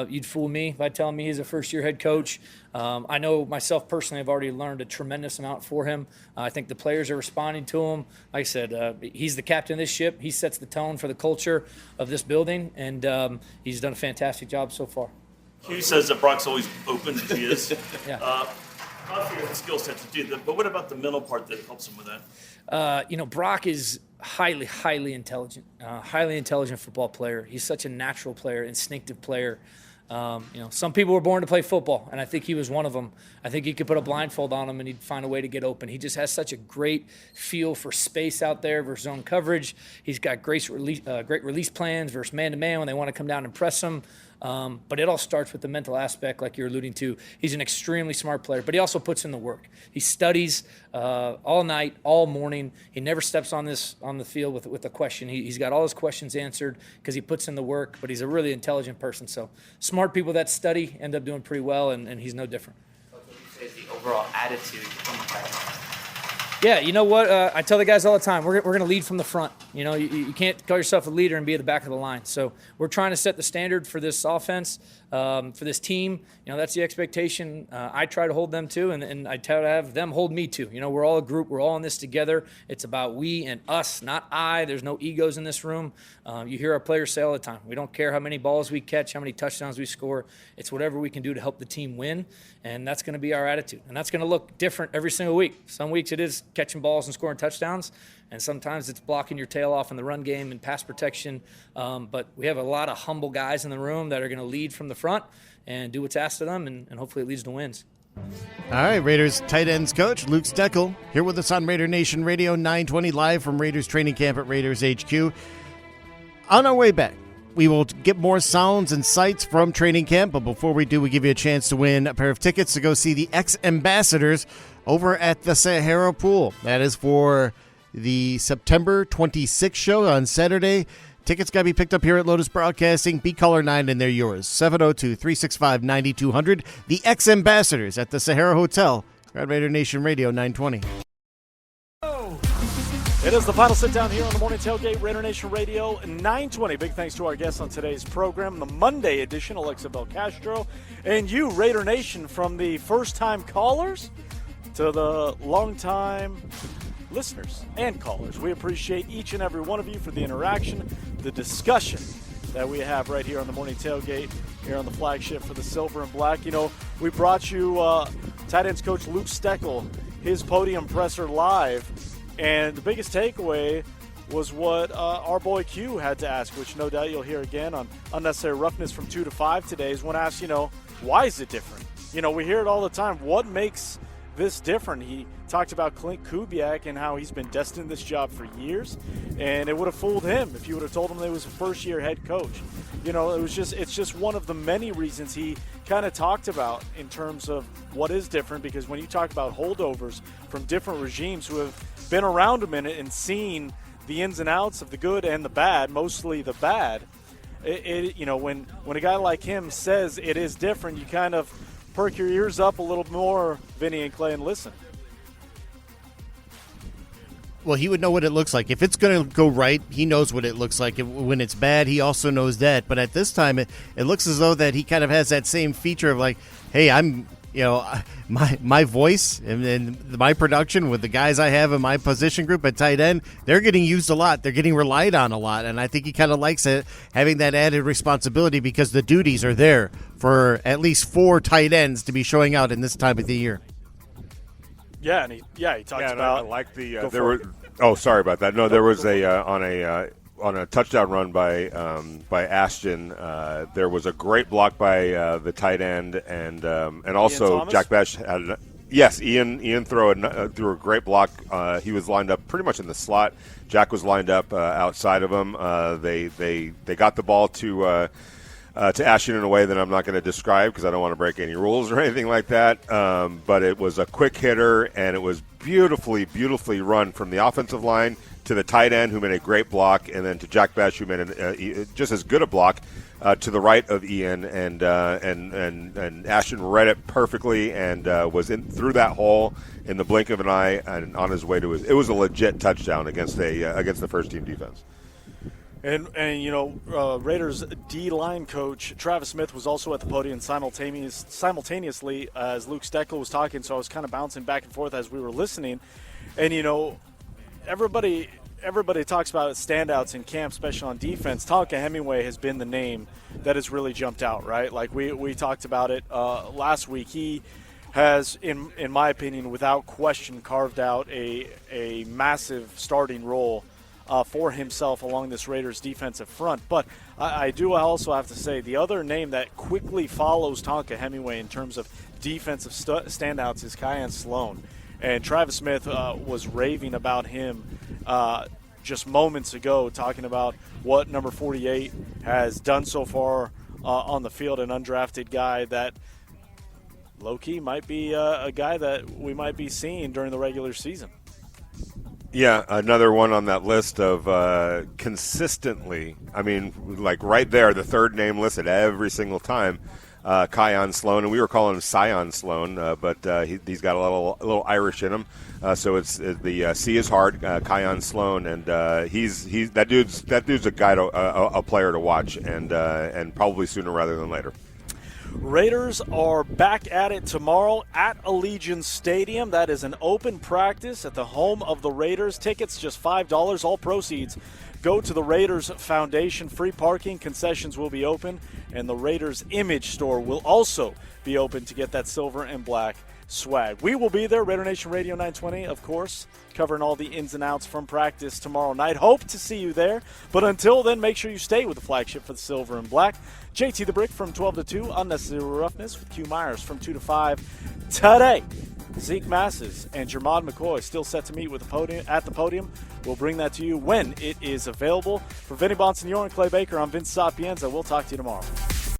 You'd fool me by telling me he's a first-year head coach. I know myself personally, I've already learned a tremendous amount for him. I think the players are responding to him. Like I said, he's the captain of this ship. He sets the tone for the culture of this building, and he's done a fantastic job so far. Hugh says that Brock's always open, and he is. Yeah. Obviously, he has the skill set to do that, but what about the mental part that helps him with that? Brock is highly intelligent football player. He's such a natural player, instinctive player. Some people were born to play football, and I think he was one of them. I think you could put a blindfold on him and he'd find a way to get open. He just has such a great feel for space out there versus zone coverage. He's got great release plans versus man-to-man when they want to come down and press him. But it all starts with the mental aspect, like you're alluding to. He's an extremely smart player, but he also puts in the work. He studies all night, all morning. He never steps on the field with a question. He's got all his questions answered because he puts in the work, but he's a really intelligent person. So smart people that study end up doing pretty well, and he's no different. What would you say is the overall attitude from the Titans? Yeah, you know what? I tell the guys all the time, we're going to lead from the front. You know, you can't call yourself a leader and be at the back of the line. So we're trying to set the standard for this offense, for this team. You know, that's the expectation I try to hold them to, and I try to have them hold me to. You know, we're all a group. We're all in this together. It's about we and us, not I. There's no egos in this room. You hear our players say all the time, we don't care how many balls we catch, how many touchdowns we score. It's whatever we can do to help the team win, and that's going to be our attitude. And that's going to look different every single week. Some weeks it is catching balls and scoring touchdowns, and sometimes it's blocking your tail off in the run game and pass protection. But we have a lot of humble guys in the room that are going to lead from the front and do what's asked of them, and hopefully it leads to wins. All right, Raiders tight ends coach Luke Steckel here with us on Raider Nation Radio 920 live from Raiders training camp at Raiders HQ. On our way back, we will get more sounds and sights from training camp, but before we do, we give you a chance to win a pair of tickets to go see the ex-ambassadors over at the Sahara Pool. That is for the September 26th show on Saturday. Tickets got to be picked up here at Lotus Broadcasting. Be caller 9 and they're yours. 702-365-9200. The ex-ambassadors at the Sahara Hotel. Red Raider Nation Radio 920. It is the final sit down here on the Morning Tailgate, Raider Nation Radio 920. Big thanks to our guests on today's program, the Monday edition, Alexa Belcastro, and you, Raider Nation, from the first-time callers to the long-time listeners and callers. We appreciate each and every one of you for the interaction, the discussion that we have right here on the Morning Tailgate, here on the flagship for the Silver and Black. You know, we brought you tight ends coach Luke Steckel, his podium presser live. And the biggest takeaway was what our boy Q had to ask, which no doubt you'll hear again on Unnecessary Roughness from 2 to 5 today, is when asked, you know, why is it different? You know, we hear it all the time. What makes this different? He talked about Clint Kubiak and how he's been destined this job for years, and it would have fooled him if you would have told him that he was a first-year head coach. You know, it's just one of the many reasons he kind of talked about in terms of what is different, because when you talk about holdovers from different regimes who have been around a minute and seen the ins and outs of the good and the bad, mostly the bad, you know, when a guy like him says it is different, you kind of perk your ears up a little more, Vinny and Clay, and listen. Well, he would know what it looks like. If it's going to go right, he knows what it looks like. When it's bad, he also knows that. But at this time, it looks as though that he kind of has that same feature of like, hey, I'm, you know, my voice and my production with the guys I have in my position group at tight end, they're getting used a lot. They're getting relied on a lot. And I think he kind of likes it, having that added responsibility, because the duties are there for at least 4 tight ends to be showing out in this time of the year. Yeah, and he talked about. I like the there were. Oh, sorry about that. No, there was on a touchdown run by Ashton. There was a great block by the tight end, and also Jack Bash had. Yes, Ian threw a great block. He was lined up pretty much in the slot. Jack was lined up outside of him. They got the ball to Ashton in a way that I'm not going to describe because I don't want to break any rules or anything like that. But it was a quick hitter, and it was beautifully run from the offensive line to the tight end, who made a great block, and then to Jack Bash, who made just as good a block to the right of Ian, and Ashton read it perfectly and was in through that hole in the blink of an eye and on his way to it was a legit touchdown against the first team defense. And you know, Raiders D-line coach Travis Smith was also at the podium simultaneously as Luke Steckel was talking, so I was kind of bouncing back and forth as we were listening. And, you know, everybody talks about standouts in camp, especially on defense. Tonka Hemingway has been the name that has really jumped out, right? Like we talked about it last week. He has, in my opinion, without question, carved out a massive starting role for himself along this Raiders defensive front. But I do also have to say the other name that quickly follows Tonka Hemingway in terms of defensive standouts is Kyan Sloan. And Travis Smith was raving about him just moments ago, talking about what number 48 has done so far on the field, an undrafted guy that low-key might be a guy that we might be seeing during the regular season. Yeah, another one on that list of consistently, I mean, like right there, the third name listed every single time. Kion Sloan, and we were calling him Sion Sloan, but he's got a little Irish in him. So it's the C is hard, Kion Sloan, and he's that dude's a guy a player to watch, and probably sooner rather than later. Raiders are back at it tomorrow at Allegiant Stadium. That is an open practice at the home of the Raiders. Tickets just $5. All proceeds go to the Raiders Foundation. Free parking, concessions will be open, and the Raiders Image Store will also be open to get that silver and black swag. We will be there, Raider Nation Radio 920, of course, covering all the ins and outs from practice tomorrow night. Hope to see you there. But until then, make sure you stay with the flagship for the silver and black. JT the Brick from 12 to 2, Unnecessary Roughness with Q Myers from 2 to 5 today. Zeke Masses and Jermod McCoy still set to meet with at the podium. We'll bring that to you when it is available. For Vinny Bonsignore and Clay Baker, I'm Vince Sapienza. We'll talk to you tomorrow.